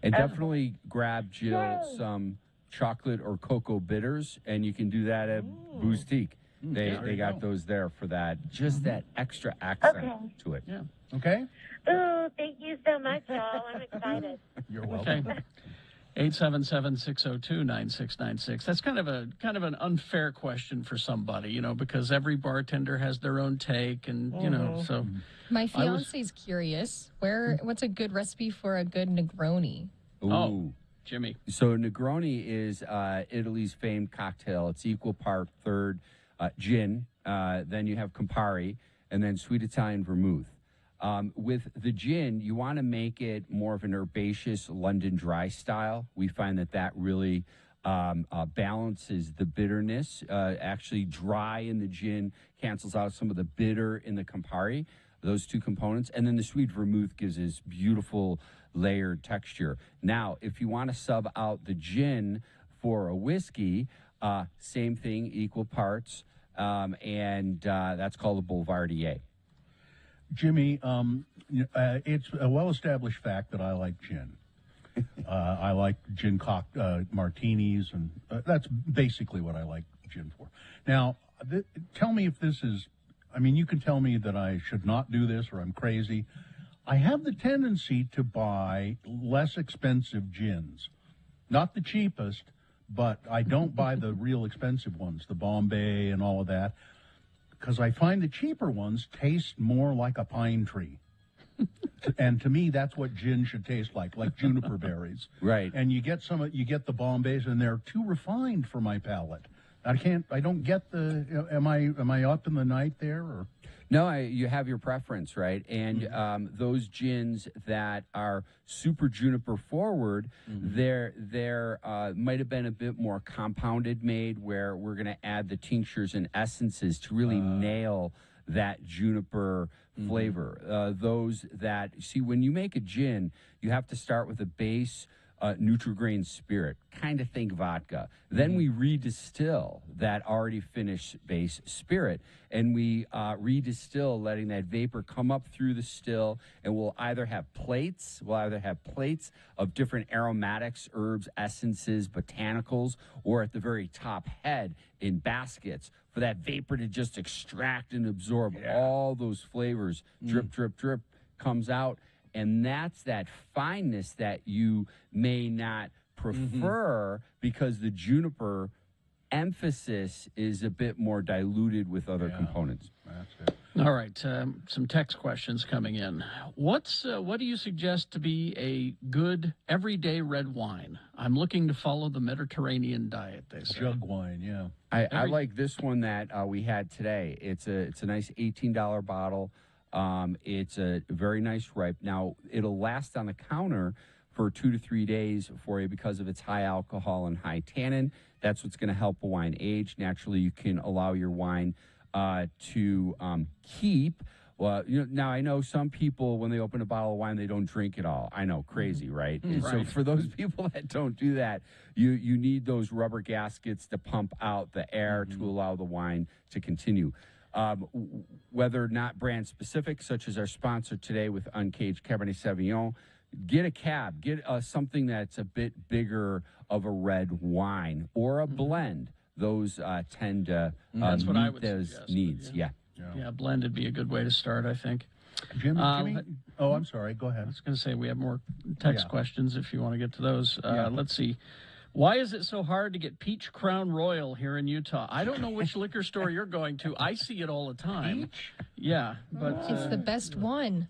S23: And definitely grab Jill some chocolate or cocoa bitters, and you can do that at Boustique. They got those there for that. Just that extra accent to it.
S1: Yeah.
S3: Okay.
S7: Oh, thank you so much, y'all. I'm excited.
S3: You're welcome.
S1: Okay. 877-602-9696. That's kind of an unfair question for somebody, because every bartender has their own take, and so.
S12: My fiance's curious. What's a good recipe for a good Negroni?
S23: Ooh.
S1: Oh, Jimmy.
S23: So Negroni is Italy's famed cocktail. It's equal part third gin, then you have Campari, and then sweet Italian vermouth. With the gin, you want to make it more of an herbaceous London dry style. We find that really balances the bitterness. Actually, dry in the gin cancels out some of the bitter in the Campari, those two components. And then the sweet vermouth gives this beautiful layered texture. Now, if you want to sub out the gin for a whiskey, same thing, equal parts, and that's called a Boulevardier.
S3: Jimmy, it's a well-established fact that I like gin. I like gin martinis, and that's basically what I like gin for. Now, tell me if this is, you can tell me that I should not do this or I'm crazy. I have the tendency to buy less expensive gins. Not the cheapest, but I don't buy the real expensive ones, the Bombay and all of that, because I find the cheaper ones taste more like a pine tree. And to me, that's what gin should taste like juniper berries.
S23: Right.
S3: And you get the Bombays, and they're too refined for my palate. I don't get am I up in the night there, or?
S23: No, you have your preference, right? And those gins that are super juniper forward, they're might have been a bit more compounded made, where we're going to add the tinctures and essences to really nail that juniper flavor. Those that, see, when you make a gin, you have to start with a base Nutri-Grain Spirit, kind of think vodka. Then we redistill that already finished base spirit, and we redistill, letting that vapor come up through the still, and we'll either have plates of different aromatics, herbs, essences, botanicals, or at the very top head in baskets for that vapor to just extract and absorb all those flavors. Drip, drip, drip comes out. And that's that fineness that you may not prefer because the juniper emphasis is a bit more diluted with other components.
S3: That's it.
S1: All right, some text questions coming in. What do you suggest to be a good everyday red wine? I'm looking to follow the Mediterranean diet, they say.
S3: Jug wine, yeah.
S23: I like this one that we had today. It's a nice $18 bottle. It's a very nice ripe. Now, it'll last on the counter for 2 to 3 days for you because of its high alcohol and high tannin. That's what's going to help a wine age. Naturally, you can allow your wine to keep. Well, now I know some people, when they open a bottle of wine, they don't drink it all. I know, crazy, right? And so for those people that don't do that, you need those rubber gaskets to pump out the air to allow the wine to continue. Whether or not brand specific, such as our sponsor today with Uncaged Cabernet Sauvignon, get a cab, get something that's a bit bigger of a red wine or a blend. Those tend to
S1: That's what I
S23: meet
S1: would
S23: those
S1: suggest,
S23: needs. Yeah.
S1: Blend would be a good way to start, I think.
S3: Jimmy? Oh, I'm sorry. Go ahead.
S1: I was going to say we have more text questions if you want to get to those. Let's see. Why is it so hard to get Peach Crown Royal here in Utah? I don't know which liquor store you're going to. I see it all the time. Yeah, but
S12: It's the best one.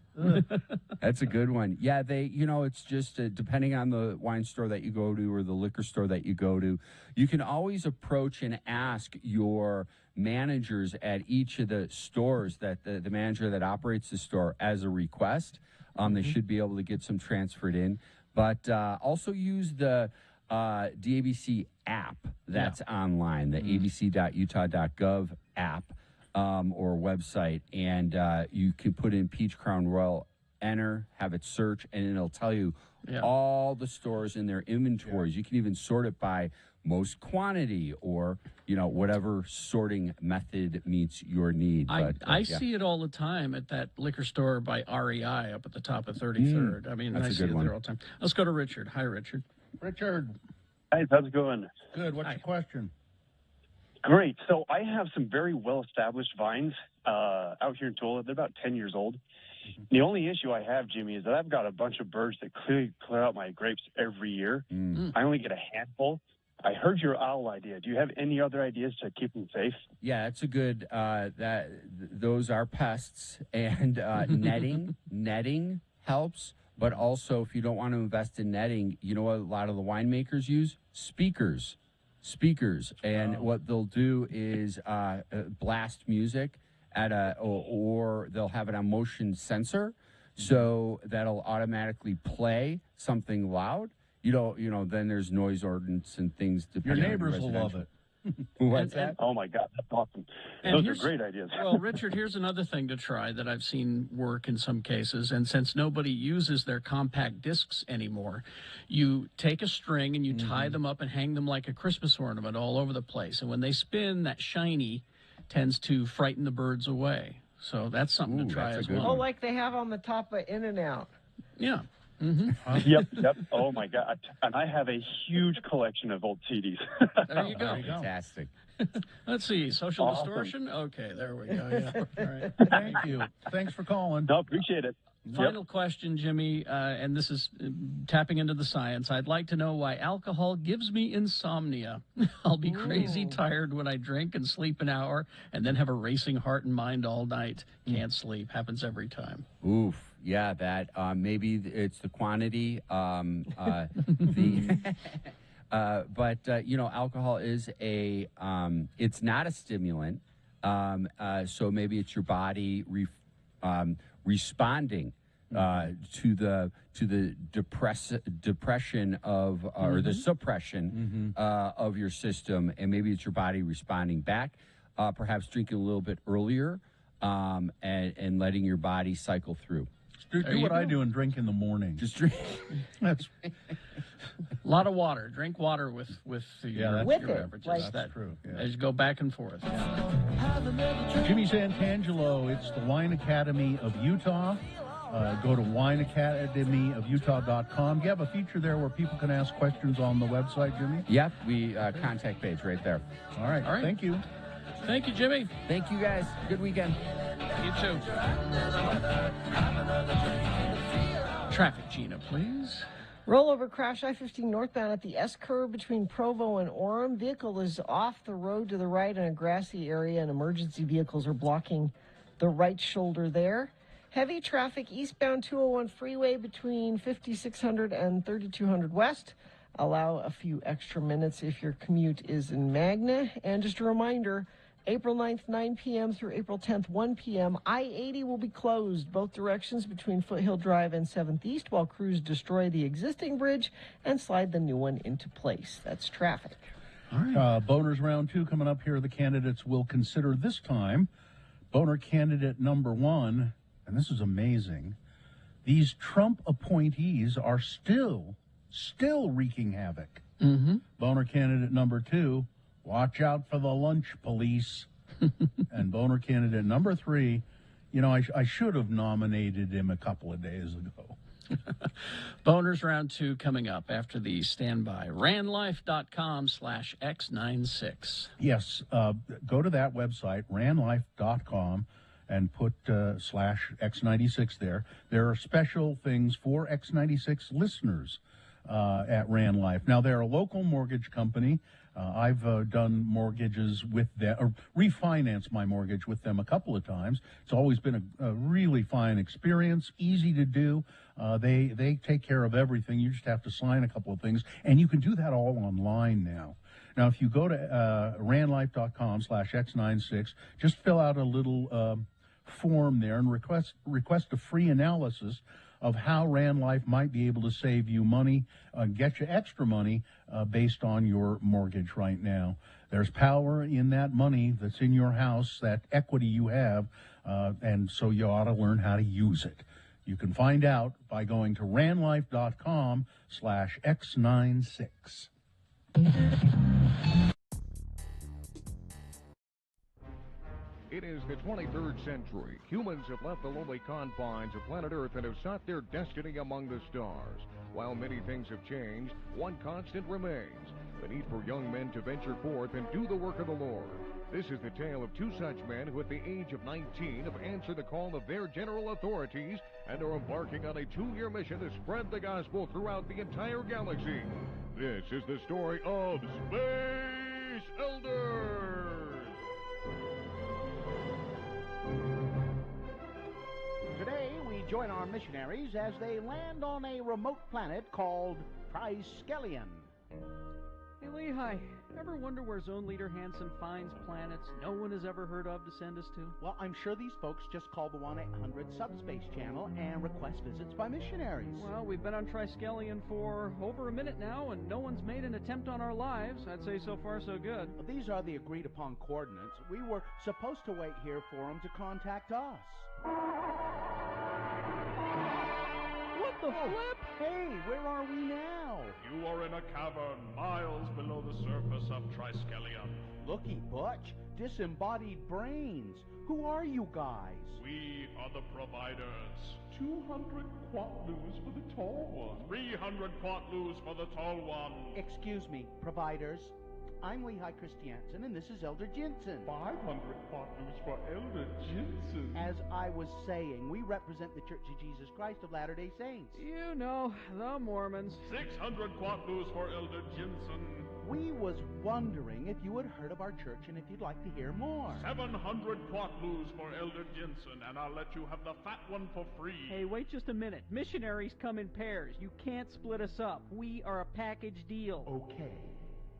S23: That's a good one. Yeah, it's just depending on the wine store that you go to or the liquor store that you go to, you can always approach and ask your managers at each of the stores, that the manager that operates the store, as a request. They should be able to get some transferred in. But also use the DABC app that's online, the abc.utah.gov app or website, and you can put in Peach Crown Royal, enter, have it search, and it'll tell you all the stores in their inventories. You can even sort it by most quantity or whatever sorting method meets your need.
S1: I see it all the time at that liquor store by REI up at the top of 33rd. I mean,
S23: That's
S1: I
S23: a
S1: see
S23: good
S1: it
S23: one.
S1: there all the time. Let's go to Richard. Hi, Richard.
S3: Richard.
S8: Hi, how's it going?
S3: Good. What's your question?
S8: Great. So I have some very well-established vines out here in Tula. They're about 10 years old. The only issue I have, Jimmy, is that I've got a bunch of birds that clear out my grapes every year. I only get a handful. I heard your owl idea. Do you have any other ideas to keep them safe?
S23: Yeah, it's a good. Those are pests, and netting helps. But also, if you don't want to invest in netting, you know what a lot of the winemakers use? Speakers. And what they'll do is blast music at or they'll have it on motion sensor, so that'll automatically play something loud. Then there's noise ordinance and things.
S3: Your neighbors will love it.
S23: What's that?
S8: Oh my God, that's awesome.
S1: And
S8: Those are
S1: here's-
S8: great ideas.
S1: Well, Richard, here's another thing to try that I've seen work in some cases. And since nobody uses their compact discs anymore, you take a string and you tie them up and hang them like a Christmas ornament all over the place. And when they spin, that shiny tends to frighten the birds away. So that's something to try as well.
S2: Oh, like they have on the top of In-N-Out.
S1: Yeah.
S8: Yep. Oh my God. And I have a huge collection of old CDs.
S1: There you go.
S23: Fantastic.
S1: Let's see. Social
S8: Awesome.
S1: distortion? Okay, there we go. Yeah. All right.
S3: Thank you. Thanks for calling.
S8: No, appreciate it.
S1: Final question, Jimmy, and this is tapping into the science. I'd like to know why alcohol gives me insomnia. I'll be crazy tired when I drink and sleep an hour and then have a racing heart and mind all night. Can't sleep. Happens every time.
S23: Oof. Yeah, that maybe it's the quantity. But alcohol is it's not a stimulant. So maybe it's your body responding to the depression of or the suppression of your system, and maybe it's your body responding back. Perhaps drinking a little bit earlier and letting your body cycle through.
S3: do
S1: There you
S3: what I
S1: go.
S3: do and drink in the morning.
S23: Just drink.
S3: That's
S1: A lot of water. Drink water with your,
S3: that's
S2: With
S1: your
S2: it,
S1: beverages.
S2: like-
S3: That's true, yeah.
S1: As you go back and forth.
S3: Jimmy Santangelo. It's the Wine Academy of Utah. Go to wineacademyofutah.com. Do you have a feature there where people can ask questions on the website, Jimmy?
S23: Yep, we contact page right there.
S3: All right.
S1: All right.
S3: Thank you.
S1: Thank you, Jimmy.
S23: Thank you, guys. Good weekend.
S1: You too. Traffic, Gina, please.
S2: Rollover crash I-15 northbound at the S-curve between Provo and Orem. Vehicle is off the road to the right in a grassy area, and emergency vehicles are blocking the right shoulder there. Heavy traffic eastbound 201 freeway between 5600 and 3200 west. Allow a few extra minutes if your commute is in Magna. And just a reminder, April 9th, 9 p.m. through April 10th, 1 p.m., I-80 will be closed both directions between Foothill Drive and 7th East while crews destroy the existing bridge and slide the new one into place. That's traffic.
S3: All right. Boners round 2 coming up here. The candidates will consider this time. Boner candidate number 1, and this is amazing. These Trump appointees are still wreaking havoc.
S1: Mm-hmm.
S3: Boner candidate number 2, watch out for the lunch police. And boner candidate number 3, I should have nominated him a couple of days ago.
S1: Boners round 2 coming up after the standby. ranlife.com/X96.
S3: Yes, go to that website, ranlife.com, and put /X96 there. There are special things for X96 listeners at Ran Life. Now, they're a local mortgage company. I've done mortgages with them, or refinanced my mortgage with them a couple of times. It's always been a really fine experience, easy to do. They take care of everything. You just have to sign a couple of things, and you can do that all online now. Now, if you go to ranlife.com/X96, just fill out a little form there and request a free analysis of how Ran Life might be able to save you money, get you extra money based on your mortgage right now. There's power in that money that's in your house, that equity you have, and so you ought to learn how to use it. You can find out by going to ranlife.com/X96.
S9: It is the 23rd century. Humans have left the lonely confines of planet Earth and have sought their destiny among the stars. While many things have changed, one constant remains: the need for young men to venture forth and do the work of the Lord. This is the tale of two such men who at the age of 19 have answered the call of their general authorities and are embarking on a 2-year mission to spread the gospel throughout the entire galaxy. This is the story of Space Elders!
S14: Today, we join our missionaries as they land on a remote planet called Triskelion.
S10: Hey, Lehi, ever wonder where Zone Leader Hansen finds planets no one has ever heard of to send us to?
S14: Well, I'm sure these folks just call the 1-800-SUBSPACE channel and request visits by missionaries.
S10: Well, we've been on Triskelion for over a minute now, and no one's made an attempt on our lives. I'd say so far so good.
S14: These are the agreed-upon coordinates. We were supposed to wait here for them to contact us. What the flip? Hey, where are we now?
S11: You are in a cavern miles below the surface of Triskelion.
S14: Looky, Butch, disembodied brains. Who are you guys?
S11: We are the providers. 200 quatlus for the tall one. 300 quatlus for the tall one.
S14: Excuse me, providers. I'm Lehi Christiansen, and this is Elder Jensen.
S11: 500 quatlus for Elder Jensen.
S14: As I was saying, we represent the Church of Jesus Christ of Latter-day Saints.
S10: You know, the Mormons.
S11: 600 quatlus for Elder Jensen.
S14: We was wondering if you had heard of our church and if you'd like to hear more.
S11: 700 quatlus for Elder Jensen, and I'll let you have the fat one for free.
S10: Hey, wait just a minute. Missionaries come in pairs. You can't split us up. We are a package deal.
S11: Okay.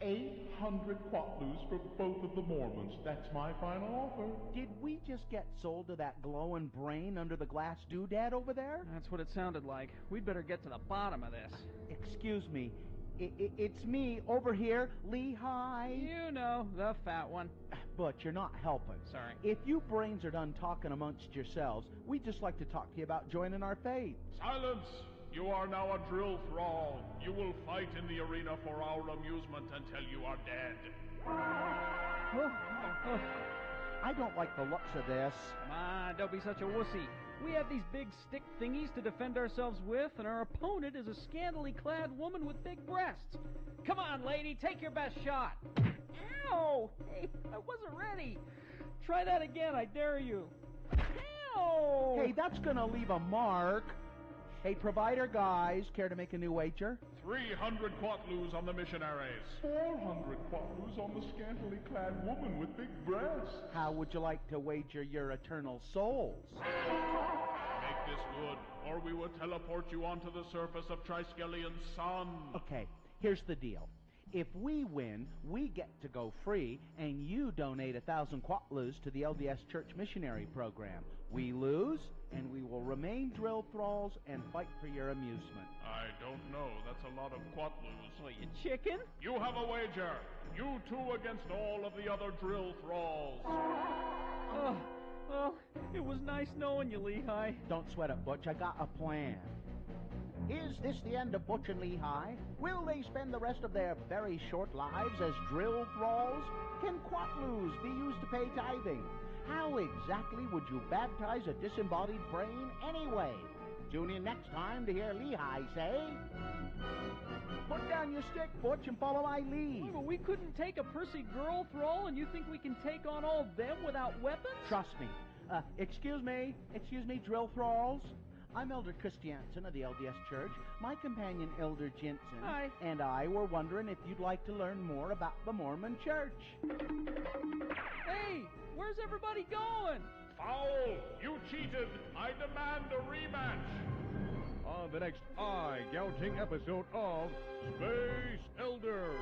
S11: 800 quatlus for both of the Mormons. That's my final offer.
S14: Did we just get sold to that glowing brain under the glass doodad over there?
S10: That's what it sounded like. We'd better get to the bottom of this.
S14: Excuse me, It's me over here, Lehigh.
S10: You know, the fat one.
S14: But you're not helping.
S10: Sorry.
S14: If you brains are done talking amongst yourselves, we'd just like to talk to you about joining our faith.
S11: Silence! You are now a drill thrall. You will fight in the arena for our amusement until you are dead.
S14: I don't like the looks of this.
S10: Come on, don't be such a wussy. We have these big stick thingies to defend ourselves with, and our opponent is a scantily clad woman with big breasts. Come on, lady, take your best shot. Ow! Hey, I wasn't ready. Try that again, I dare you. Ow!
S14: Hey, that's gonna leave a mark. Hey, provider guys, care to make a new wager?
S11: 300 quatloos on the missionaries.
S13: 400 quatloos on the scantily clad woman with big breasts.
S14: How would you like to wager your eternal souls?
S11: Make this good, or we will teleport you onto the surface of Triskelion Sun.
S14: Okay, here's the deal. If we win, we get to go free, and you donate 1,000 quatloos to the LDS Church Missionary Program. We lose, and we will remain drill thralls and fight for your amusement.
S11: I don't know. That's a lot of quatloos.
S10: What, you chicken?
S11: You have a wager. You two against all of the other drill thralls.
S10: Oh, well, it was nice knowing you, Lehigh.
S14: Don't sweat it, Butch. I got a plan. Is this the end of Butch and Lehigh? Will they spend the rest of their very short lives as drill thralls? Can quatloos be used to pay tithing? How exactly would you baptize a disembodied brain anyway? Tune in next time to hear Lehigh say, "Put down your stick, Butch, and follow my lead."
S10: But we couldn't take a Percy girl thrall, and you think we can take on all of them without weapons?
S14: Trust me. Excuse me, drill thralls. I'm Elder Christiansen of the LDS Church. My companion, Elder Jensen,
S10: Hi.
S14: and I were wondering if you'd like to learn more about the Mormon Church.
S10: Hey, where's everybody going?
S11: Foul! You cheated! I demand a rematch!
S9: On the next eye-gouging episode of Space Elders.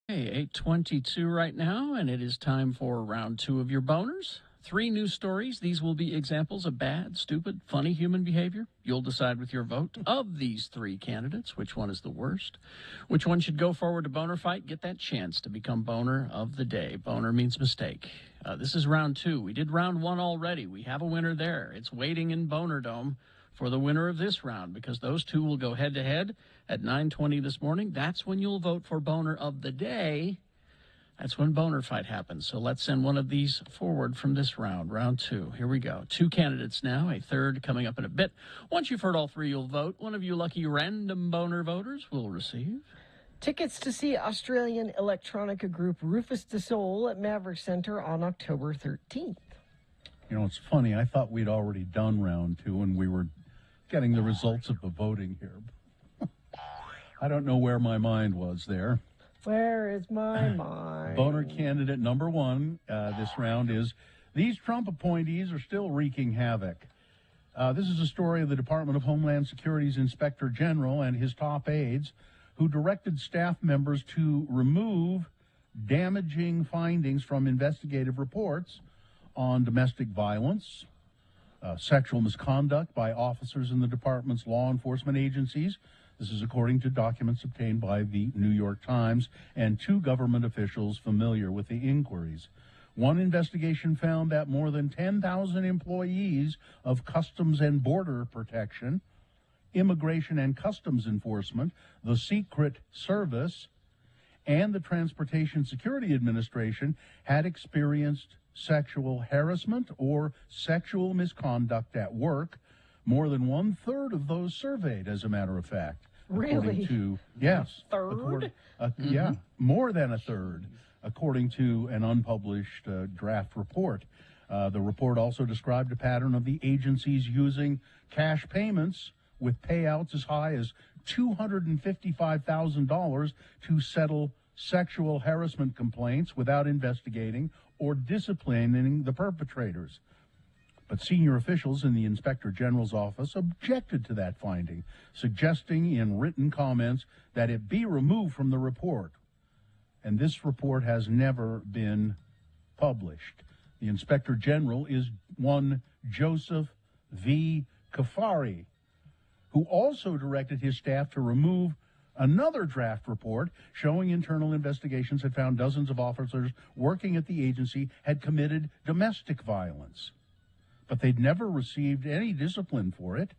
S1: Hey, 8:22 right now, and it is time for round two of your boners. 3 new stories. These will be examples of bad, stupid, funny human behavior. You'll decide with your vote of these 3 candidates which one is the worst, which one should go forward to Boner Fight, get that chance to become Boner of the Day. Boner means mistake. This is round 2. We did round 1 already. We have a winner there. It's waiting in Boner Dome for the winner of this round, because those 2 will go head-to-head at 9:20 this morning. That's when you'll vote for Boner of the Day. That's when Boner Fight happens. So let's send one of these forward from this round, round 2. Here we go. 2 candidates now, a third coming up in a bit. Once you've heard all 3, you'll vote. One of you lucky random Boner voters will receive
S2: Tickets to see Australian electronica group Rufus Du Sol at Maverick Center on October 13th.
S3: You know, it's funny. I thought we'd already done round 2 and we were getting the results of the voting here. I don't know where my mind was there.
S2: Where is my mind?
S3: Boner candidate number 1 this round is, these Trump appointees are still wreaking havoc. This is a story of the Department of Homeland Security's Inspector General and his top aides who directed staff members to remove damaging findings from investigative reports on domestic violence, sexual misconduct by officers in the department's law enforcement agencies. This is according to documents obtained by the New York Times and 2 government officials familiar with the inquiries. One investigation found that more than 10,000 employees of Customs and Border Protection, Immigration and Customs Enforcement, the Secret Service, and the Transportation Security Administration had experienced sexual harassment or sexual misconduct at work. More than 1/3 of those surveyed, as a matter of fact.
S2: Really?
S3: According to, yes.
S2: Third?
S3: Yeah, more than 1/3, according to an unpublished draft report. The report also described a pattern of the agencies using cash payments with payouts as high as $255,000 to settle sexual harassment complaints without investigating or disciplining the perpetrators. But senior officials in the Inspector General's office objected to that finding, suggesting in written comments that it be removed from the report. And this report has never been published. The Inspector General is one Joseph V. Kafari, who also directed his staff to remove another draft report showing internal investigations had found dozens of officers working at the agency had committed domestic violence. But they'd never received any discipline for it.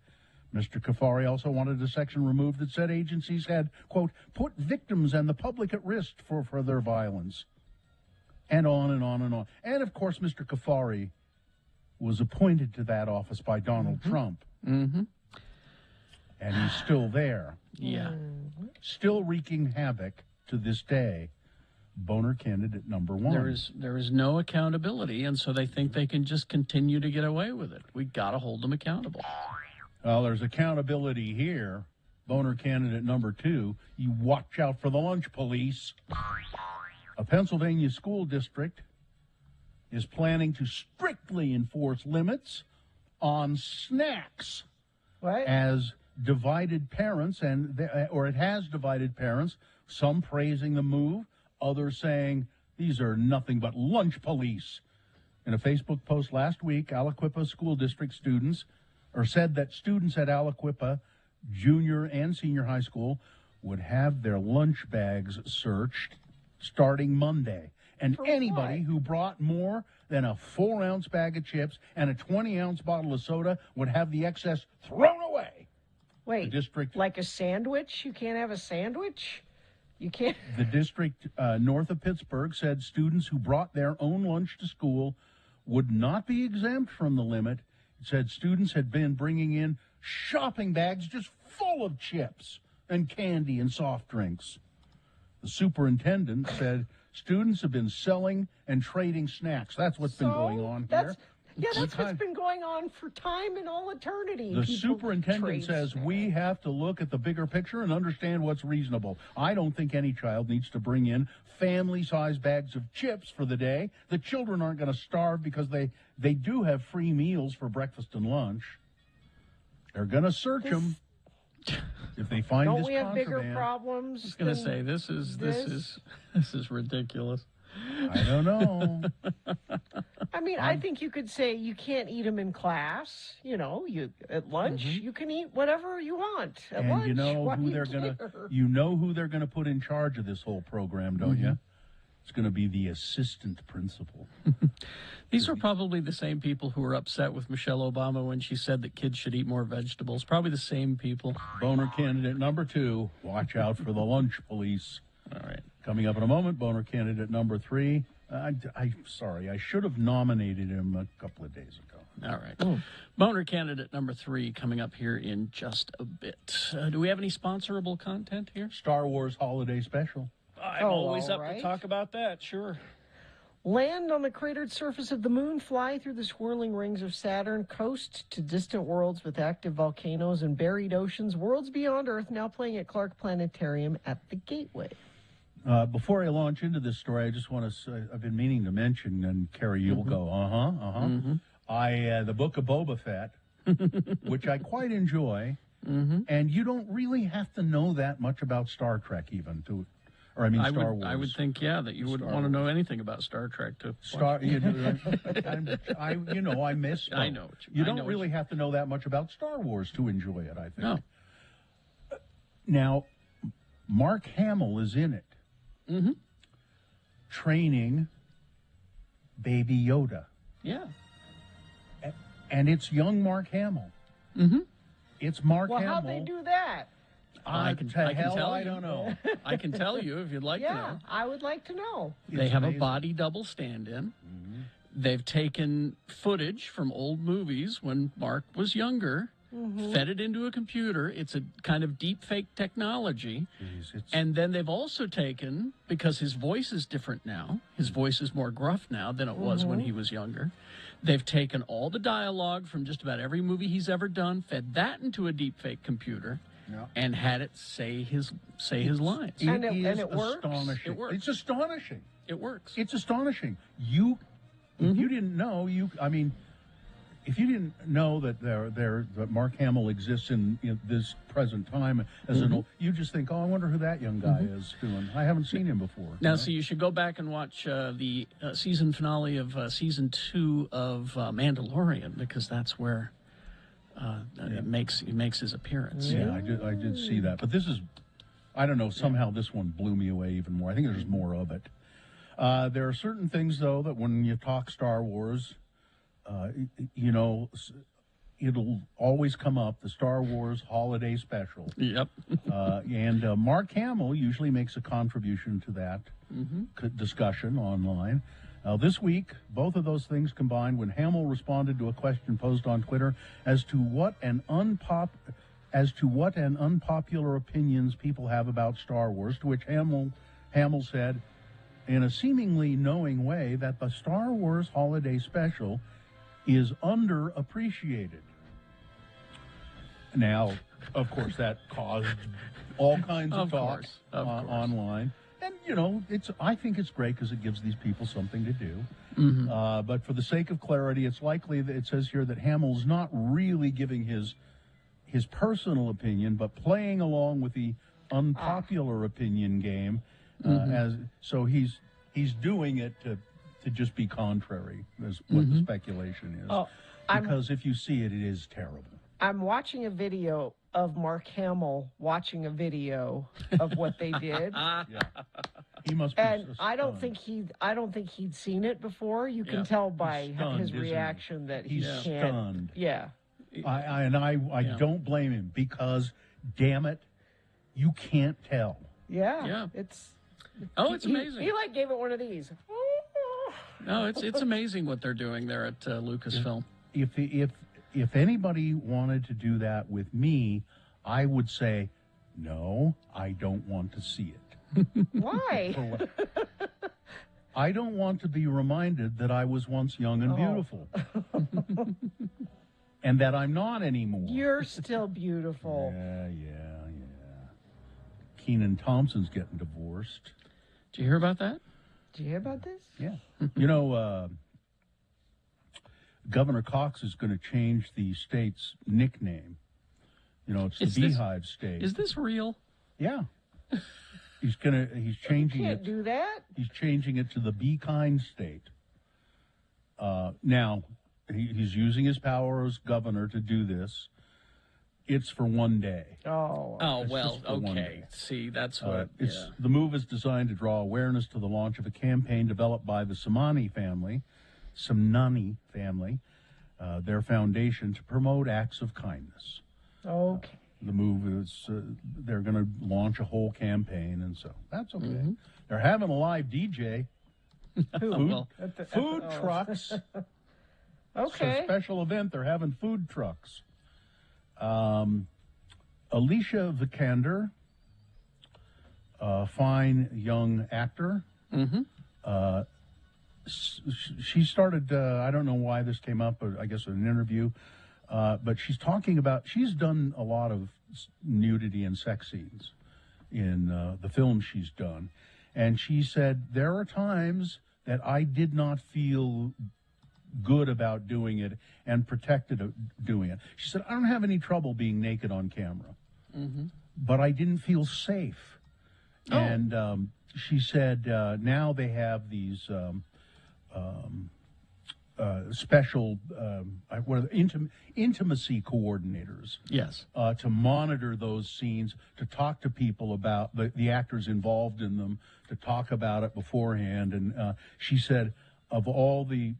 S3: Mr. Kafari also wanted a section removed that said agencies had, quote, put victims and the public at risk for their violence. And on and on and on. And, of course, Mr. Kafari was appointed to that office by Donald Trump.
S1: Mm-hmm.
S3: And he's still there.
S1: Yeah.
S3: Still wreaking havoc to this day. Boner candidate number 1.
S1: There is no accountability, and so they think they can just continue to get away with it. We got to hold them accountable.
S3: Well, there's accountability here. Boner candidate number 2, you watch out for the lunch police. A Pennsylvania school district is planning to strictly enforce limits on snacks.
S2: What?
S3: As divided parents, or it has divided parents, some praising the move, others saying these are nothing but lunch police. In a Facebook post last week, Aliquippa School District said that students at Aliquippa Junior and Senior High School would have their lunch bags searched starting Monday. And anybody who brought more than a 4-ounce bag of chips and a 20-ounce bottle of soda would have the excess thrown away.
S2: Wait,
S3: the district,
S2: like a sandwich? You can't have a sandwich? You can't.
S3: The district north of Pittsburgh said students who brought their own lunch to school would not be exempt from the limit. It said students had been bringing in shopping bags just full of chips and candy and soft drinks. The superintendent said students have been selling and trading snacks. That's what's been going on here.
S2: That's what's been going on for time and all eternity.
S3: The
S2: People
S3: superintendent
S2: trade
S3: says we have to look at the bigger picture and understand what's reasonable. I don't think any child needs to bring in family-sized bags of chips for the day. The children aren't going to starve because they do have free meals for breakfast and lunch. They're going to search them if they find
S2: Don't
S3: this
S2: we have
S3: contraband.
S2: bigger problems?
S1: I was going to say this is ridiculous.
S3: I don't know.
S2: I mean, I think you could say you can't eat them in class. You know, you at lunch you can eat whatever you want at
S3: And
S2: lunch.
S3: you know
S2: Why
S3: who
S2: do
S3: they're
S2: you
S3: gonna
S2: care?
S3: you know who they're gonna put in charge of this whole program, don't you? It's gonna be the assistant principal.
S1: These are probably the same people who were upset with Michelle Obama when she said that kids should eat more vegetables. Probably the same people.
S3: Boner candidate number 2, watch out for the lunch police.
S1: All right.
S3: Coming up in a moment, boner candidate number 3, I'm sorry. I should have nominated him a couple of days ago.
S1: All right. Boner candidate number 3 coming up here in just a bit. Do we have any sponsorable content here?
S3: Star Wars Holiday Special.
S1: I'm always up to talk about that, sure.
S2: Land on the cratered surface of the moon, fly through the swirling rings of Saturn, coast to distant worlds with active volcanoes and buried oceans, worlds beyond Earth, now playing at Clark Planetarium at the Gateway.
S3: Before I launch into this story, I just want to say, I've been meaning to mention, and Carrie, you'll go, the Book of Boba Fett, which I quite enjoy, and you don't really have to know that much about Star Trek even to, Star Wars.
S1: I would think, that you wouldn't want to know anything about Star Trek to
S3: I missed.
S1: I know.
S3: You don't really have to know that much about Star Wars to enjoy it, I think.
S1: No.
S3: Now, Mark Hamill is in it. Training Baby Yoda.
S1: Yeah.
S3: And it's young Mark Hamill. It's Mark Hamill.
S2: Well, how'd they do that?
S1: I can tell you.
S3: I don't know.
S1: I can tell you if you'd like to know.
S2: Yeah, I would like to know.
S1: They have a body double stand-in. They've taken footage from old movies when Mark was younger, fed it into a computer. It's a kind of deep fake technology. And then they've also taken, because his voice is different now, his voice is more gruff now than it was when he was younger. They've taken all the dialogue from just about every movie he's ever done, fed that into a deep fake computer, and had it say his lines.
S2: And it works?
S3: Astonishing.
S1: It works.
S3: It's astonishing.
S1: It works.
S3: It's astonishing. If you didn't know, if you didn't know that Mark Hamill exists in this present time as an old, you just think, I wonder who that young guy is doing. I haven't seen him before.
S1: Now, so you should go back and watch the season finale of season 2 of Mandalorian, because that's where he makes his appearance.
S3: Yeah, I did see that. But this is, I don't know, somehow this one blew me away even more. I think there's more of it. There are certain things, though, that when you talk Star Wars, it'll always come up, the Star Wars Holiday Special.
S1: Yep.
S3: And Mark Hamill usually makes a contribution to that discussion online. This week, both of those things combined when Hamill responded to a question posed on Twitter as to what an unpopular opinions people have about Star Wars, to which Hamill said, in a seemingly knowing way, that the Star Wars Holiday Special is underappreciated. Now, of course, that caused all kinds of talk online. And, I think it's great because it gives these people something to do. But for the sake of clarity, it's likely that it says here that Hamill's not really giving his personal opinion, but playing along with the unpopular opinion game. So he's doing it to just be contrary, is what the speculation is. Because if you see it, it is terrible.
S2: I'm watching a video of Mark Hamill watching a video of what they did.
S3: He must be.
S2: And I don't think he'd seen it before. You can tell by his reaction that
S3: he's
S2: can't.
S3: Stunned.
S2: Yeah.
S3: I don't blame him, because, damn it, you can't tell.
S2: Yeah. It's
S1: amazing.
S2: He gave it one of these.
S1: No, it's amazing what they're doing there at Lucasfilm.
S3: If anybody wanted to do that with me, I would say, no, I don't want to see it.
S2: Why?
S3: I don't want to be reminded that I was once young and beautiful. And that I'm not anymore.
S2: You're still beautiful.
S3: Yeah. Kenan Thompson's getting divorced.
S1: Did you hear about that?
S2: Did you hear about this?
S3: Yeah. Governor Cox is going to change the state's nickname. It's the Beehive State.
S1: Is this real?
S3: Yeah. He's changing
S2: You can't do that.
S3: He's changing it to the Be Kind State. Now, he's using his power as governor to do this. It's for one day.
S1: Okay. See, that's what.
S3: The move is designed to draw awareness to the launch of a campaign developed by the Samani family, their foundation, to promote acts of kindness.
S2: Okay.
S3: The move is they're going to launch a whole campaign, and so that's okay. They're having a live DJ.
S2: Who?
S3: Food, food trucks.
S2: Okay.
S3: It's a special event. They're having food trucks. Alicia Vikander, a fine young actor. She started, I don't know why this came up, but I guess in an interview, but she's talking about, she's done a lot of nudity and sex scenes in the films she's done. And she said, there are times that I did not feel good about doing it and protected of doing it. She said, I don't have any trouble being naked on camera, but I didn't feel safe. And she said, now they have these special intimacy coordinators.
S1: Yes.
S3: To monitor those scenes, to talk to people about the actors involved in them, to talk about it beforehand. And she said, of all the,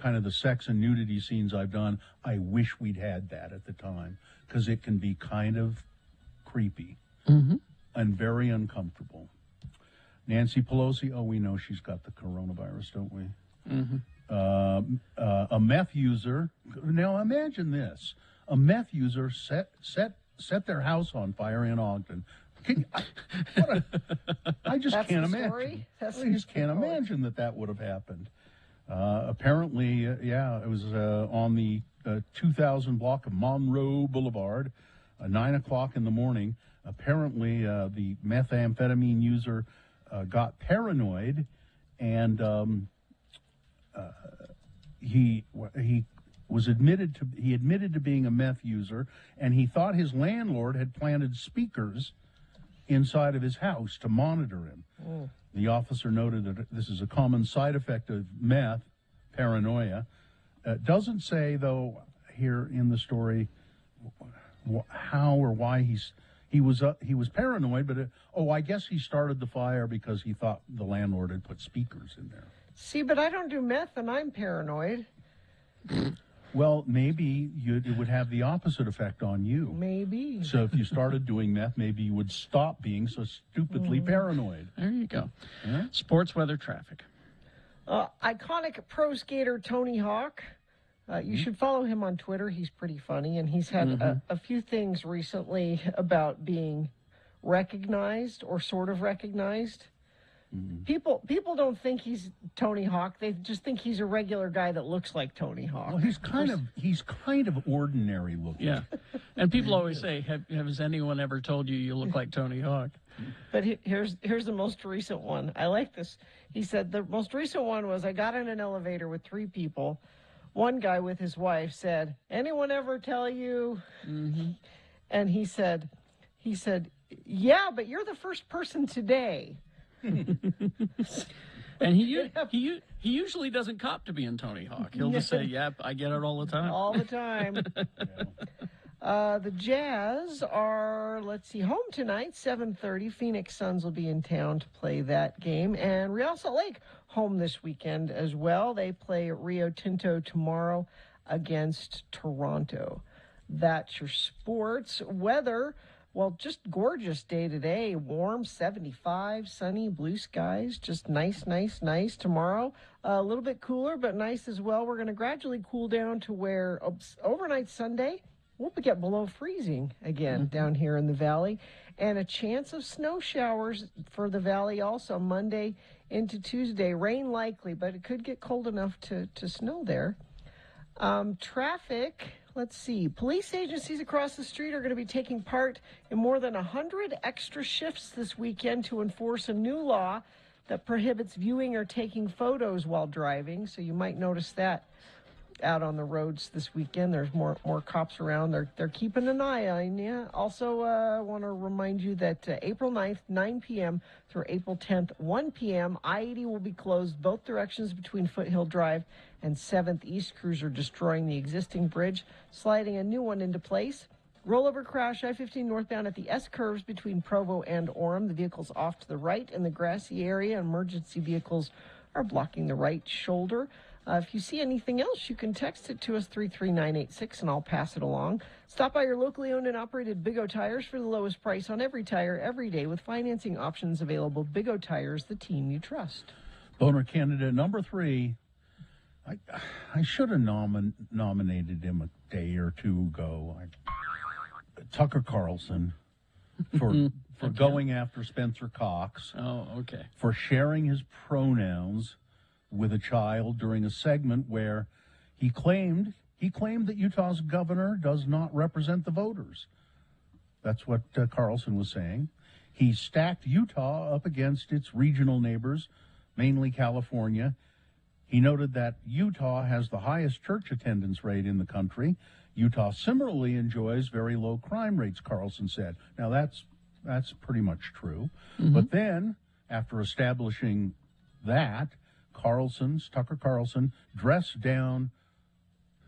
S3: kind of the sex and nudity scenes I've done, I wish we'd had that at the time, because it can be kind of creepy and very uncomfortable. Nancy Pelosi, we know she's got the coronavirus, don't we? A meth user. Now imagine this: a meth user set their house on fire in Ogden. I just can't imagine. I just can't imagine that would have happened. Apparently, it was on the 2000 block of Monroe Boulevard, 9 o'clock in the morning. Apparently, the methamphetamine user got paranoid, and he admitted to being a meth user, and he thought his landlord had planted speakers inside of his house to monitor him. The officer noted that this is a common side effect of meth, paranoia. Doesn't say, though, here in the story how or why he was paranoid, but I guess he started the fire because he thought the landlord had put speakers in there.
S2: See, but I don't do meth, and I'm paranoid.
S3: Well, maybe it would have the opposite effect on you.
S2: Maybe.
S3: So if you started doing meth, maybe you would stop being so stupidly paranoid.
S1: There you go. Sports weather traffic.
S2: Iconic pro skater Tony Hawk. You should follow him on Twitter. He's pretty funny, and he's had a few things recently about being recognized or sort of recognized. People don't think he's Tony Hawk. They just think he's a regular guy that looks like Tony Hawk.
S3: Well, he's kind of ordinary looking.
S1: Yeah, and people always say, "Has anyone ever told you look like Tony Hawk?"
S2: But here's the most recent one. I like this. He said the most recent one was, I got in an elevator with 3 people. One guy with his wife said, "Anyone ever tell you?" And he said, "Yeah, but you're the first person today."
S1: And he usually doesn't cop to being Tony Hawk. He'll just say, "Yep, I get it all the time."
S2: All the time. The Jazz are, home tonight, 7:30. Phoenix Suns will be in town to play that game. And Real Salt Lake home this weekend as well. They play Rio Tinto tomorrow against Toronto. That's your sports. Weather, well, just gorgeous day today. Warm, 75, sunny, blue skies. Just nice. Tomorrow, a little bit cooler, but nice as well. We're going to gradually cool down to where overnight Sunday, we'll get below freezing again down here in the valley. And a chance of snow showers for the valley also Monday into Tuesday. Rain likely, but it could get cold enough to snow there. Traffic, let's see. Police agencies across the street are going to be taking part in more than 100 extra shifts this weekend to enforce a new law that prohibits viewing or taking photos while driving. So you might notice that out on the roads this weekend. There's more cops around. They're keeping an eye on you. Also, I want to remind you that April 9th, 9 p.m. through April 10th, 1 p.m., I-80 will be closed both directions between Foothill Drive and 7th East. Crews are destroying the existing bridge, sliding a new one into place. Rollover crash, I-15 northbound at the S-curves between Provo and Orem. The vehicle's off to the right in the grassy area. Emergency vehicles are blocking the right shoulder. If you see anything else, you can text it to us, 33986, and I'll pass it along. Stop by your locally owned and operated Big O Tires for the lowest price on every tire every day with financing options available. Big O Tires, the team you trust.
S3: Boner candidate number 3. I should have nominated him a day or two ago. Tucker Carlson for going after Spencer Cox.
S1: Oh, okay.
S3: For sharing his pronouns with a child during a segment where he claimed that Utah's governor does not represent the voters. That's what Carlson was saying. He stacked Utah up against its regional neighbors, mainly California. He noted that Utah has the highest church attendance rate in the country. Utah similarly enjoys very low crime rates, Carlson said. Now, that's pretty much true.
S1: Mm-hmm.
S3: But then, after establishing that, Tucker Carlson dressed down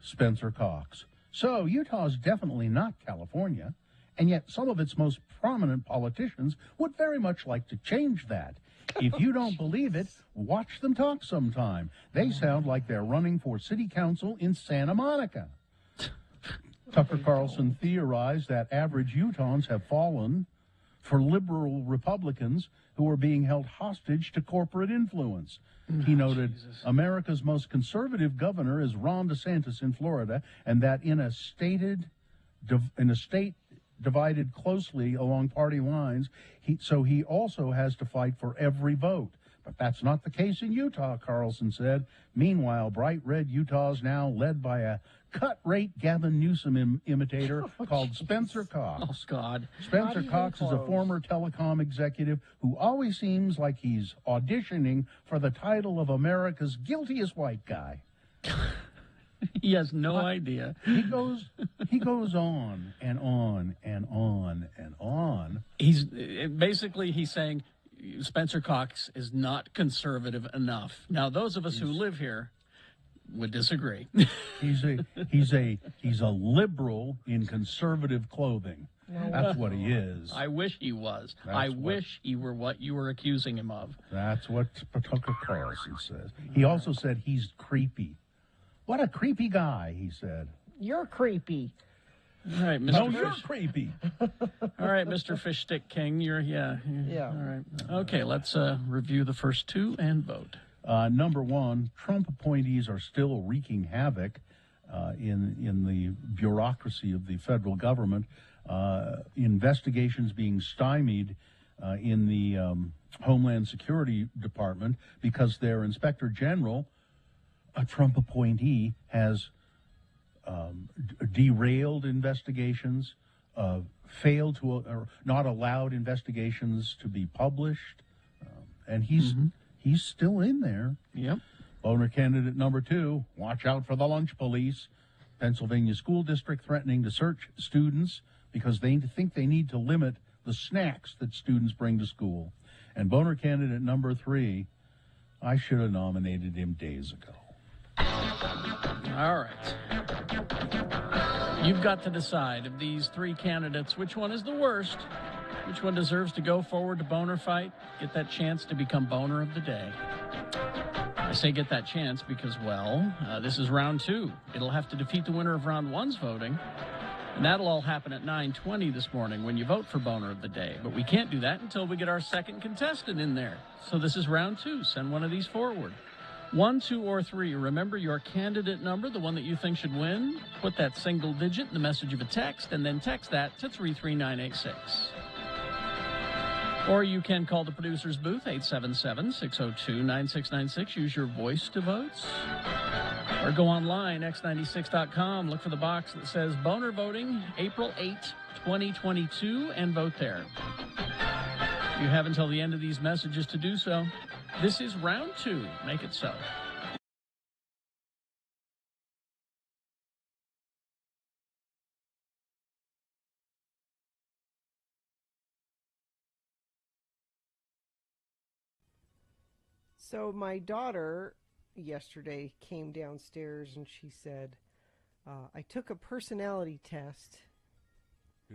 S3: Spencer Cox. So Utah is definitely not California, and yet some of its most prominent politicians would very much like to change that. If you don't believe it, watch them talk sometime. They sound like they're running for city council in Santa Monica. Tucker Carlson theorized that average Utahns have fallen for liberal Republicans who are being held hostage to corporate influence. He noted America's most conservative governor is Ron DeSantis in Florida, and that in a state divided closely along party lines, he also has to fight for every vote. But that's not the case in Utah, Carlson said. Meanwhile, bright red Utah is now led by a cut-rate Gavin Newsom imitator called Spencer Cox.
S1: Oh, God.
S3: Spencer Cox is a former telecom executive who always seems like he's auditioning for the title of America's guiltiest white guy.
S1: He has no idea.
S3: He goes on and on and on and on.
S1: He's saying Spencer Cox is not conservative enough. Now, those of us who live here would disagree.
S3: He's a liberal in conservative clothing. That's what he is.
S1: I wish he was. I wish he were what you were accusing him of.
S3: That's what Tucker Carlson says. He also said he's creepy. What a creepy guy, he said.
S2: You're creepy.
S1: All right, Mr.
S3: No,
S1: Fish.
S3: you're creepy.
S1: All right, Mr. Fish Stick King, yeah. All right. Okay, let's review the first two and vote.
S3: Number 1, Trump appointees are still wreaking havoc in the bureaucracy of the federal government. Investigations being stymied in the Homeland Security Department because their Inspector General, a Trump appointee, has derailed investigations, failed to, or not allowed investigations to be published, and he's still in there.
S1: Yep.
S3: Boner candidate number 2, watch out for the lunch police. Pennsylvania school district threatening to search students because they think they need to limit the snacks that students bring to school. And Boner candidate number 3, I should have nominated him days ago.
S1: All right. You've got to decide of these 3 candidates, which one is the worst, which one deserves to go forward to Boner fight, get that chance to become Boner of the Day. I say get that chance because, this is round 2. It'll have to defeat the winner of round 1's voting, and that'll all happen at 9:20 this morning when you vote for Boner of the Day. But we can't do that until we get our second contestant in there. So this is round 2. Send one of these forward. 1, 2, or 3. Remember your candidate number, the one that you think should win. Put that single digit in the message of a text, and then text that to 33986. Or you can call the producer's booth, 877-602-9696. Use your voice to vote. Or go online, x96.com. Look for the box that says Boner Voting, April 8, 2022, and vote there. You have until the end of these messages to do so. This is round 2. Make it so.
S2: So my daughter yesterday came downstairs and she said, I took a personality test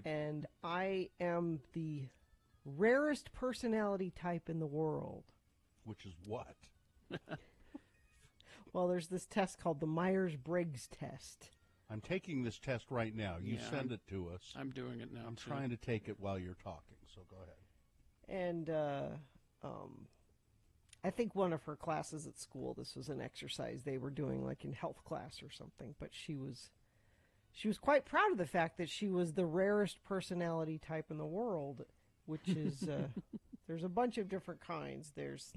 S2: and I am the rarest personality type in the world.
S3: Which is what?
S2: Well, there's this test called the Myers-Briggs test.
S3: I'm taking this test right now. You send it to us.
S1: I'm doing it now.
S3: I'm trying to take it while you're talking, so go ahead.
S2: And I think one of her classes at school, this was an exercise they were doing like in health class or something, but she was quite proud of the fact that she was the rarest personality type in the world, which is, there's a bunch of different kinds. There's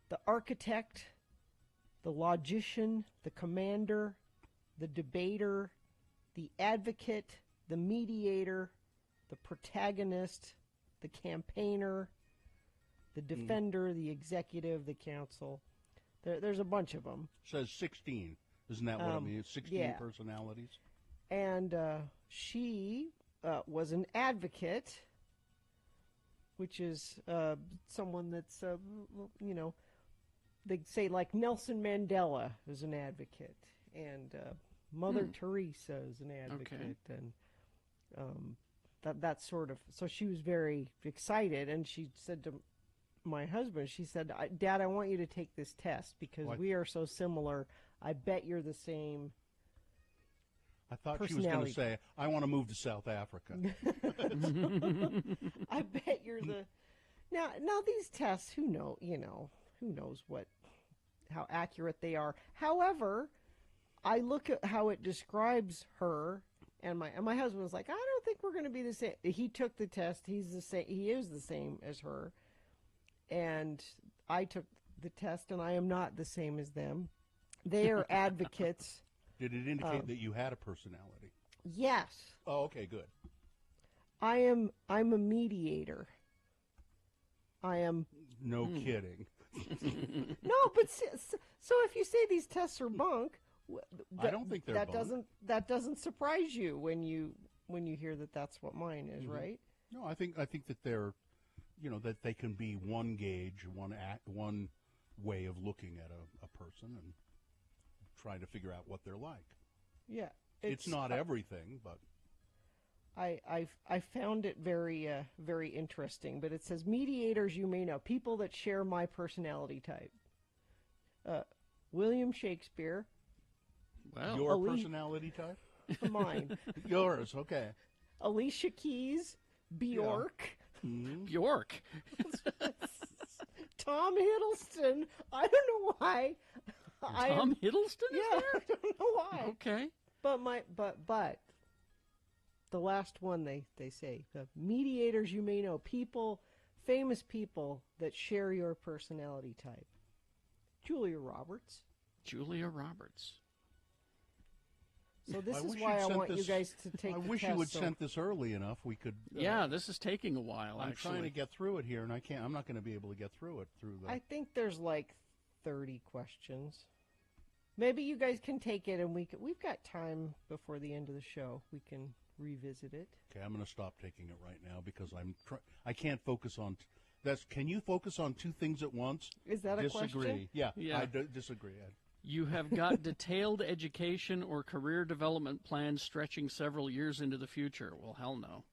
S2: the architect, the logician, the commander, the debater, the advocate, the mediator, the protagonist, the campaigner, the defender, the executive, the counsel. There's a bunch of them.
S3: Says 16. Isn't that what it means? 16 personalities?
S2: And she was an advocate, which is someone that's, they say like Nelson Mandela is an advocate, and Mother Teresa is an advocate, and that sort of. So she was very excited, and she said to my husband, she said, "Dad, I want you to take this test because we are so similar. I bet you're the same."
S3: I thought she was going to say, "I want to move to South Africa."
S2: I bet you're the. Now these tests, who knows how accurate they are. However, I look at how it describes her, and my husband was like, "I don't think we're going to be the same." He took the test. He's the same. He is the same as her, and I took the test, and I am not the same as them. They are advocates.
S3: Did it indicate that you had a personality?
S2: Yes.
S3: Oh, okay, good.
S2: I'm a mediator. I am.
S3: No kidding.
S2: No, but so if you say these tests are bunk,
S3: I don't think they're bunk.
S2: That doesn't surprise you when you hear that that's what mine is, right?
S3: No, I think that they're, that they can be one gauge, one way of looking at a person and trying to figure out what they're like.
S2: Yeah,
S3: it's not everything, but
S2: I found it very very interesting. But it says mediators you may know, people that share my personality type. William Shakespeare.
S3: Well, your personality type?
S2: Mine.
S3: Yours, okay.
S2: Alicia Keys, Bjork.
S3: Yeah.
S1: Bjork.
S2: Tom Hiddleston. I don't know why.
S1: Tom Hiddleston is
S2: there?
S1: there?
S2: I don't know why.
S1: Okay.
S2: But the last one they say, the mediators you may know, famous people that share your personality type. Julia Roberts.
S1: Julia Roberts.
S2: So this is why I want you guys to take the test.
S3: I wish you would sent this early enough. We could.
S1: Yeah, this is taking a while.
S3: I'm trying to get through it here, and I can't. I'm not going to be able to get through it
S2: I think there's like 30 questions. Maybe you guys can take it, and we've got time before the end of the show. We can revisit it.
S3: Okay, I'm going to stop taking it right now because I can't focus on. Can you focus on two things at once?
S2: Is that a question?
S3: Yeah,
S1: yeah.
S3: I disagree.
S1: You have got detailed education or career development plans stretching several years into the future. Well, hell no.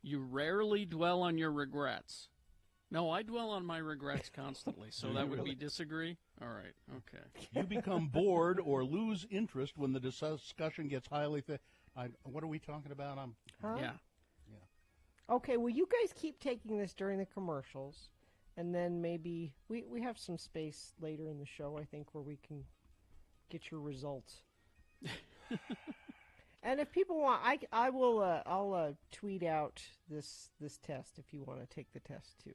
S1: You rarely dwell on your regrets. No, I dwell on my regrets constantly, so that would be disagree? All right, okay.
S3: You become bored or lose interest when the discussion gets highly... what are we talking about?
S1: Yeah.
S2: Okay, well, you guys keep taking this during the commercials, and then maybe we have some space later in the show, I think, where we can get your results. And if people want, I'll tweet out this test if you want to take the test too.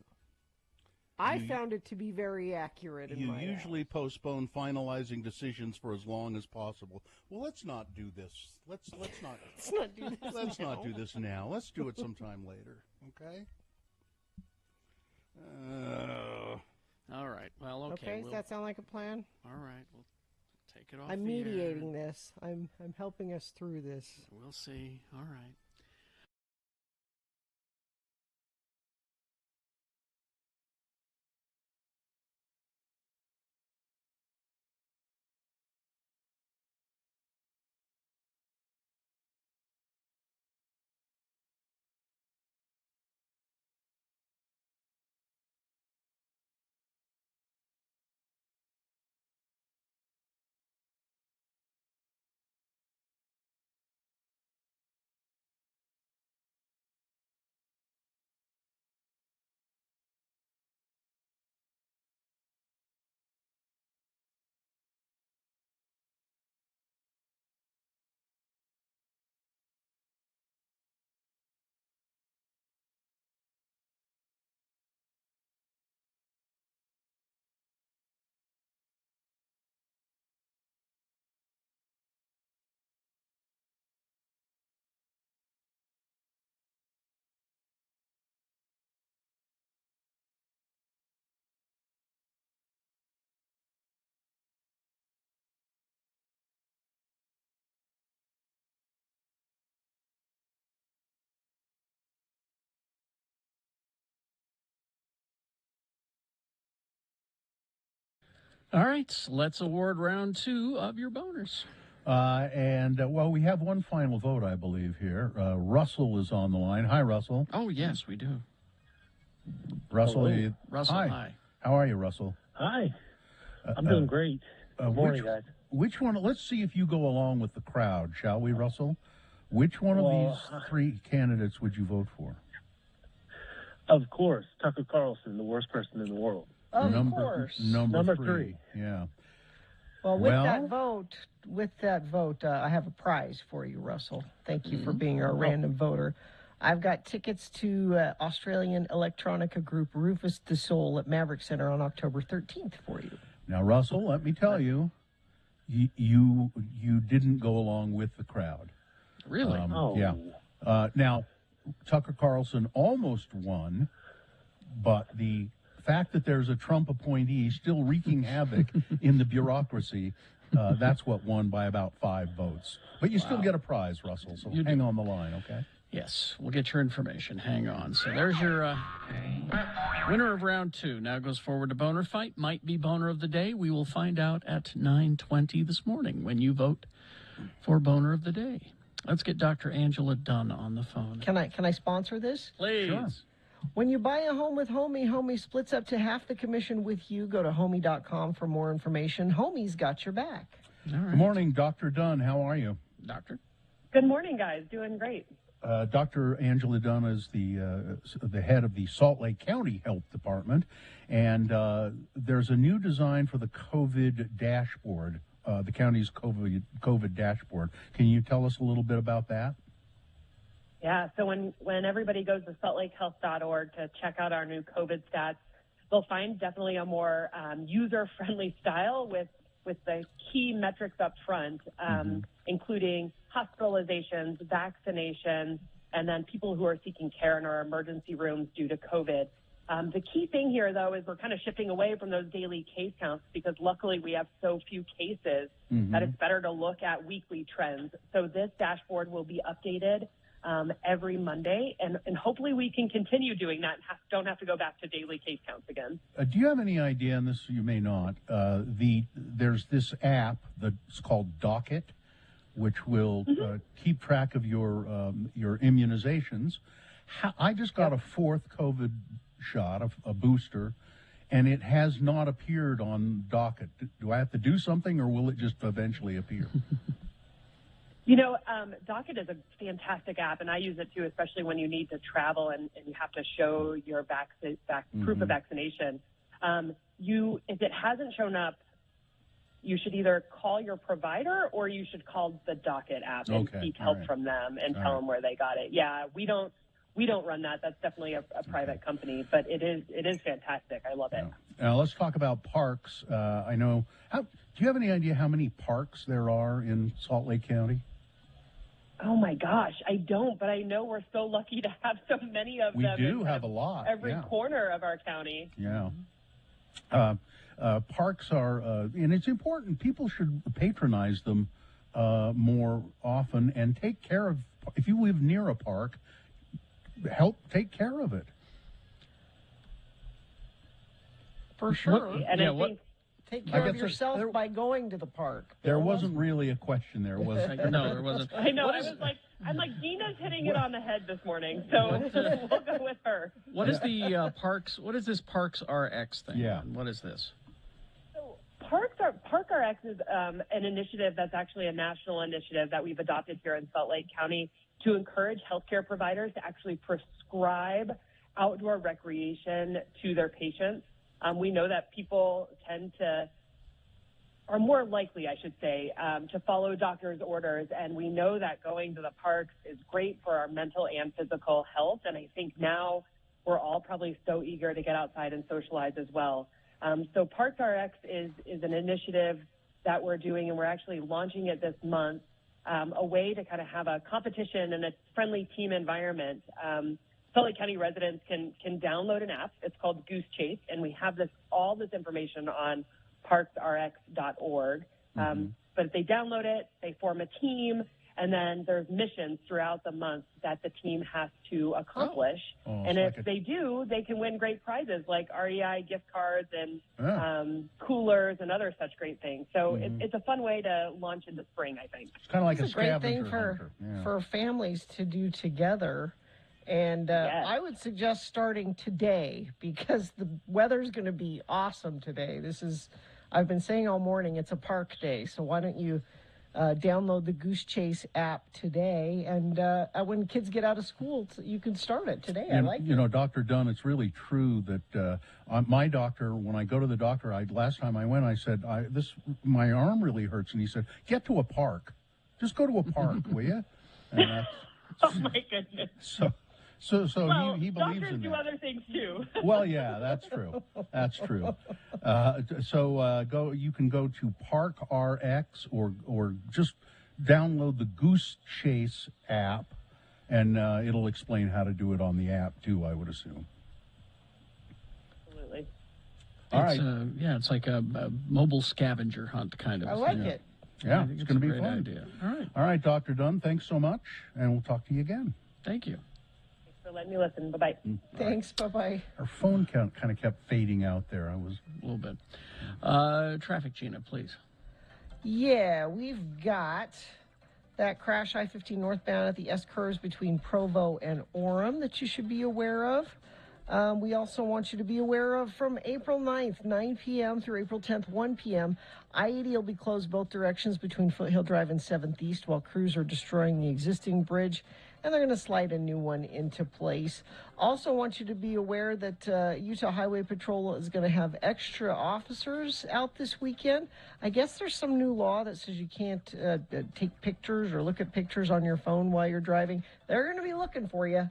S2: I found it to be very accurate.
S3: You usually postpone finalizing decisions for as long as possible. Well, let's not do this. Let's not.
S2: Let's not do this.
S3: Let's not do this now. Let's do it sometime later. Okay.
S1: All right. Well, okay.
S2: Okay. Does that sound like a plan?
S1: All right. We'll take it off.
S2: I'm mediating this. I'm helping us through this.
S1: We'll see. All right. All right, let's award round 2 of your boners.
S3: Well, we have one final vote, I believe, here. Russell is on the line. Hi, Russell.
S1: Oh, yes, we do.
S3: Russell,
S1: Hello. Russell, hi.
S3: How are you, Russell?
S15: Hi. I'm doing great. Good morning, guys.
S3: Which one? Let's see if you go along with the crowd, shall we, Russell? Which one of these 3 candidates would you vote for?
S15: Of course, Tucker Carlson, the worst person in the world.
S2: Of course.
S3: Number 3. Yeah.
S2: Well, with that vote, I have a prize for you, Russell. Thank you for being our random voter. I've got tickets to Australian electronica group Rufus Du Sol at Maverick Center on October 13th for you.
S3: Now, Russell, let me tell you, you didn't go along with the crowd.
S1: Really?
S3: Yeah. Now, Tucker Carlson almost won, but the fact that there's a Trump appointee still wreaking havoc in the bureaucracy, that's what won by about 5 votes. But you still get a prize, Russell, so hang on the line, okay?
S1: Yes, we'll get your information. Hang on. So there's your winner of round 2. Now goes forward to Boner Fight. Might be Boner of the Day. We will find out at 9:20 this morning when you vote for Boner of the Day. Let's get Dr. Angela Dunn on the phone.
S2: Can I sponsor this?
S1: Please.
S2: Sure. When you buy a home with Homie, Homie splits up to half the commission with you. Go to homie.com for more information. Homie's got your back.
S1: All right.
S3: Good morning, Dr. Dunn. How are you?
S1: Doctor?
S16: Good morning, guys. Doing great.
S3: Dr. Angela Dunn is the head of the Salt Lake County Health Department, and there's a new design for the COVID dashboard, the county's COVID dashboard. Can you tell us a little bit about that?
S16: Yeah, so when everybody goes to saltlakehealth.org to check out our new COVID stats, they'll find definitely a more user-friendly style with the key metrics up front, including hospitalizations, vaccinations, and then people who are seeking care in our emergency rooms due to COVID. The key thing here, though, is we're kind of shifting away from those daily case counts because luckily we have so few cases that it's better to look at weekly trends. So this dashboard will be updated every Monday, and hopefully we can continue doing that and don't have to go back to daily case counts again.
S3: Do you have any idea, and this you may not, there's this app that's called Docket, which will keep track of your immunizations. I just got a 4th COVID shot, a booster, and it has not appeared on Docket. Do I have to do something, or will it just eventually appear?
S16: You know, Docket is a fantastic app, and I use it too, especially when you need to travel and you have to show your proof of vaccination. If it hasn't shown up, you should either call your provider or you should call the Docket app and seek help from them and tell them where they got it. Yeah, we don't run that. That's definitely a private company, but it is fantastic. I love it.
S3: Now let's talk about parks. I know. Do you have any idea how many parks there are in Salt Lake County?
S16: Oh my gosh, I don't, but I know we're so lucky to have so many of them.
S3: We do have a lot.
S16: Every corner of our county.
S3: Yeah. Parks are, and it's important. People should patronize them more often and take care of. If you live near a park, help take care of it.
S2: For sure.
S16: And I think
S2: take care of yourself by going to the park.
S3: There wasn't really a question there, was there?
S1: No, there wasn't.
S16: I know. I'm like, Gina's hitting it on the head this morning, so we'll go with her.
S1: What is the Parks? What is this Parks RX thing?
S3: Yeah.
S1: What is this?
S16: So Park RX is an initiative that's actually a national initiative that we've adopted here in Salt Lake County to encourage healthcare providers to actually prescribe outdoor recreation to their patients. We know that people are more likely, I should say, to follow doctors' orders, and we know that going to the parks is great for our mental and physical health, and I think now we're all probably so eager to get outside and socialize as well. So Parks RX is an initiative that we're doing, and we're actually launching it this month, a way to kind of have a competition and a friendly team environment. Salt Lake County residents can download an app. It's called Goose Chase, and we have all this information on parksrx.org. But if they download it, they form a team, And then there's missions throughout the month that the team has to accomplish. And
S3: so
S16: if they do, they can win great prizes like REI gift cards and
S3: Yeah.
S16: coolers and other such great things. So
S3: Mhm.
S16: it's a fun way to launch into spring, I think.
S3: It's kind of like
S2: It's
S3: a
S2: a great
S3: scavenger
S2: thing for
S3: hunter. Yeah.
S2: for families to do together. And I would suggest starting today because the weather's going to be awesome today. I've been saying all morning, it's a park day. So why don't you download the Goose Chase app today? And when kids get out of school, you can start it today. I like
S3: You know, Dr. Dunn, it's really true that my doctor, when I go to the doctor, last time I went, I said, my arm really hurts. And he said, get to a park. Just go to a park, will you? And
S16: Oh, my goodness.
S3: So
S16: well,
S3: he believes
S16: doctors
S3: in
S16: do
S3: that.
S16: other things, too.
S3: Well, yeah, that's true. That's true. You can go to Park RX or just download the Goose Chase app, and it'll explain how to do it on the app too, I would assume.
S16: Absolutely.
S3: All right.
S1: It's like a mobile scavenger hunt kind of.
S2: I like
S1: thing.
S2: it.
S3: Yeah,
S1: I think
S3: it's going to
S1: a
S3: be
S1: great
S3: fun.
S1: idea. All right.
S3: All right, Dr. Dunn, thanks so much, and we'll talk to you again.
S1: Thank you.
S16: Thanks for letting me listen. Bye-bye.
S2: Thanks. Bye-bye.
S3: Our phone count kind of kept fading out there. I was
S1: a little bit. Traffic, Gina, please.
S2: Yeah, we've got that crash I-15 northbound at the S-curves between Provo and Orem that you should be aware of. We also want you to be aware of from April 9th, 9 p.m. through April 10th, 1 p.m. I-80 will be closed both directions between Foothill Drive and 7th East while crews are destroying the existing bridge, and they're going to slide a new one into place. Also want you to be aware that Utah Highway Patrol is going to have extra officers out this weekend. I guess there's some new law that says you can't take pictures or look at pictures on your phone while you're driving. They're going to be looking for you.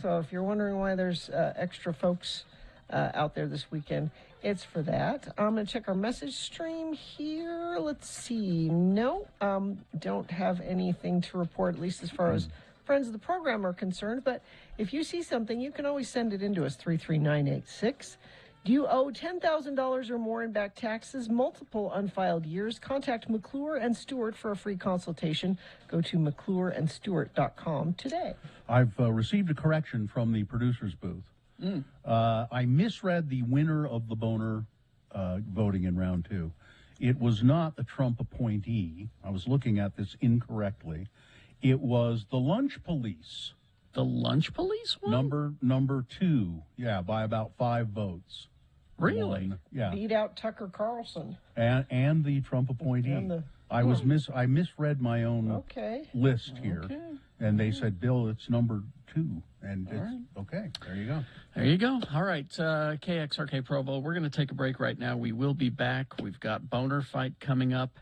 S2: So if you're wondering why there's extra folks out there this weekend, it's for that. I'm going to check our message stream here. Let's see. No, don't have anything to report, at least as far as friends of the program are concerned. But if you see something, you can always send it in to us, 33986. Do you owe $10,000 or more in back taxes, multiple unfiled years? Contact McClure and Stewart for a free consultation. Go to McClureandStewart.com today.
S3: I've received a correction from the producer's booth. I misread the winner of the Boner voting in round 2. It was not the Trump appointee. I was looking at this incorrectly. It was the Lunch Police.
S1: The Lunch Police one?
S3: Number 2, yeah, by about 5 votes.
S1: Really?
S3: Won, yeah.
S2: Beat out Tucker Carlson.
S3: And the Trump appointee. I misread my own list here, and they said, Bill, it's number 2, and it's okay. There you go.
S1: There you go. All right, KXRK Provo. We're going to take a break right now. We will be back. We've got Boner Fight coming up,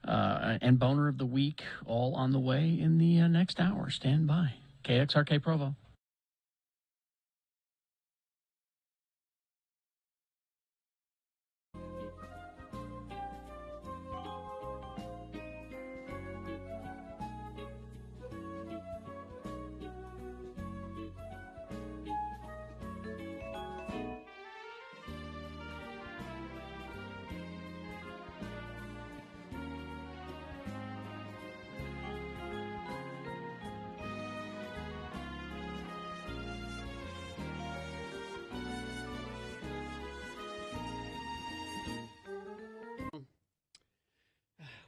S1: and Boner of the Week all on the way in the next hour. Stand by. KXRK Provo.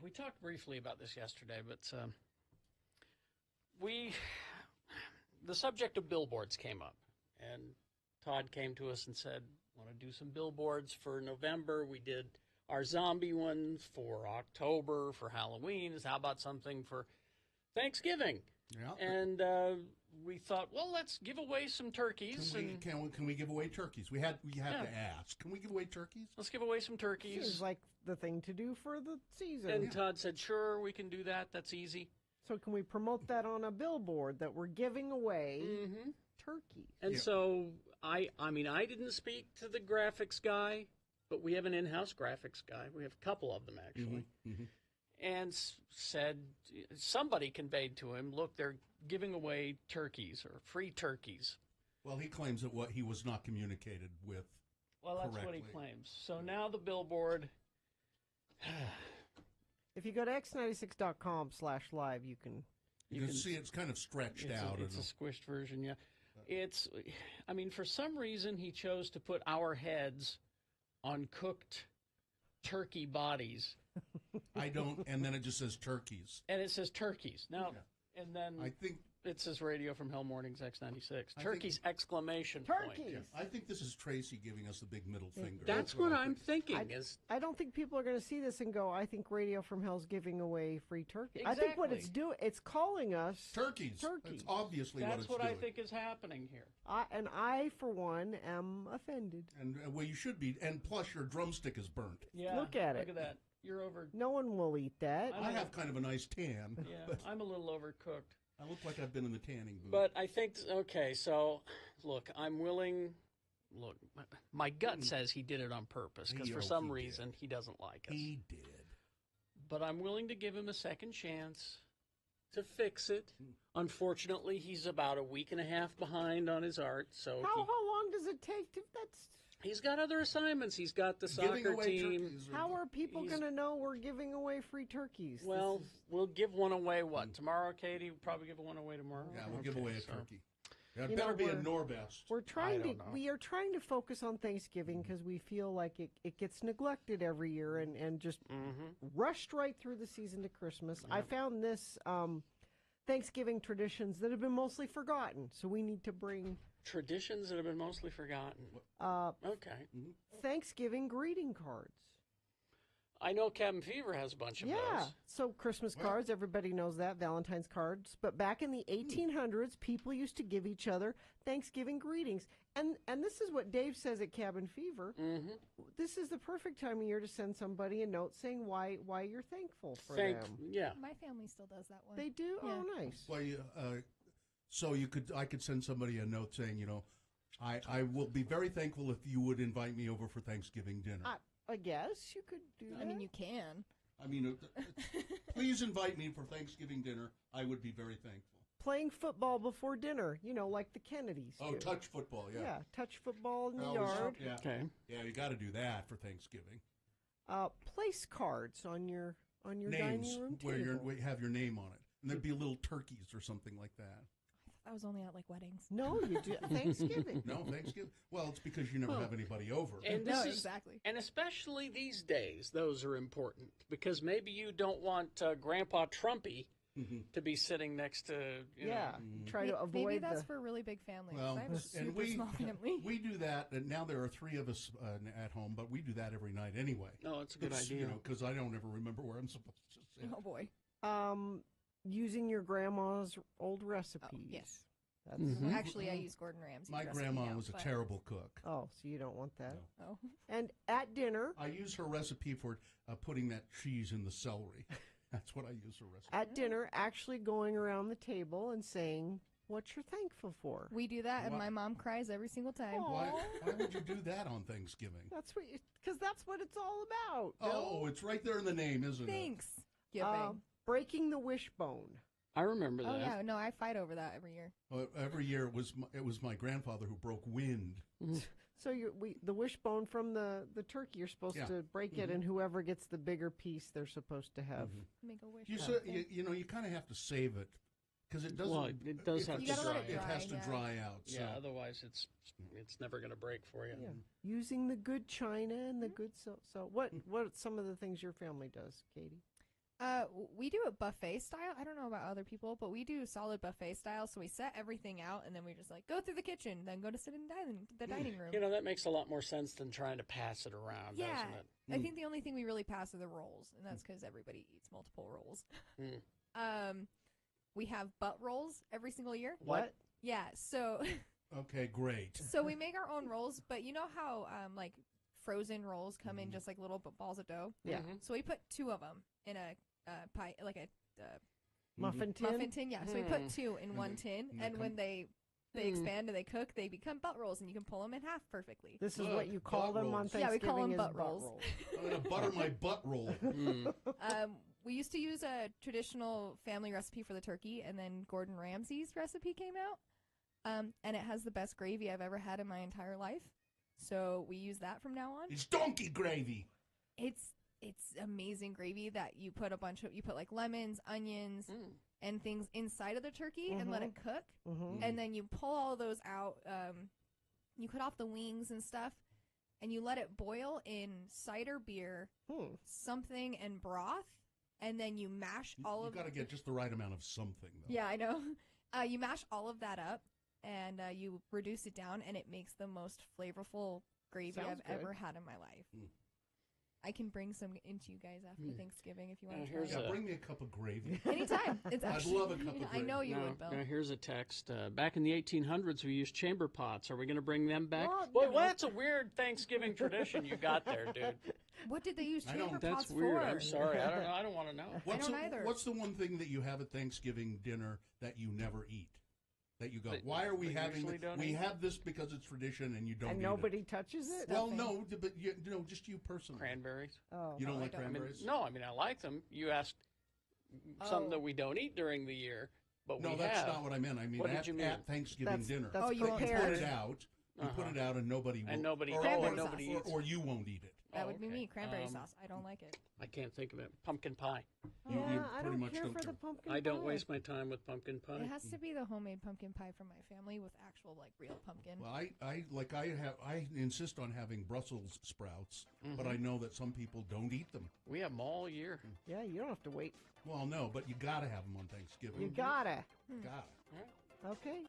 S1: We talked briefly about this yesterday, but the subject of billboards came up, and Todd came to us and said, want to do some billboards for November. We did our zombie ones for October, for Halloween. How about something for Thanksgiving?
S20: Yeah.
S1: And we thought, well, let's give away some turkeys.
S20: Can we give away turkeys? We have to ask. Can we give away turkeys?
S1: Let's give away some turkeys.
S2: Seems like the thing to do for the season.
S1: And Todd said, sure, we can do that. That's easy.
S2: So can we promote that on a billboard that we're giving away turkeys?
S1: And so I mean, I didn't speak to the graphics guy, but we have an in-house graphics guy. We have a couple of them, actually. And said, somebody conveyed to him, look, they're giving away turkeys or free turkeys.
S20: Well, he claims that he was not communicated with.
S1: Well, that's
S20: correctly.
S1: what he claims. So now the billboard.
S2: If you go to x96.com/live, you can
S3: You can see it's kind of stretched out.
S1: It's a squished version, yeah. I mean, for some reason, he chose to put our heads on cooked turkey bodies.
S3: I don't, and then it just says turkeys.
S1: And it says turkeys. Now, and then
S3: I think
S1: it says Radio from Hell Mornings X96. Turkeys, exclamation point.
S3: Yeah, I think this is Tracy giving us the big middle finger.
S1: That's what I'm thinking.
S2: I don't think people are going to see this and go, I think Radio from Hell's giving away free turkey. I think what it's doing, it's calling us
S3: turkeys. That's obviously what it's doing.
S1: That's what I think is happening here.
S2: And I, for one, am offended.
S3: And well, you should be. And plus, your drumstick is burnt.
S1: Yeah,
S2: look at it.
S1: Look at that. You're over.
S2: No one will eat that.
S3: I have kind of a nice tan.
S1: Yeah, I'm a little overcooked.
S3: I look like I've been in the tanning booth.
S1: But I think, okay, so, look, I'm willing. Look, my gut says he did it on purpose because for some reason he doesn't like us.
S3: He did.
S1: But I'm willing to give him a second chance to fix it. Unfortunately, he's about a week and a half behind on his art. So
S2: how long does it take to?
S1: He's got other assignments. He's got the soccer team.
S2: How are people going to know we're giving away free turkeys?
S1: Well, we'll give one away, tomorrow, Katie? We'll probably give one away tomorrow?
S3: Yeah, we'll give away a turkey. It better be a Norbest.
S2: We are trying to focus on Thanksgiving because we feel like it gets neglected every year and just rushed right through the season to Christmas. I found this Thanksgiving traditions that have been mostly forgotten, so we need to bring...
S1: Traditions that have been mostly forgotten. Okay.
S2: Thanksgiving greeting cards.
S1: I know Cabin Fever has a bunch of those.
S2: So Christmas cards, everybody knows that, Valentine's cards. But back in the 1800s, people used to give each other Thanksgiving greetings. And this is what Dave says at Cabin Fever. This is the perfect time of year to send somebody a note saying why you're thankful for them.
S1: Yeah.
S12: My family still does that one.
S2: They do?
S12: Yeah.
S2: Oh, nice.
S3: Well, so I could send somebody a note saying, I will be very thankful if you would invite me over for Thanksgiving dinner.
S2: I guess you could do that.
S12: I mean, you can.
S3: I mean, please invite me for Thanksgiving dinner. I would be very thankful.
S2: Playing football before dinner, like the Kennedys do.
S3: Oh, touch football, yeah.
S2: Yeah, touch football in the yard.
S3: Yeah.
S1: Okay.
S3: Yeah, you got to do that for Thanksgiving.
S2: Place cards on your
S3: Names,
S2: dining room table.
S3: where you have your name on it. And there'd be little turkeys or something like that.
S12: I was only at like weddings.
S2: No, you do Thanksgiving.
S3: No, Thanksgiving. Well, it's because you never have anybody over.
S1: And
S12: no, exactly.
S1: And especially these days, those are important because maybe you don't want Grandpa Trumpy to be sitting next to.
S2: Try to avoid.
S12: Maybe that's for really big families.
S3: Well,
S12: I have a super small family.
S3: We do that, and now there are 3 of us at home, but we do that every night anyway.
S1: No, it's a good idea.
S3: Because I don't ever remember where I'm supposed to sit.
S12: Oh boy.
S2: Using your grandma's old recipes.
S12: Oh, yes.
S2: That's
S12: Actually, I use Gordon Ramsay's
S3: My
S12: recipe
S3: grandma
S12: now,
S3: was a terrible cook.
S2: Oh, so you don't want that?
S3: No.
S12: Oh.
S2: And at dinner.
S3: I use her recipe for putting that cheese in the celery. That's what I use her recipe.
S2: At dinner, actually going around the table and saying what you're thankful for.
S12: We do that, and my mom cries every single time.
S3: Why would you do that on Thanksgiving?
S2: Because that's what it's all about.
S3: Oh, it's right there in the name, isn't
S12: Thanks.
S3: it?
S12: Giving.
S2: Breaking the wishbone.
S1: I remember that.
S12: Oh yeah, no, I fight over that every year.
S3: Well, every year it was my grandfather who broke wind.
S2: So the wishbone from the turkey, you're supposed to break it, and whoever gets the bigger piece, they're supposed to have.
S12: Make a wish.
S3: You kind of have to save it because it doesn't.
S1: Well, it does have to dry.
S3: It has to dry out. So.
S1: Yeah, otherwise it's never going to break for you.
S2: Yeah. Using the good china and the good so what are some of the things your family does, Katie?
S12: We do it buffet style. I don't know about other people, but we do solid buffet style. So we set everything out, and then we just go through the kitchen, then go to sit in the dining room.
S1: That makes a lot more sense than trying to pass it around, doesn't it?
S12: I think the only thing we really pass are the rolls, and that's because everybody eats multiple rolls. We have butt rolls every single year.
S1: What?
S12: Yeah. So.
S3: Okay, great.
S12: So we make our own rolls, but you know how frozen rolls come in just like little balls of dough.
S2: Yeah.
S12: So we put 2 of them in a pie, like a
S2: muffin tin.
S12: Muffin tin, yeah. So we put 2 in one tin, and when they expand and they cook, they become butt rolls, and you can pull them in half perfectly.
S2: This is what you call them on Thanksgiving.
S12: Yeah, we call them
S2: is
S12: butt rolls.
S3: I'm gonna butter my butt roll.
S12: We used to use a traditional family recipe for the turkey, and then Gordon Ramsay's recipe came out, and it has the best gravy I've ever had in my entire life. So we use that from now on.
S3: It's donkey gravy.
S12: It's
S4: it's amazing gravy that you put like lemons, onions, and things inside of the turkey and let it cook. And then you pull all those out. You cut off the wings and stuff, and you let it boil in cider beer, something, and broth. And then you mash all of.
S17: You got to get just the right amount of something, though.
S4: Yeah, I know. You mash all of that up, and you reduce it down, and it makes the most flavorful gravy I've ever had in my life. I can bring some into you guys after Thanksgiving if you want to try it.
S17: Bring me a cup of gravy.
S4: Anytime. It's actually,
S17: I'd love a cup of gravy.
S4: I know you would, Bill.
S1: Now here's a text. Back in the 1800s, we used chamber pots. Are we going to bring them back? Well, that's a weird Thanksgiving tradition you got there, dude.
S4: What did they use chamber pots
S1: That's weird.
S4: for?
S1: I'm sorry. I don't know. I don't want to know.
S4: I don't either.
S17: What's the one thing that you have at Thanksgiving dinner that you never eat? That you go, why are we having this? We have this because it's tradition, and you don't.
S2: And
S17: eat
S2: nobody touches it.
S17: Well, no, but just you personally.
S1: Cranberries.
S2: Oh,
S17: you don't like cranberries?
S1: I mean, I like them. You asked something that we don't eat during the year, but we have.
S17: No, that's not what I meant. I mean,
S1: what did you mean?
S17: At Thanksgiving dinner.
S2: That's
S17: you put it out. You put it out, and nobody will.
S1: And nobody eats.
S17: Or you won't eat it.
S4: That would be me. Cranberry sauce. I don't like it.
S1: I can't think of it. Pumpkin pie.
S17: You
S2: I
S17: pretty
S2: don't
S17: much
S2: care
S17: don't
S2: for
S17: care.
S2: the pumpkin pie.
S1: I don't waste my time with pumpkin pie.
S4: It has to be the homemade pumpkin pie from my family with actual real pumpkin.
S17: Well, I insist on having Brussels sprouts, but I know that some people don't eat them.
S1: We have them all year.
S2: Yeah, you don't have to wait.
S17: Well, no, but you gotta have them on Thanksgiving.
S2: You gotta.
S17: Gotta.
S2: Okay.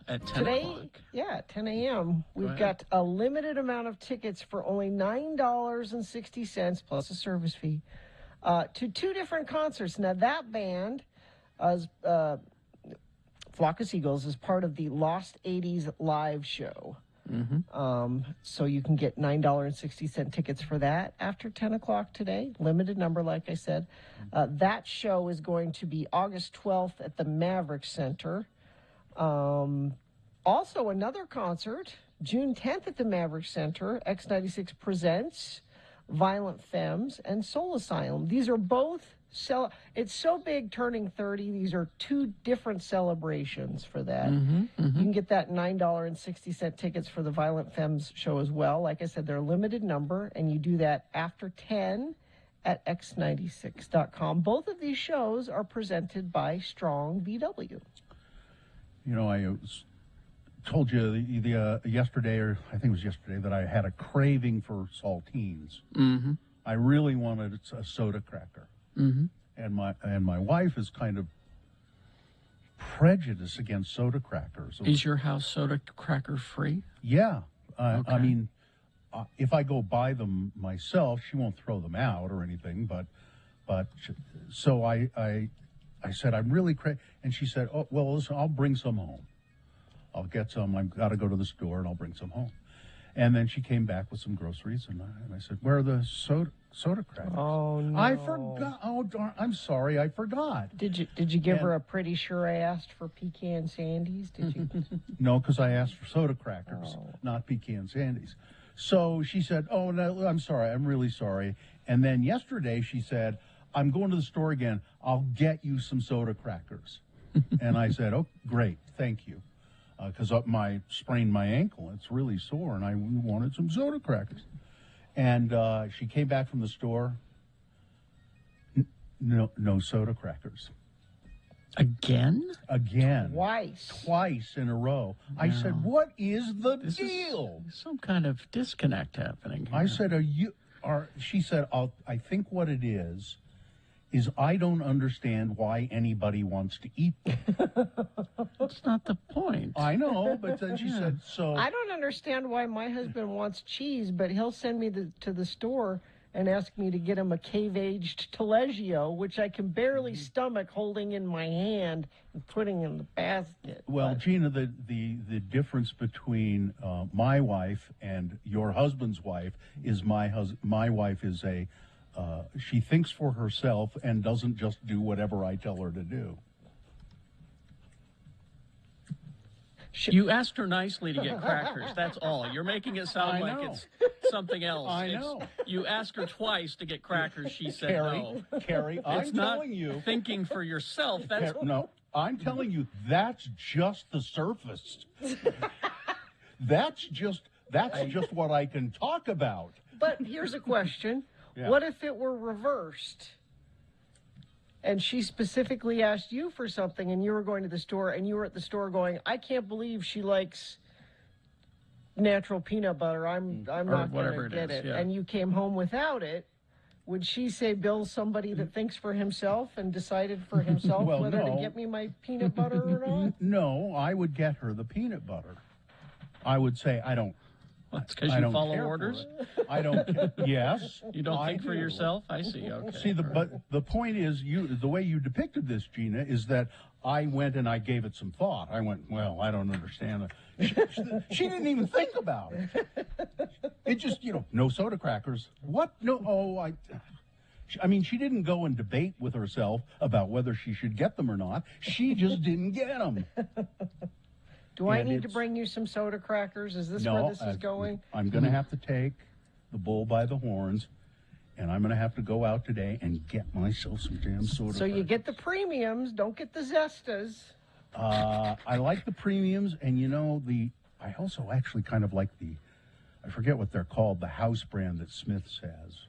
S1: At 10 o'clock.
S2: Yeah, at 10 a.m. We've got a limited amount of tickets for only $9.60 plus a service fee to two different concerts. Now, that band, Flock of Seagulls, is part of the Lost 80s live show. So you can get $9.60 tickets for that after 10 o'clock today. Limited number, like I said. That show is going to be August 12th at the Maverick Center. Also, another concert, June 10th at the Maverick Center, X96 presents Violent Femmes and Soul Asylum. These are both It's so big, turning 30. These are 2 different celebrations for that.
S1: Mm-hmm.
S2: You can get that $9.60 tickets for the Violent Femmes show as well. Like I said, they're a limited number, and you do that after 10 at x96.com. Both of these shows are presented by Strong VW.
S3: You know, I told you yesterday, or I think it was yesterday, that I had a craving for saltines.
S1: Mm-hmm.
S3: I really wanted a soda cracker.
S1: Mm-hmm.
S3: And my wife is kind of prejudiced against soda crackers.
S1: Is your house soda cracker free?
S3: Yeah.
S1: Okay.
S3: I mean, if I go buy them myself, she won't throw them out or anything. But so I said, I'm really and she said, oh, well, listen, I'll bring some home. I'll get some. I've got to go to the store and I'll bring some home. And then she came back with some groceries, and I said, where are the soda crackers?
S2: Oh, no.
S3: I forgot. Oh, darn. I'm sorry. I forgot.
S2: Did you give her a pretty sure I asked for pecan sandies? Did you?
S3: No, because I asked for soda crackers, not pecan sandies. So she said, oh, no, I'm sorry. I'm really sorry. And then yesterday she said, I'm going to the store again. I'll get you some soda crackers. And I said, oh, great. Thank you. Because I sprained my ankle. It's really sore, and I wanted some soda crackers. And she came back from the store. No soda crackers.
S1: Again?
S3: Again.
S2: Twice
S3: in a row. I
S1: No.
S3: said, what is the deal?
S1: Is some kind of disconnect happening here.
S3: I said, she said, I think what it is I don't understand why anybody wants to eat them.
S1: That's not the point.
S3: I know, but then she said, so.
S2: I don't understand why my husband wants cheese, but he'll send me to the store and ask me to get him a cave-aged Taleggio, which I can barely stomach holding in my hand and putting in the basket.
S3: Well, Gina, the difference between my wife and your husband's wife is my wife is she thinks for herself and doesn't just do whatever I tell her to do.
S1: You asked her nicely to get crackers. That's all. You're making it sound
S3: I
S1: like
S3: know.
S1: it's something else.
S3: I know.
S1: You asked her twice to get crackers. She said
S3: Carrie,
S1: no.
S3: Carrie, I'm
S1: It's not
S3: telling you.
S1: thinking for yourself. That's
S3: No, I'm telling you, that's just the surface. That's just what I can talk about.
S2: But here's a question.
S3: Yeah.
S2: What if it were reversed? And she specifically asked you for something, and you were going to the store, and you were at the store going, I can't believe she likes natural peanut butter. I'm not going to get it.
S1: Yeah.
S2: And you came home without it. Would she say Bill's somebody that thinks for himself and decided for himself
S3: Well,
S2: whether
S3: no.
S2: to get me my peanut butter or not?
S3: No, I would get her the peanut butter. I would say, I don't.
S1: That's because
S3: I
S1: you
S3: don't
S1: follow
S3: care for
S1: orders?
S3: it. I don't. Yes.
S1: You don't
S3: I
S1: think for
S3: do.
S1: yourself? I see. Okay.
S3: See, but the point is, the way you depicted this, Gina, is that I went and I gave it some thought. I went, well, I don't understand it. She didn't even think about it. It just, no soda crackers. What? No. Oh, I mean, she didn't go and debate with herself about whether she should get them or not. She just didn't get them.
S2: Do I
S3: And
S2: need to
S3: it's-
S2: bring you some soda crackers? Is this
S3: No,
S2: where this is going?
S3: I'm going to have to take the bull by the horns, and I'm going to have to go out today and get myself some damn soda.
S2: So you get the premiums, don't get the Zestas.
S3: I like the premiums, and I also actually kind of like I forget what they're called, the house brand that Smith's has.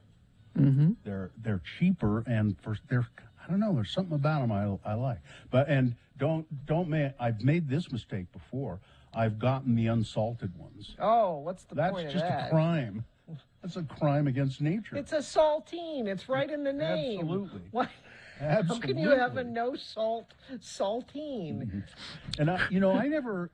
S1: Mm-hmm.
S3: They're cheaper, and I don't know, there's something about them I like. But I've made this mistake before. I've gotten the unsalted ones.
S2: Oh, what's the
S3: That's
S2: point of
S3: just
S2: that?
S3: a crime. That's a crime against nature.
S2: It's a saltine. It's right in the name.
S3: Absolutely.
S2: Why?
S3: Absolutely.
S2: How can you have a no salt saltine?
S3: And I never.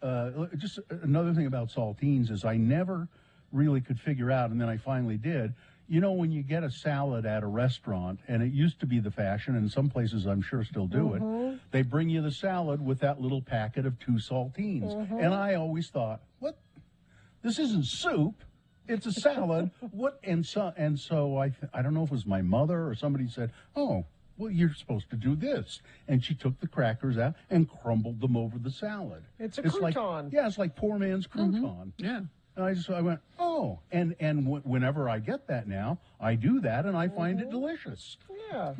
S3: Just another thing about saltines is I never really could figure out, and then I finally did. When you get a salad at a restaurant, and it used to be the fashion, and some places I'm sure still do it, they bring you the salad with that little packet of 2 saltines. And I always thought, what? This isn't soup. It's a salad. What? And so I don't know if it was my mother or somebody said, oh, well, you're supposed to do this. And she took the crackers out and crumbled them over the salad.
S2: It's a
S3: like,
S2: crouton.
S3: yeah, it's like poor man's crouton.
S1: Yeah.
S3: And I went, oh, know. And whenever I get that now, I do that, and I find it delicious.
S2: Yeah.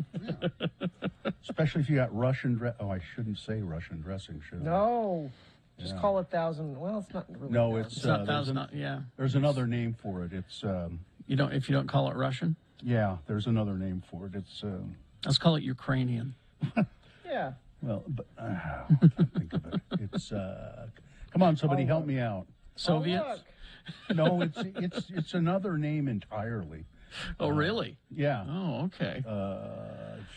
S3: Especially if you got Russian Oh, I shouldn't say Russian dressing, should I?
S2: No. Just
S3: Yeah.
S2: call it thousand. Well, it's not really.
S3: No,
S2: thousand.
S3: it's
S1: not
S3: there's
S1: thousand. Yeah.
S3: There's another name for it. It's
S1: If you don't call it Russian,
S3: yeah. There's another name for it. It's
S1: let's call it Ukrainian.
S2: Yeah.
S3: well, but I can't think of it. It's come on, somebody help me out.
S1: Soviets.
S3: No, it's another name entirely.
S1: Oh, really?
S3: Yeah.
S1: Oh, okay.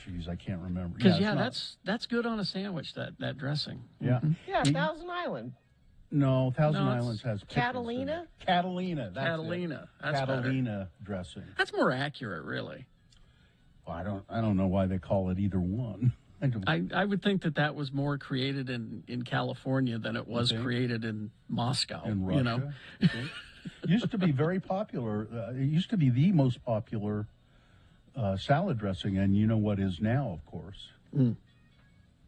S3: Jeez, I can't remember.
S1: Because
S3: it's not-
S1: that's good on a sandwich. That dressing.
S3: Yeah.
S1: Mhm.
S2: Yeah, Thousand Island.
S3: No, Thousand
S1: No, it's
S3: Islands has pickles
S2: Catalina?
S3: in it. Catalina. That's
S1: Catalina.
S3: It.
S1: That's
S3: Catalina dressing.
S1: That's more accurate, really.
S3: Well, I don't know why they call it either one.
S1: I would think that was more created in California than it was created in Moscow.
S3: In Russia.
S1: You know?
S3: Used to be very popular. It used to be the most popular salad dressing, and you know what is now, of course?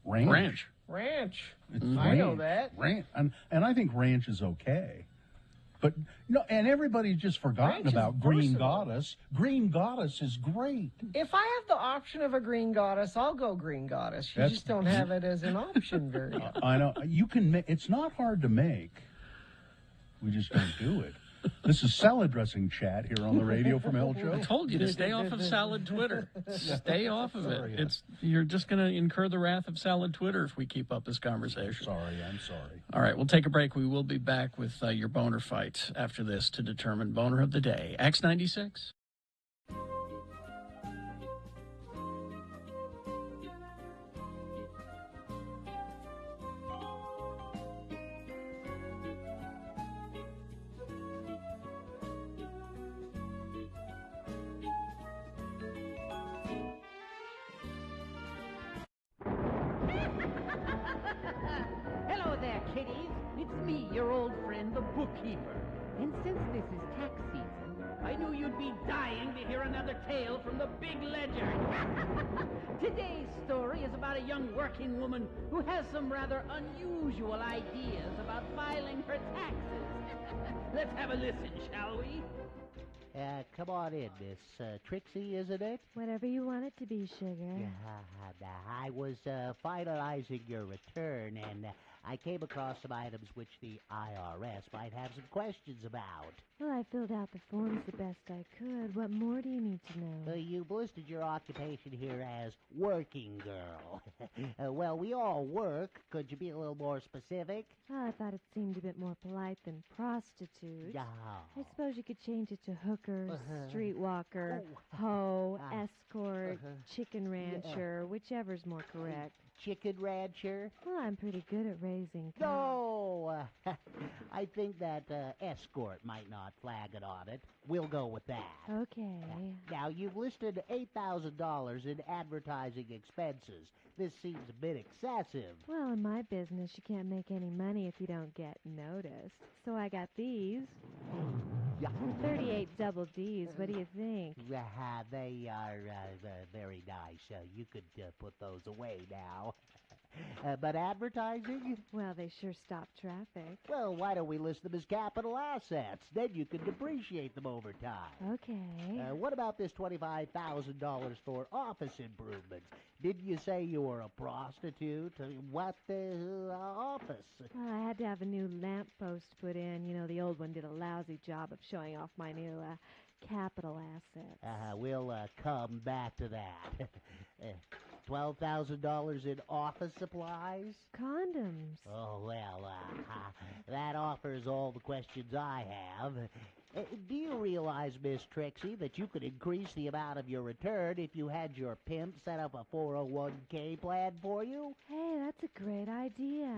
S3: Ranch.
S2: Ranch.
S3: It's
S2: I know
S3: ranch.
S2: that.
S3: Ranch, and I think ranch is okay. But and everybody's just forgotten
S2: Ranch is
S3: about Green
S2: versatile.
S3: Goddess. Green Goddess is great.
S2: If I have the option of a green goddess, I'll go green goddess. You
S3: That's-
S2: just don't have it as an option very often.
S3: I know you can. It's not hard to make. We just don't do it. This is salad dressing chat here on the radio from El Joe.
S1: I told you to stay off of salad Twitter. Stay off of
S3: Sorry,
S1: it. You're just going to incur the wrath of salad Twitter if we keep up this conversation.
S3: I'm sorry.
S1: All right, we'll take a break. We will be back with your boner fight after this to determine boner of the day. X96.
S18: Hello there, kiddies. It's me, your old friend, the bookkeeper. And since this is tax season, I knew you'd be dying to hear another tale from the big ledger. Today's story is about a young working woman who has some rather unusual ideas about filing her taxes. Let's have a listen, shall we?
S14: Come on in, Miss Trixie, isn't it?
S19: Whatever you want it to be, sugar.
S14: I was finalizing your return, and I came across some items which the IRS might have some questions about.
S19: Well, I filled out the forms the best I could. What more do you need to know?
S14: You've listed your occupation here as working girl. Well, we all work. Could you be a little more specific?
S19: Well, I thought it seemed a bit more polite than prostitute.
S14: Yeah.
S19: I suppose you could change it to hooker, streetwalker,
S14: Oh.
S19: hoe, escort, chicken rancher, whichever's more correct.
S14: Chicken rancher?
S19: Well, I'm pretty good at raising cows.
S14: No, I think that escort might not flag it on it. We'll go with that.
S19: Okay.
S14: Now, you've listed $8,000 in advertising expenses. This seems a bit excessive.
S19: Well, in my business, you can't make any money if you don't get noticed. So I got these. 38 double Ds. What do you think?
S14: They are very nice. You could put those away now. But advertising?
S19: Well, they sure stop traffic.
S14: Well, why don't we list them as capital assets? Then you can depreciate them over time.
S19: Okay.
S14: What about this $25,000 for office improvements? Didn't you say you were a prostitute? What office?
S19: Well, I had to have a new lamp post put in. You know, the old one did a lousy job of showing off my new capital assets.
S14: We'll come back to that. $12,000 in office supplies?
S19: Condoms.
S14: Oh, well, that offers all the questions I have. Do you realize, Miss Trixie, that you could increase the amount of your return if you had your pimp set up a 401k plan for you?
S19: Hey, that's a great idea.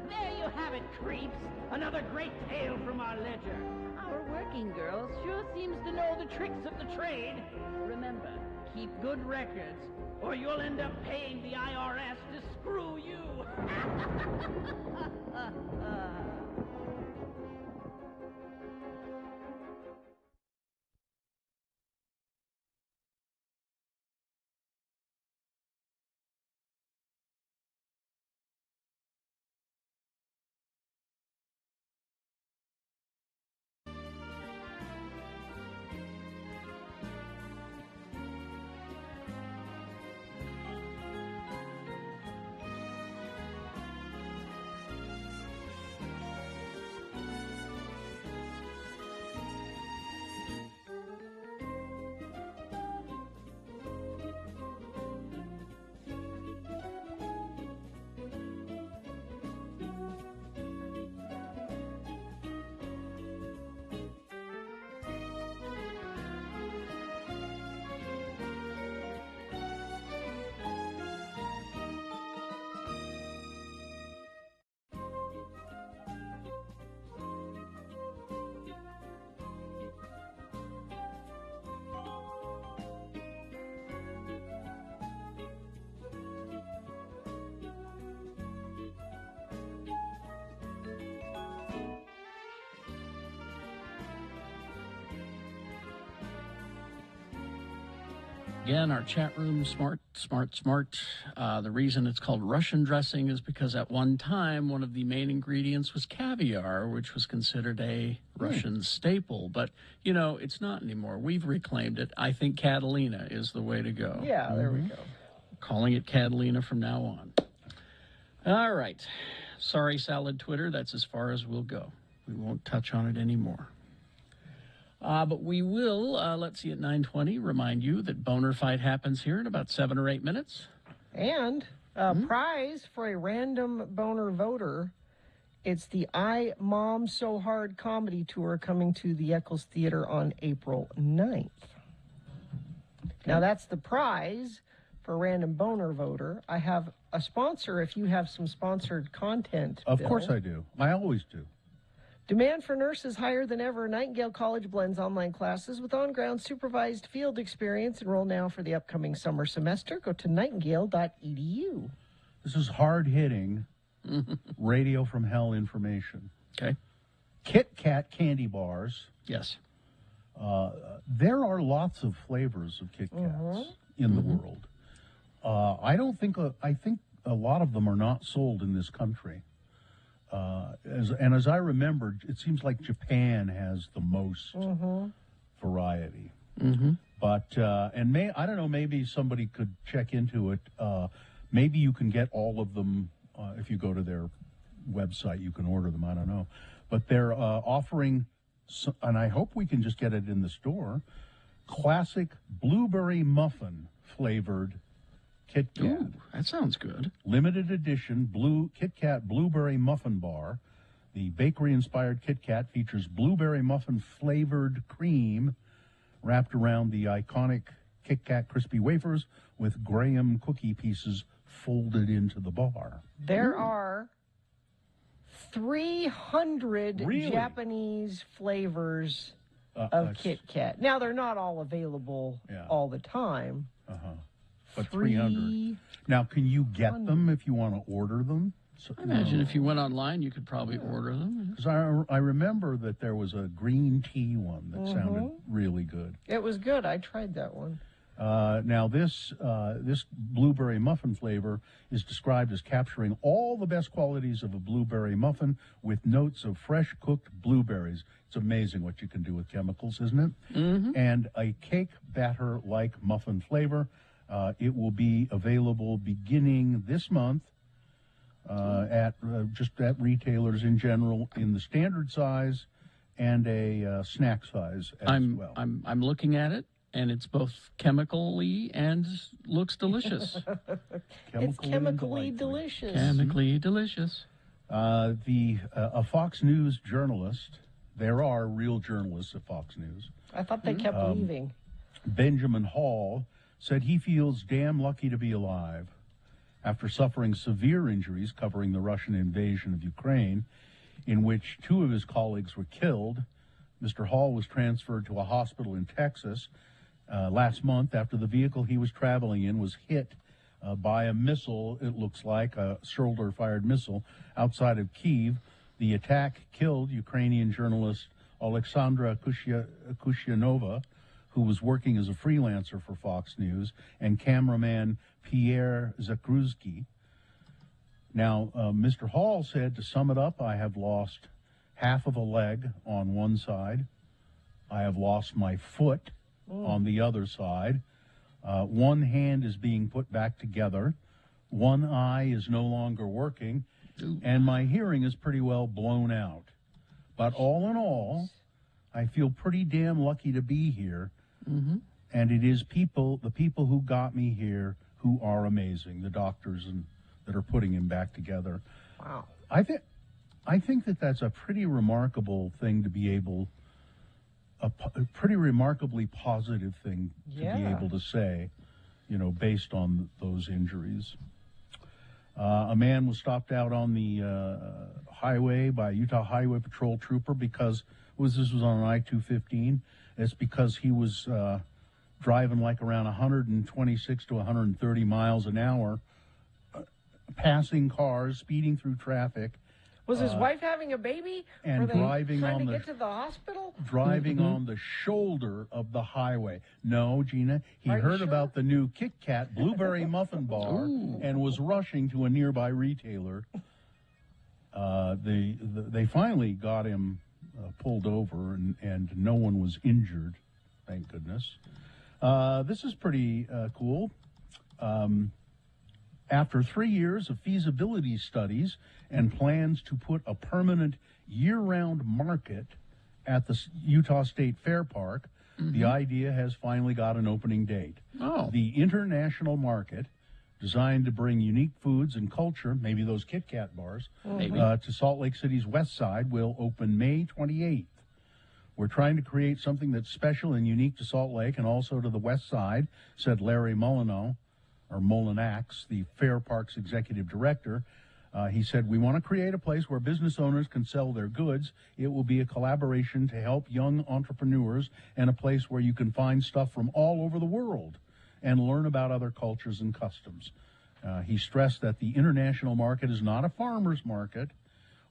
S18: There you have it, creeps. Another great tale from our ledger. Our working girl sure seems to know the tricks of the trade. Remember, keep good records, or you'll end up paying the IRS to screw you.
S1: Again, our chat room, smart. The reason it's called Russian dressing is because at one time, one of the main ingredients was caviar, which was considered a Russian staple. But, you know, it's not anymore. We've reclaimed it. I think Catalina is the way to go.
S2: Yeah, there we go.
S1: Calling it Catalina from now on. All right. Sorry, Salad Twitter. That's as far as we'll go. We won't touch on it anymore. But we will, let's see, at 9:20, remind you that Boner Fight happens here in about 7 or 8 minutes.
S2: And a prize for a random boner voter. It's the I Mom So Hard comedy tour coming to the Eccles Theater on April 9th. Now, that's the prize for a random boner voter. I have a sponsor if you have some sponsored content.
S3: Of course I do. I always do.
S2: Demand for nurses higher than ever. Nightingale College blends online classes with on-ground supervised field experience. Enroll now for the upcoming summer semester. Go to nightingale.edu.
S3: This is hard-hitting radio from hell information.
S1: Okay.
S3: Kit Kat candy bars.
S1: Yes.
S3: There are lots of flavors of Kit Kats in the world. I think a lot of them are not sold in this country. As I remember, it seems like Japan has the most variety. But I don't know. Maybe somebody could check into it. Maybe you can get all of them if you go to their website. You can order them. I don't know, but they're offering, and I hope we can just get it in the store. Classic blueberry muffin flavored Kit Kat.
S1: Ooh, that sounds good.
S3: Limited edition Kit Kat Blueberry Muffin Bar. The bakery-inspired Kit Kat features blueberry muffin flavored cream wrapped around the iconic Kit Kat crispy wafers with graham cookie pieces folded into the bar.
S2: There are 300
S3: Really?
S2: Japanese flavors of Kit Kat. Now, they're not all available all the time.
S3: But 300. Now, can you get them if you want to order them? So,
S1: I imagine if you went online, you could probably order them.
S3: Because I remember that there was a green tea one that sounded really good.
S2: It was good. I tried that one.
S3: Now, this blueberry muffin flavor is described as capturing all the best qualities of a blueberry muffin with notes of fresh cooked blueberries. It's amazing what you can do with chemicals, isn't it? And a cake batter-like muffin flavor. It will be available beginning this month at retailers in general in the standard size and a snack size as well.
S1: I'm looking at it, and it's both chemically and looks delicious.
S2: It's chemically delicious.
S1: Chemically delicious.
S3: A Fox News journalist. There are real journalists at Fox News.
S2: I thought they kept leaving.
S3: Benjamin Hall said he feels damn lucky to be alive after suffering severe injuries covering the Russian invasion of Ukraine, in which 2 of his colleagues were killed. Mr. Hall was transferred to a hospital in Texas last month after the vehicle he was traveling in was hit by a missile, it looks like, a shoulder-fired missile, outside of Kyiv. The attack killed Ukrainian journalist Alexandra Kusyanova, who was working as a freelancer for Fox News, and cameraman Pierre Zakruzki. Now, Mr. Hall said, to sum it up, I have lost half of a leg on one side. I have lost my foot on the other side. One hand is being put back together. One eye is no longer working. And my hearing is pretty well blown out. But all in all, I feel pretty damn lucky to be here. And it is the people who got me here who are amazing, the doctors that are putting him back together.
S2: Wow.
S3: I think that's a pretty remarkable thing to be able, a pretty remarkably positive thing to be able to say, based on those injuries. A man was stopped out on the highway by a Utah Highway Patrol trooper because this was on I-215. It's because he was driving like around 126 to 130 miles an hour, passing cars, speeding through traffic.
S2: Was his wife having a baby?
S3: And
S2: Were they
S3: driving
S2: trying
S3: on
S2: to
S3: the
S2: get to the hospital?
S3: driving on the shoulder of the highway. No, Gina, he
S2: Are you
S3: heard
S2: sure?
S3: about the new Kit Kat Blueberry Muffin Bar and was rushing to a nearby retailer. They finally got him pulled over, and no one was injured, thank goodness. This is pretty cool. After 3 years of feasibility studies and plans to put a permanent year-round market at the Utah State Fair Park, the idea has finally got an opening date. The International Market, designed to bring unique foods and culture, maybe those Kit Kat bars, to Salt Lake City's west side, will open May 28th. We're trying to create something that's special and unique to Salt Lake and also to the west side, said Larry Molinax, the Fair Park's executive director. He said, we want to create a place where business owners can sell their goods. It will be a collaboration to help young entrepreneurs and a place where you can find stuff from all over the world and learn about other cultures and customs. He stressed that the international market is not a farmer's market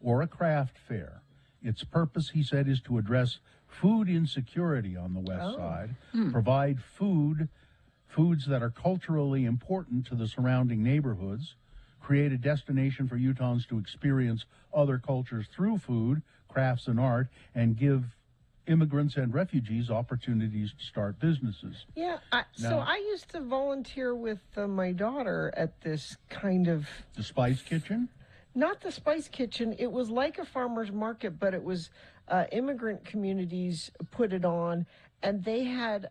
S3: or a craft fair. Its purpose, he said, is to address food insecurity on the west side, provide foods that are culturally important to the surrounding neighborhoods, create a destination for Utahns to experience other cultures through food, crafts, and art, and give immigrants and refugees opportunities to start businesses.
S2: Yeah, so I used to volunteer with my daughter at this kind of...
S3: The Spice Kitchen?
S2: Not the Spice Kitchen. It was like a farmer's market, but it was immigrant communities put it on, and they had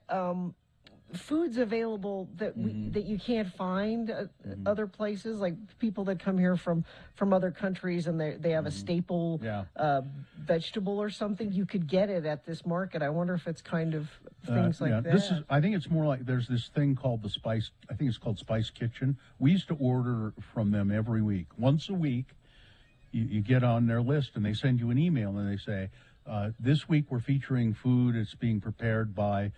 S2: foods available that that you can't find other places, like people that come here from other countries, and they have a staple vegetable or something. You could get it at this market. I wonder if it's kind of things like that.
S3: I think it's more like there's this thing called the Spice. I think it's called Spice Kitchen. We used to order from them every week. Once a week, you get on their list, and they send you an email, and they say, this week we're featuring food. It's being prepared by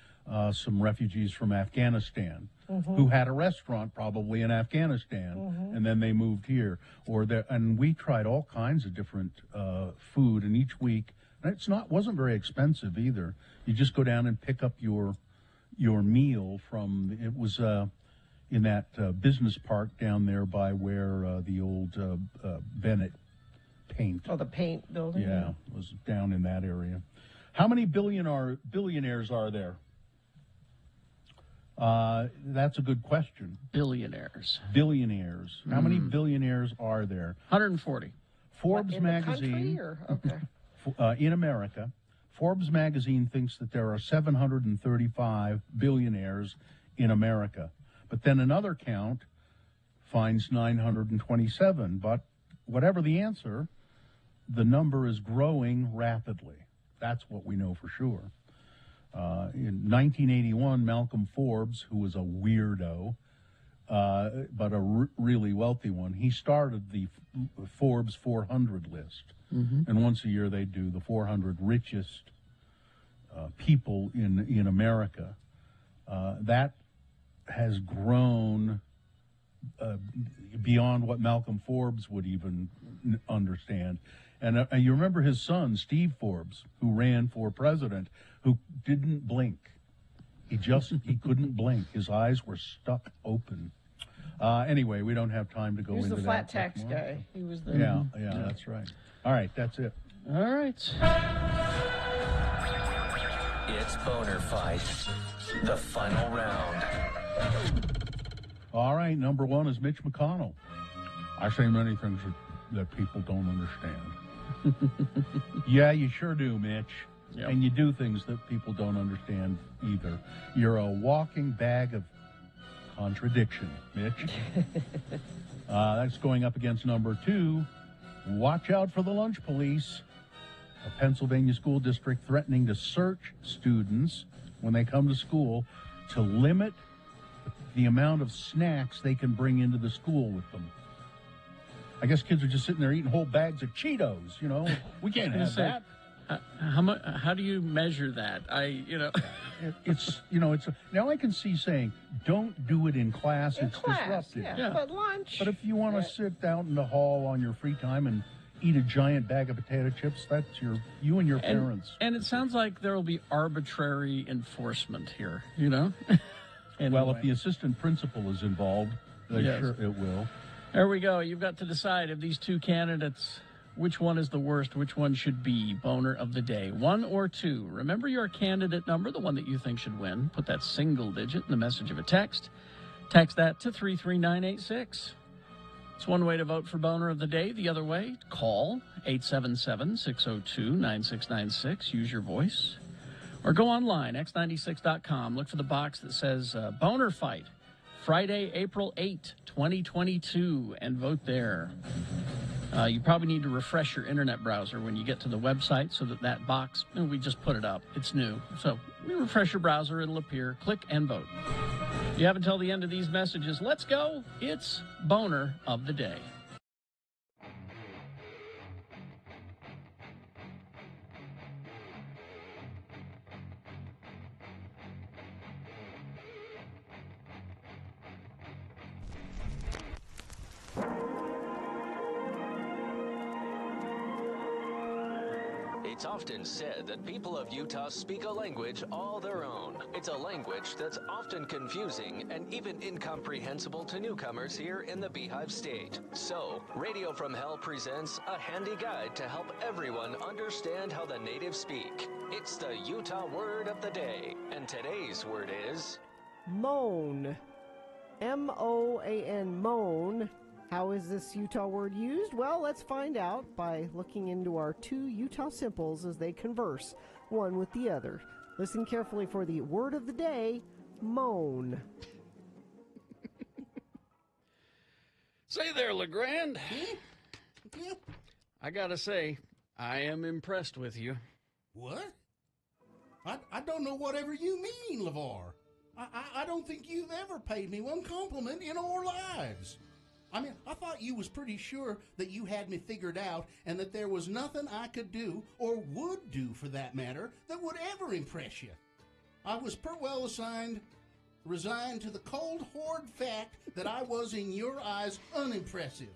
S3: some refugees from Afghanistan who had a restaurant probably in Afghanistan, and then they moved here. And we tried all kinds of different food, and each week, and wasn't very expensive either. You just go down and pick up your meal from. It was in that business park down there by where the old Bennett Paint.
S2: Oh, the paint building.
S3: Yeah, it was down in that area. How many billionaires are there? That's a good question.
S1: Billionaires.
S3: How many billionaires are there?
S1: 140.
S3: Forbes
S2: in
S3: magazine.
S2: The country, or? Okay.
S3: In America, Forbes magazine thinks that there are 735 billionaires in America. But then another count finds 927. But whatever the answer, the number is growing rapidly. That's what we know for sure. In 1981, Malcolm Forbes, who was a weirdo, but a really wealthy one, he started the Forbes 400 list. And once a year they do the 400 richest people in America. That has grown beyond what Malcolm Forbes would even understand. And you remember his son, Steve Forbes, who ran for president, who didn't blink. He couldn't blink. His eyes were stuck open. Anyway, we don't have time to go into that.
S2: He was the flat tax guy. He was the...
S3: Yeah, that's right. All right, that's it.
S1: All right.
S5: It's Boner Fight, the final round.
S3: All right, number one is Mitch McConnell. I say many things that people don't understand. Yeah, you sure do, Mitch. Yep. And you do things that people don't understand either. You're a walking bag of contradiction, Mitch. That's going up against number two. Watch out for the lunch police. A Pennsylvania school district threatening to search students when they come to school to limit the amount of snacks they can bring into the school with them. I guess kids are just sitting there eating whole bags of Cheetos, We can't have that.
S1: How do you measure that?
S3: Now I can see saying, don't do it in class. It's disruptive.
S2: Yeah, but lunch.
S3: But if you want to sit out in the hall on your free time and eat a giant bag of potato chips. That's you and your parents.
S1: And it sounds like there will be arbitrary enforcement here, you know?
S3: Well, if the assistant principal is involved, then
S1: Yes.
S3: sure it will.
S1: There we go. You've got to decide of these two candidates, which one is the worst, which one should be boner of the day, 1 or 2. Remember your candidate number, the one that you think should win. Put that single digit in the message of a text. Text that to 33986. It's one way to vote for boner of the day. The other way, call 877-602-9696. Use your voice. Or go online, x96.com. Look for the box that says Boner Fight, Friday, April 8, 2022, and vote there. You probably need to refresh your internet browser when you get to the website so that box, we just put it up. It's new. So refresh your browser, it'll appear. Click and vote. You have until the end of these messages. Let's go. It's Boner of the Day.
S6: It's often said that people of Utah speak a language all their own. It's a language that's often confusing and even incomprehensible to newcomers here in the Beehive State. So, Radio from Hell presents a handy guide to help everyone understand how the natives speak. It's the Utah Word of the Day, and today's word is...
S2: Moan. M-O-A-N, moan. How is this Utah word used? Well, let's find out by looking into our two Utah simples as they converse, one with the other. Listen carefully for the word of the day, moan.
S1: Say there, LeGrand. I gotta say, I am impressed with you.
S17: What? I don't know whatever you mean, LeVar. I don't think you've ever paid me one compliment in our lives. I mean, I thought you was pretty sure that you had me figured out and that there was nothing I could do, or would do for that matter, that would ever impress you. I was resigned to the cold, hard fact that I was, in your eyes, unimpressive.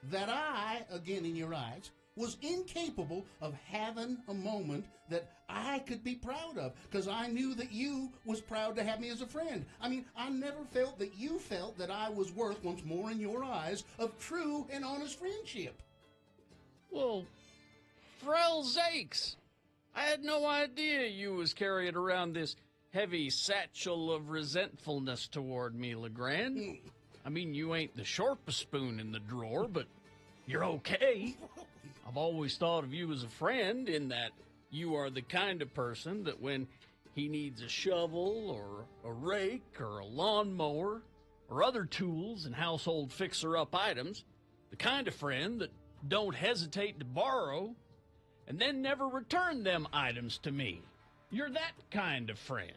S17: That I, again in your eyes, was incapable of having a moment that I could be proud of, because I knew that you was proud to have me as a friend. I mean, I never felt that you felt that I was worth, once more in your eyes, of true and honest friendship.
S1: Well, for hell's sakes, I had no idea you was carrying around this heavy satchel of resentfulness toward me, LeGrand. I mean, you ain't the sharpest spoon in the drawer, but you're okay. I've always thought of you as a friend, in that you are the kind of person that when he needs a shovel or a rake or a lawnmower or other tools and household fixer-up items, the kind of friend that don't hesitate to borrow and then never return them items to me. You're that kind of friend.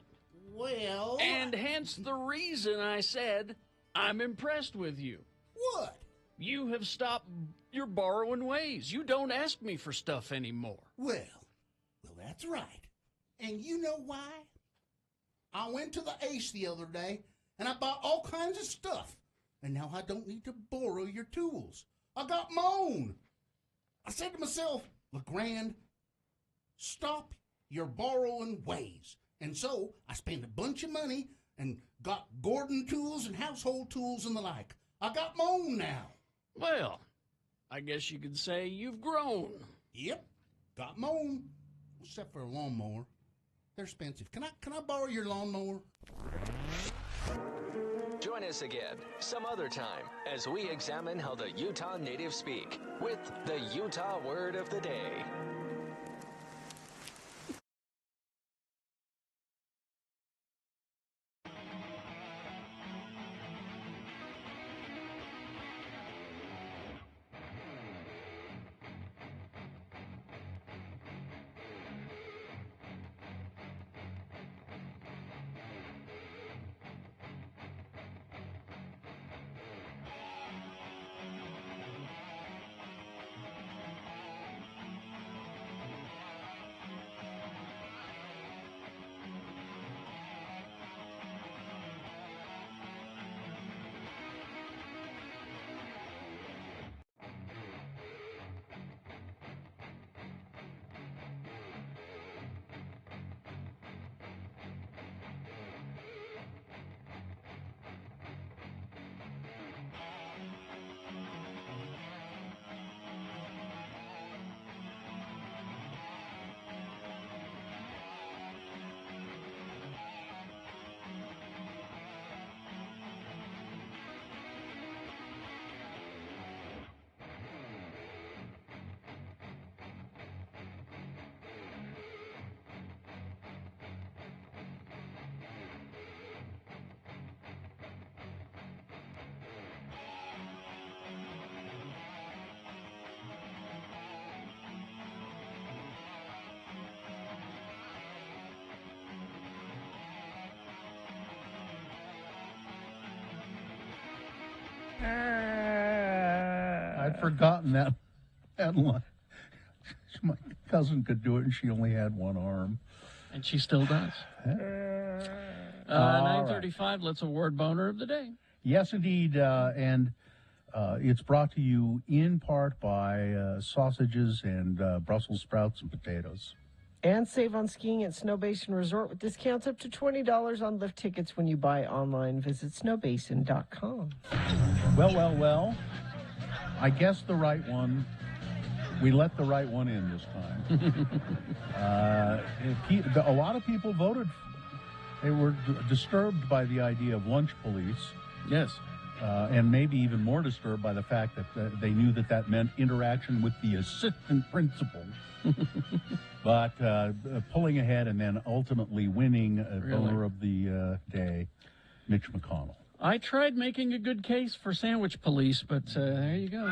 S17: Well...
S1: And hence the reason I said I'm impressed with you.
S17: What?
S1: You have stopped your borrowing ways. You don't ask me for stuff anymore.
S17: Well, that's right. And you know why? I went to the Ace the other day, and I bought all kinds of stuff. And now I don't need to borrow your tools. I got my own. I said to myself, LeGrand, stop your borrowing ways. And so I spent a bunch of money and got Gordon tools and household tools and the like. I got my own now.
S1: Well, I guess you could say you've grown.
S17: Yep, got my own. Except for a lawnmower. They're expensive. Can I borrow your lawnmower?
S6: Join us again some other time as we examine how the Utah natives speak with the Utah Word of the Day.
S3: I'd forgotten that line. My cousin could do it, and she only had one arm.
S1: And she still does. 9:35, let's award Boner of the Day.
S3: Yes, indeed. And it's brought to you in part by sausages and Brussels sprouts and potatoes.
S2: And save on skiing at Snow Basin Resort with discounts up to $20 on lift tickets when you buy online. Visit snowbasin.com.
S3: Well. I guessed the right one. We let the right one in this time. A lot of people voted. They were disturbed by the idea of lunch police.
S1: Yes.
S3: And maybe even more disturbed by the fact that they knew that meant interaction with the assistant principal. But pulling ahead and then ultimately winning Boner of the Day, Mitch McConnell.
S1: I tried making a good case for sandwich police, but there you go.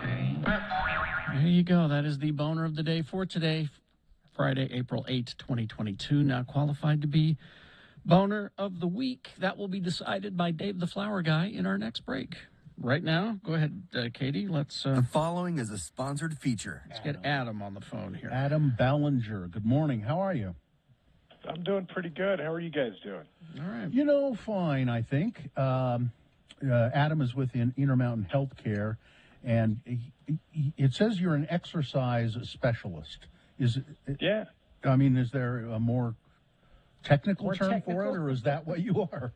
S1: There you go. That is the Boner of the Day for today, Friday, April 8, 2022. Now qualified to be Boner of the Week. That will be decided by Dave the Flower Guy in our next break. Right now, go ahead, Katie. Let's.
S7: The following is a sponsored feature.
S1: Let's get Adam on the phone here.
S3: Adam Ballinger. Good morning. How are you?
S21: I'm doing pretty good. How are you guys doing?
S1: All right.
S3: You know, fine, I think. Adam is with Intermountain Healthcare, and it says you're an exercise specialist.
S21: Yeah.
S3: I mean, is there a more technical
S21: More
S3: term
S21: technical?
S3: for it, or is that what you are?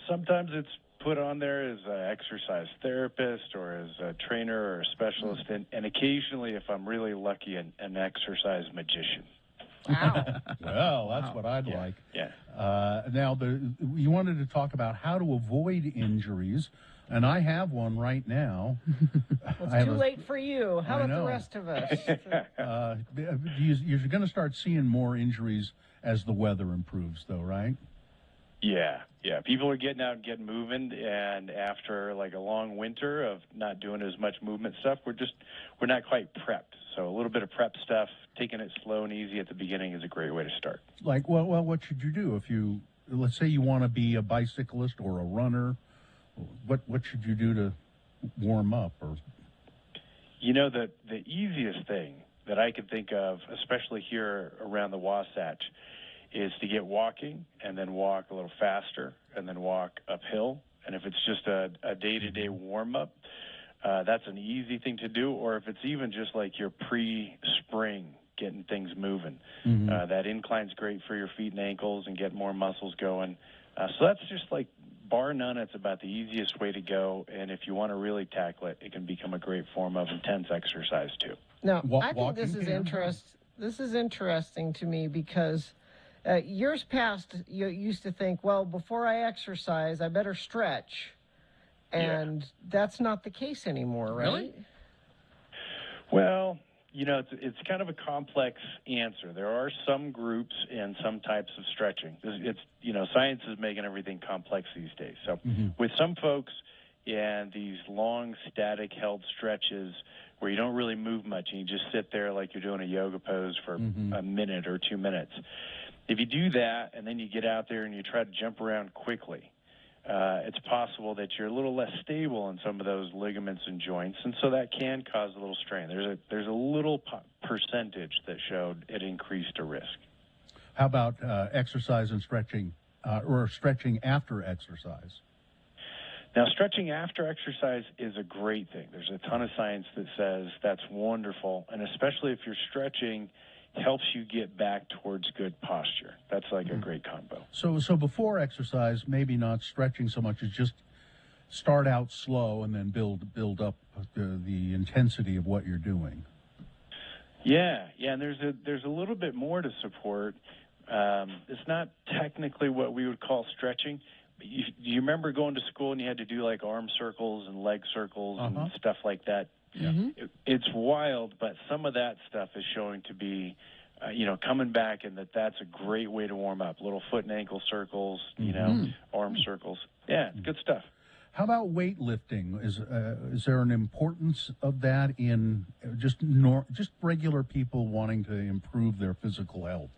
S21: Sometimes it's put on there as an exercise therapist or as a trainer or a specialist, and occasionally, if I'm really lucky, an exercise magician.
S3: Well, that's what I'd like.
S21: Yeah.
S3: Now, you wanted to talk about how to avoid injuries, and I have one right now.
S2: It's too late for you. How
S3: I
S2: about
S3: know.
S2: the rest of us?
S3: You're going to start seeing more injuries as the weather improves, though, right?
S21: Yeah. People are getting out and getting moving, and after like a long winter of not doing as much movement stuff, we're not quite prepped. So a little bit of prep stuff, taking it slow and easy at the beginning is a great way to start.
S3: Like, well, what should you do if let's say you want to be a bicyclist or a runner? What should you do to warm up? Or
S21: You know, the easiest thing that I could think of, especially here around the Wasatch, is to get walking and then walk a little faster and then walk uphill. And if it's just a day-to-day warm-up, that's an easy thing to do. Or if it's even just like your pre-spring, getting things moving. That incline's great for your feet and ankles and get more muscles going. So that's just like, bar none, it's about the easiest way to go. And if you want to really tackle it, it can become a great form of intense exercise too.
S2: Now, I think this is interesting to me because years past, you used to think, well, before I exercise, I better stretch. And that's not the case anymore, right?
S21: Really? Well, you know, it's kind of a complex answer. There are some groups and some types of stretching. Science is making everything complex these days. So with some folks and these long static held stretches where you don't really move much and you just sit there like you're doing a yoga pose for a minute or 2 minutes. If you do that and then you get out there and you try to jump around quickly, it's possible that you're a little less stable in some of those ligaments and joints, and so that can cause a little strain. There's a little percentage that showed it increased a risk.
S3: how about exercise and stretching, or stretching after exercise?
S21: Now, stretching after exercise is a great thing. There's a ton of science that says that's wonderful, and especially if you're stretching, helps you get back towards good posture. That's like a great combo.
S3: So before exercise, maybe not stretching so much as just start out slow and then build up the intensity of what you're doing.
S21: Yeah, and there's a little bit more to support. It's not technically what we would call stretching. Do you remember going to school and you had to do like arm circles and leg circles and stuff like that?
S3: Yeah.
S21: It's wild, but some of that stuff is showing to be, coming back, and that's a great way to warm up. Little foot and ankle circles, arm circles. Yeah, good stuff.
S3: How about weightlifting? Is there an importance of that in just regular people wanting to improve their physical health?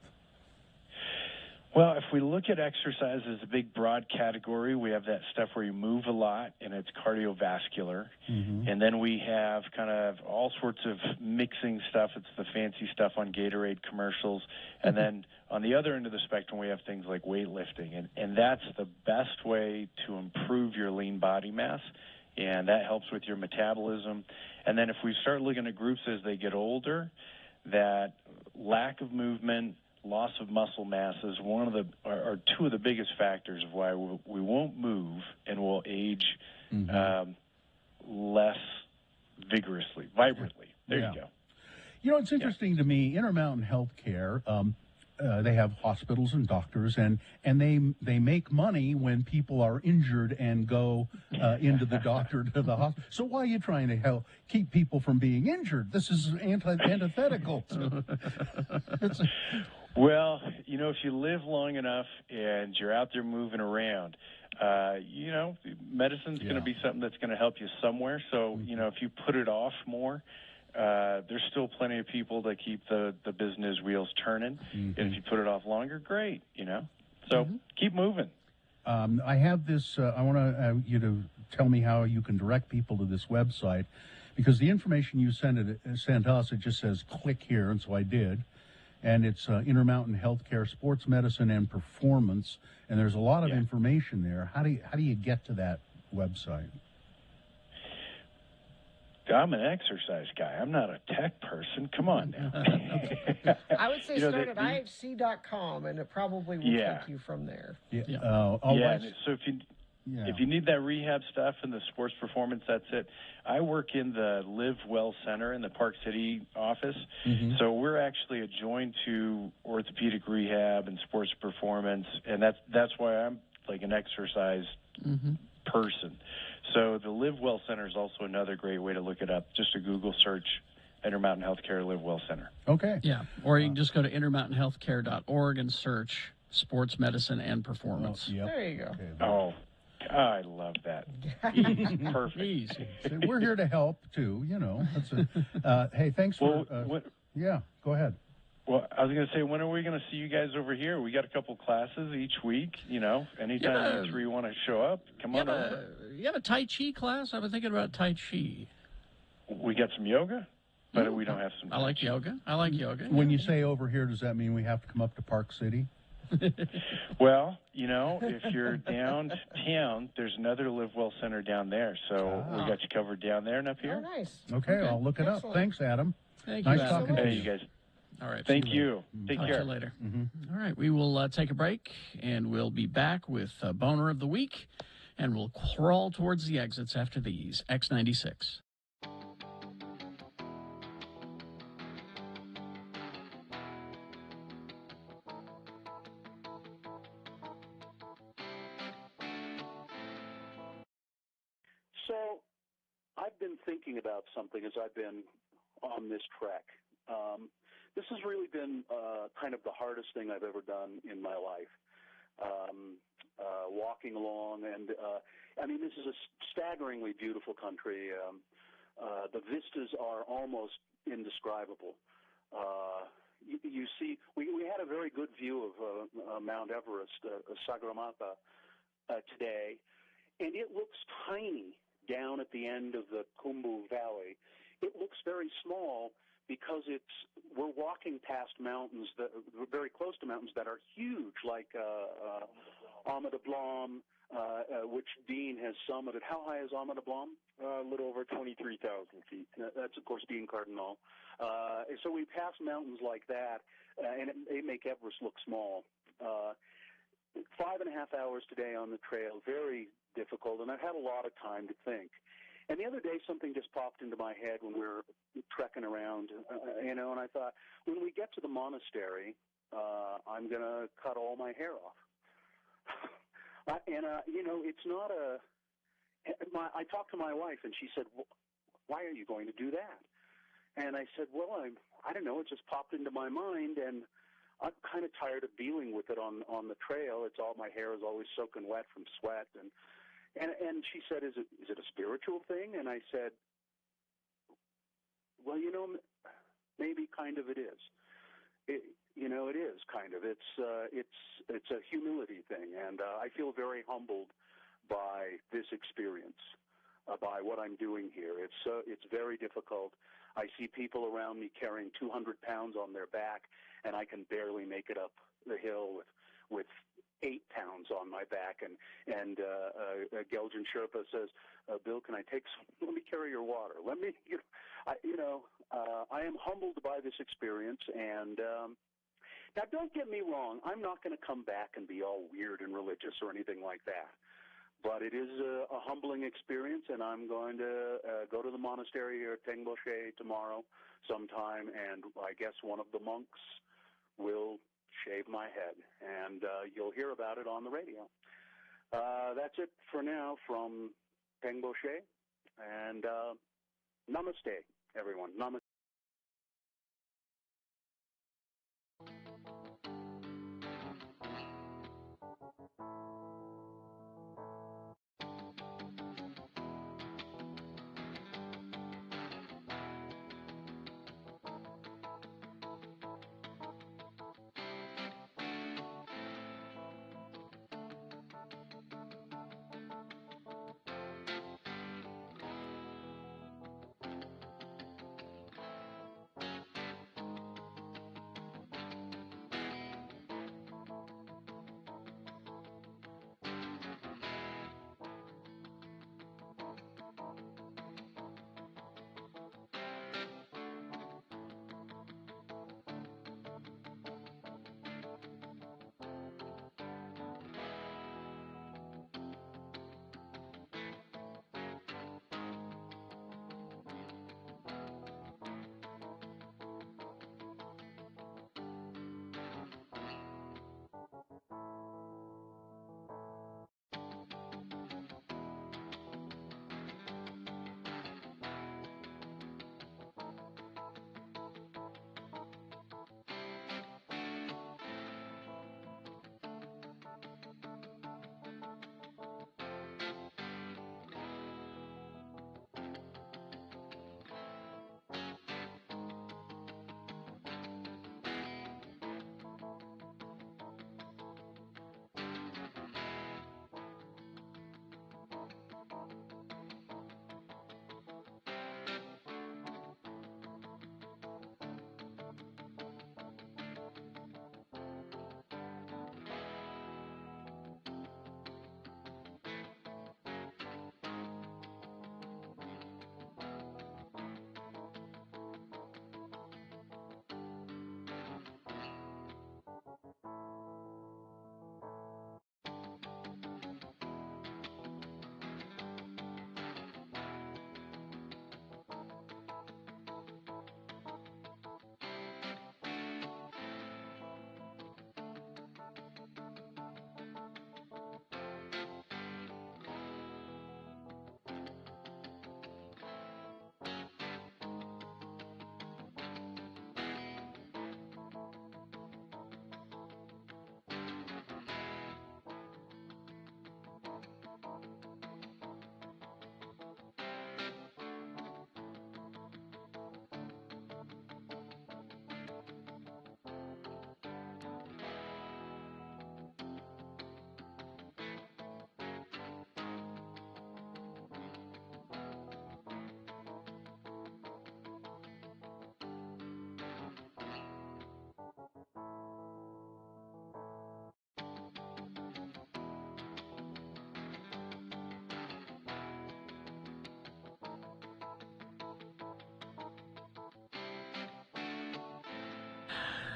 S21: Well, if we look at exercise as a big, broad category, we have that stuff where you move a lot, and it's cardiovascular. And then we have kind of all sorts of mixing stuff. It's the fancy stuff on Gatorade commercials. And then on the other end of the spectrum, we have things like weightlifting. And that's the best way to improve your lean body mass, and that helps with your metabolism. And then if we start looking at groups as they get older, that lack of movement, loss of muscle mass is are two of the biggest factors of why we won't move and will age less vibrantly. There you go.
S3: You know, it's interesting to me, Intermountain Healthcare, they have hospitals and doctors, and they make money when people are injured and go into the doctor to the hospital. So why are you trying to keep people from being injured? This is antithetical.
S21: Well, you know, if you live long enough and you're out there moving around, you know, medicine's going to be something that's going to help you somewhere. So, you know, if you put it off more, there's still plenty of people that keep the business wheels turning. And if you put it off longer, great, you know. So keep moving.
S3: I have this, I want you to tell me how you can direct people to this website, because the information you sent us, it just says click here, and so I did. And it's Intermountain Healthcare, Sports Medicine, and Performance, and there's a lot of information there. How do you get to that website?
S21: I'm an exercise guy. I'm not a tech person. Come on now.
S2: I would say start at IHC.com, and it probably will take you from there.
S21: So if you need that rehab stuff and the sports performance, that's it. I work in the Live Well Center in the Park City office. So we're actually adjoined to orthopedic rehab and sports performance, and that's why I'm like an exercise person. So the Live Well Center is also another great way to look it up. Just a Google search, Intermountain Healthcare Live Well Center.
S3: Okay.
S1: Yeah, or you can just go to intermountainhealthcare.org and search sports medicine and performance.
S2: There you go.
S21: Oh, I love that. Perfect.
S1: Easy.
S3: So we're here to help, too, you know. Hey, thanks for... yeah, go ahead.
S21: Well, I was going to say, when are we going to see you guys over here? We got a couple classes each week, you know. Anytime you want to show up, come on over.
S1: You have a Tai Chi class? I've been thinking about Tai Chi.
S21: We got some yoga, but we don't have some.
S1: I like yoga.
S3: When you say over here, does that mean we have to come up to Park City?
S21: Well, you know, if you're downtown, there's another Live Well Center down there. So we got you covered down there and up here.
S2: Oh, nice.
S3: Okay, I'll look it up. Thanks, Adam.
S1: Thank
S3: nice
S1: you, Adam.
S3: talking to
S21: you guys.
S1: All right.
S21: Thank you. Take
S1: Talk
S21: care.
S1: to you later. All right. We will take a break, and we'll be back with Boner of the Week, and we'll crawl towards the exits after these. X96.
S8: So I've been thinking about something as I've been on this trek. This has really been kind of the hardest thing I've ever done in my life. Walking along, and I mean, this is a staggeringly beautiful country. The vistas are almost indescribable. You see, we had a very good view of Mount Everest, Sagarmatha, today, and it looks tiny down at the end of the Khumbu Valley. It looks very small because we're walking past mountains that we're very close to mountains that are huge, like Ahmad Ablam, which Dean has summited. How high is Ahmad Ablam? A little over 23,000 feet. That's, of course, Dean Cardinal. So we pass mountains like that, and they make Everest look small. 5.5 hours today on the trail, very difficult, and I've had a lot of time to think. And the other day, something just popped into my head when we were trekking around, and I thought, when we get to the monastery, I'm going to cut all my hair off. It's not I talked to my wife, and she said, why are you going to do that? And I said, well, I don't know, it just popped into my mind, and I'm kind of tired of dealing with it on the trail. It's all, my hair is always soaking wet from sweat, and she said, is it a spiritual thing? And I said, well, maybe kind of it is. it is kind of. It's a humility thing, and I feel very humbled by this experience, by what I'm doing here. It's very difficult. I see people around me carrying 200 pounds on their back, and I can barely make it up the hill with 8 pounds on my back. And a Geljan Sherpa says, "Bill, can I take some? Let me carry your water. Let me." I am humbled by this experience, and now don't get me wrong. I'm not going to come back and be all weird and religious or anything like that. But it is a humbling experience, and I'm going to go to the monastery here at Tengboche tomorrow sometime, and I guess one of the monks will shave my head, and you'll hear about it on the radio. That's it for now from Tengboche, and namaste, everyone. Namaste.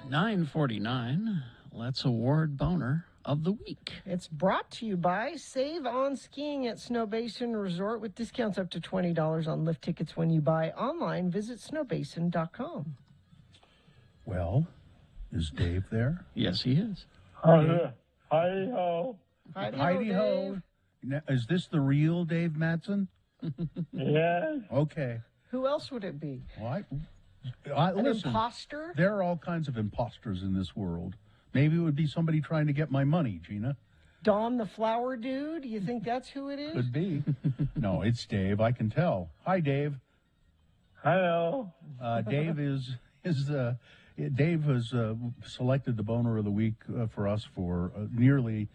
S1: $9.49. Let's award Boner of the Week.
S2: It's brought to you by Save on Skiing at Snow Basin Resort with discounts up to $20 on lift tickets when you buy online. Visit snowbasin.com.
S3: Well, is Dave there?
S1: Yes, he is.
S15: Heidi ho.
S3: Heidi ho. Now, is this the real Dave Mattson?
S15: Yes.
S3: Okay.
S2: Who else would it be?
S3: An
S2: listen, imposter?
S3: There are all kinds of imposters in this world. Maybe it would be somebody trying to get my money, Gina.
S2: Don the Flower Dude? You think that's who it is?
S3: Could be. No, it's Dave. I can tell. Hi, Dave.
S15: Hello.
S3: Dave is Dave has selected the boner of the week for us for nearly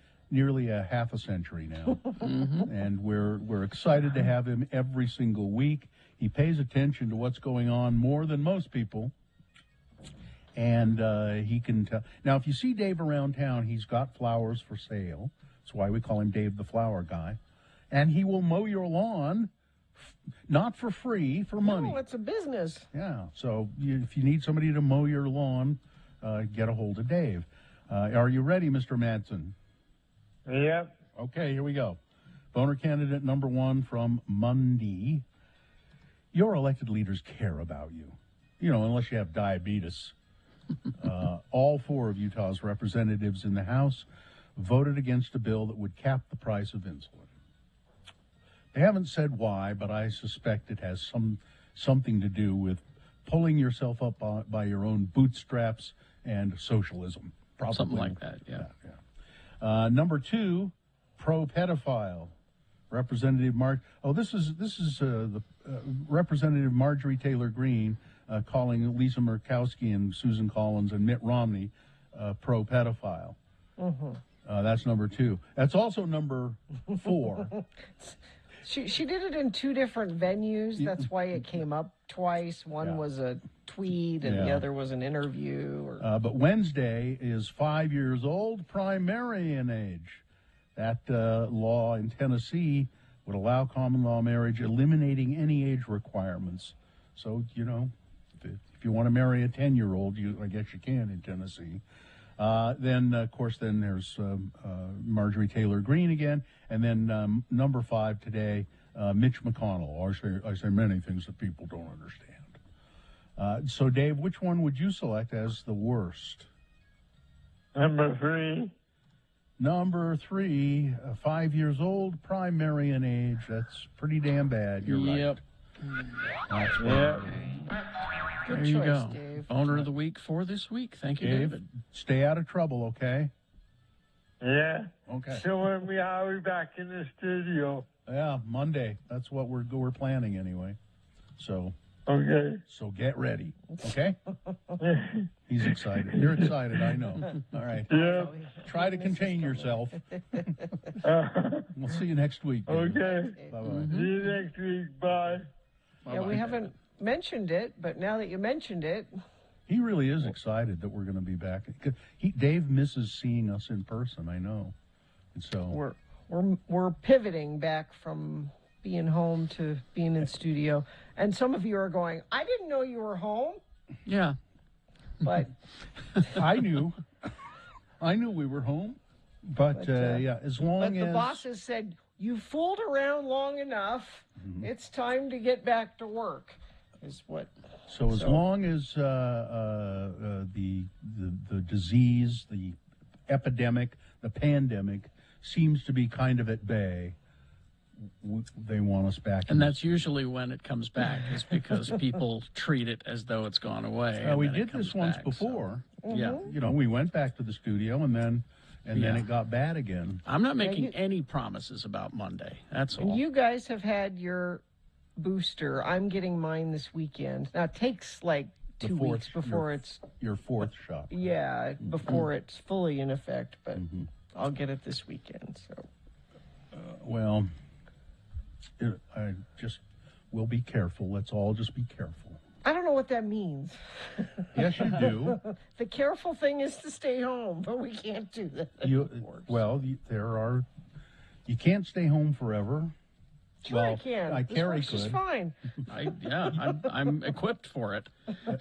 S3: a half a century now, and we're excited to have him every single week. He pays attention to what's going on more than most people, and he can tell. Now, if you see Dave around town, he's got flowers for sale. That's why we call him Dave the Flower Guy, and he will mow your lawn. Not for free, for money.
S2: No, it's a business.
S3: Yeah, so if you need somebody to mow your lawn, get a hold of Dave. Are you ready, Mr. Madsen?
S13: Yep.
S3: Okay, here we go. Boner candidate number 1 from Monday. Your elected leaders care about you. You know, unless you have diabetes. All 4 of Utah's representatives in the House voted against a bill that would cap the price of insulin. They haven't said why, but I suspect it has something to do with pulling yourself up by your own bootstraps and socialism. Probably.
S1: Something like that, yeah.
S3: Number 2, pro-pedophile. Representative Representative Marjorie Taylor Greene calling Lisa Murkowski and Susan Collins and Mitt Romney pro-pedophile. That's number 2. That's also number 4.
S2: She did it in 2 different venues. That's why it came up twice. One was a tweet and the other was an interview.
S3: But Wednesday is 5 years old, primarian age. That law in Tennessee would allow common law marriage, eliminating any age requirements. So, you know, if you want to marry a 10-year-old, I guess you can in Tennessee. Then, of course, there's Marjorie Taylor Greene again. And then number 5 today, Mitch McConnell. I say many things that people don't understand. So, Dave, which one would you select as the worst?
S13: Number 3.
S3: Number 3, 5 years old, primarian age. That's pretty damn bad. You're right. That's right.
S1: There you go. Dave. Boner of the week for this week. Thank you, David.
S3: Stay out of trouble, okay?
S13: Yeah.
S3: Okay.
S13: So when are we back in the studio?
S3: Yeah, Monday. That's what we're planning anyway. So.
S13: Okay.
S3: So get ready. Okay. He's excited. You're excited. I know. All right.
S13: Yeah.
S3: Try to contain yourself. We'll see you next week. David.
S13: Okay.
S3: Bye-bye.
S13: See you next week. Bye.
S2: Yeah, we haven't mentioned it, but now that you mentioned it.
S3: He really is excited that we're going to be back. Dave misses seeing us in person, I know. And so
S2: we're pivoting back from being home to being in studio. And some of you are going, I didn't know you were home.
S1: Yeah.
S2: But
S3: I knew we were home. But as long as
S2: the bosses said, you fooled around long enough, it's time to get back to work. Is what.
S3: So as long as the disease, the epidemic, the pandemic seems to be kind of at bay, they want us back.
S1: And that's usually when it comes back, is because people treat it as though it's gone away.
S3: We did this once before.
S1: So, yeah.
S3: You know, we went back to the studio and then it got bad again.
S1: I'm not making any promises about Monday. That's all.
S2: And you guys have had your booster. I'm getting mine this weekend. Now it takes like 2 weeks before it's
S3: your 4th shot.
S2: Yeah, before it's fully in effect, but I'll get it this weekend. So,
S3: we'll be careful. Let's all just be careful.
S2: I don't know what that means.
S3: Yes, you do.
S2: The careful thing is to stay home, but we can't do that.
S3: You can't stay home forever.
S2: Sure, I can.
S3: Carrie
S2: could. Just fine.
S1: I'm equipped for it.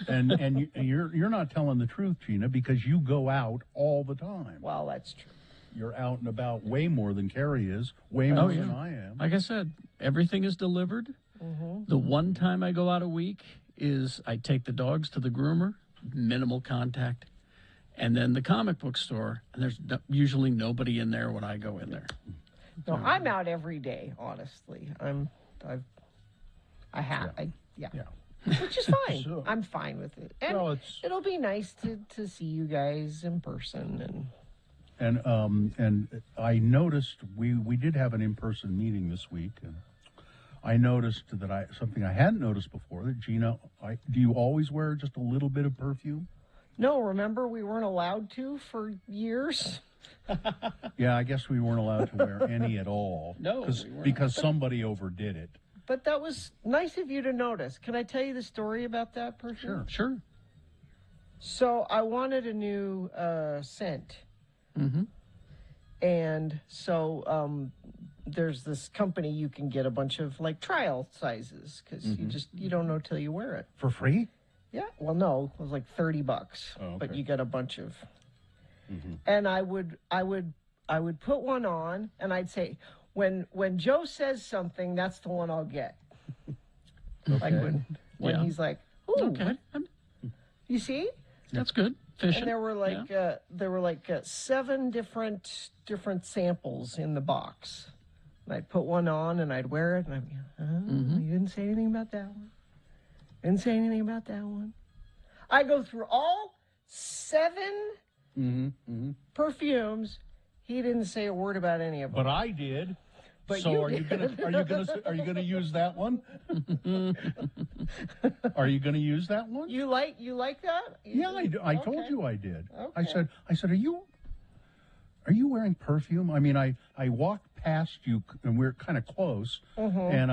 S3: And you're not telling the truth, Gina, because you go out all the time.
S2: Well, that's true.
S3: You're out and about way more than Carrie is, way more than I am.
S1: Like I said, everything is delivered. The one time I go out a week is I take the dogs to the groomer, minimal contact, and then the comic book store, and there's usually nobody in there when I go in there.
S2: No, I'm out every day, honestly. Which is fine.
S3: So,
S2: I'm fine with it. And it'll be nice to see you guys in person
S3: and I noticed we did have an in-person meeting this week, and I noticed that something I hadn't noticed before, that Gina, do you always wear just a little bit of perfume?
S2: No, remember we weren't allowed to for years?
S3: Yeah, I guess we weren't allowed to wear any at all.
S1: No, we weren't.
S3: Because somebody overdid it.
S2: But that was nice of you to notice. Can I tell you the story about that perfume?
S1: Sure.
S2: So I wanted a new scent.
S1: Mm-hmm.
S2: And so there's this company you can get a bunch of like trial sizes because you don't know till you wear it.
S3: For free?
S2: Yeah. Well, no, it was like $30, but you get a bunch of. And I would put one on, and I'd say, when Joe says something, that's the one I'll get. Like when he's like, ooh,
S1: Okay.
S2: you see?
S1: That's good. Efficient.
S2: And there were like 7 different samples in the box. And I'd put one on and I'd wear it and I'd be, you didn't say anything about that one. Didn't say anything about that one. I go through all 7 perfumes. He didn't say a word about any of them.
S3: But I did.
S2: But
S3: so
S2: you
S3: are you
S2: did.
S3: gonna use that one? Are you gonna use that one?
S2: You like that?
S3: Yeah, I told you I did.
S2: Okay.
S3: I said, are you wearing perfume? I mean, I walked past you and we're kind of close, and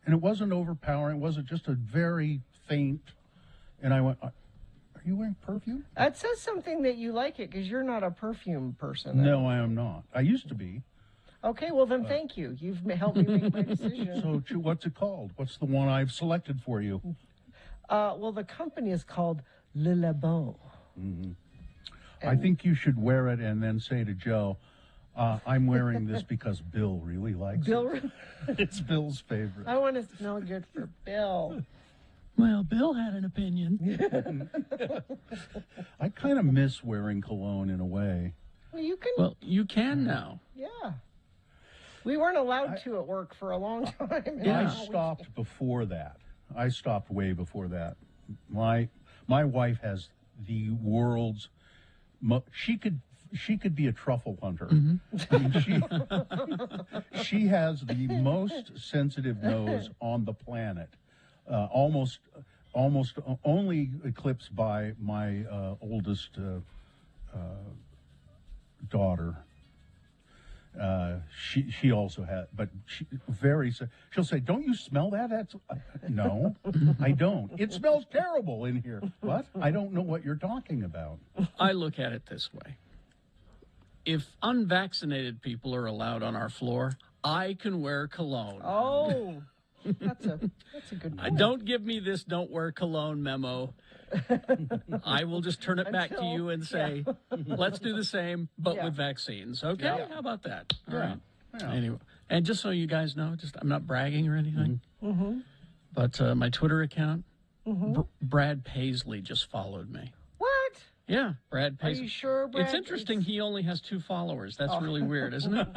S3: and it wasn't overpowering. It wasn't just a very faint. And I went, are you wearing perfume?
S2: That says something that you like it because you're not a perfume person.
S3: No, I am not. I used to be.
S2: Okay, well then thank you. You've helped me make my decision.
S3: So what's it called? What's the one I've selected for you?
S2: Well, the company is called Le Labo.
S3: I think you should wear it and then say to Joe, I'm wearing this because Bill really likes it. It's Bill's favorite.
S2: I want to smell good for Bill.
S1: Well, Bill had an opinion.
S3: I kind of miss wearing cologne in a way.
S2: Well, you can.
S1: Well, you can now.
S2: Yeah. We weren't allowed to at work for a long time.
S3: I stopped before that. I stopped way before that. My wife has the world's. She could be a truffle hunter. I mean, she has the most sensitive nose on the planet. Almost only eclipsed by my oldest daughter. She also had, but she'll say, "Don't you smell that?" That's no, I don't. It smells terrible in here. What? I don't know what you're talking about.
S1: I look at it this way. If unvaccinated people are allowed on our floor, I can wear cologne.
S2: Oh, that's a good point.
S1: Don't give me this "don't wear cologne" memo. I will just turn it back to you and say, let's do the same, but with vaccines. Okay?
S2: Yeah.
S1: How about that? All
S3: Yeah.
S1: right.
S3: Yeah.
S1: Anyway, and just so you guys know, I'm not bragging or anything, but my Twitter account, Brad Paisley just followed me.
S2: What?
S1: Yeah, Brad
S2: Are
S1: Paisley.
S2: you sure, Brad?
S1: It's interesting. He only has 2 followers. That's really weird, isn't it?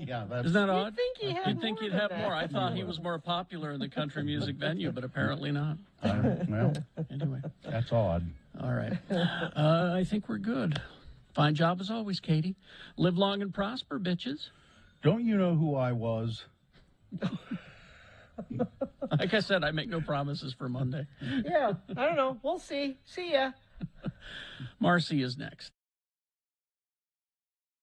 S3: Yeah, that's.
S1: Isn't that odd?
S2: You'd think
S1: he'd have more. I thought he was more popular in the country music venue, but apparently not.
S3: Well,
S1: Anyway,
S3: that's odd.
S1: all right. I think we're good. Fine job as always, Katie. Live long and prosper, bitches.
S3: Don't you know who I was?
S1: Like I said, I make no promises for Monday.
S2: Yeah, I don't know. We'll see. See ya.
S1: Marcy is next.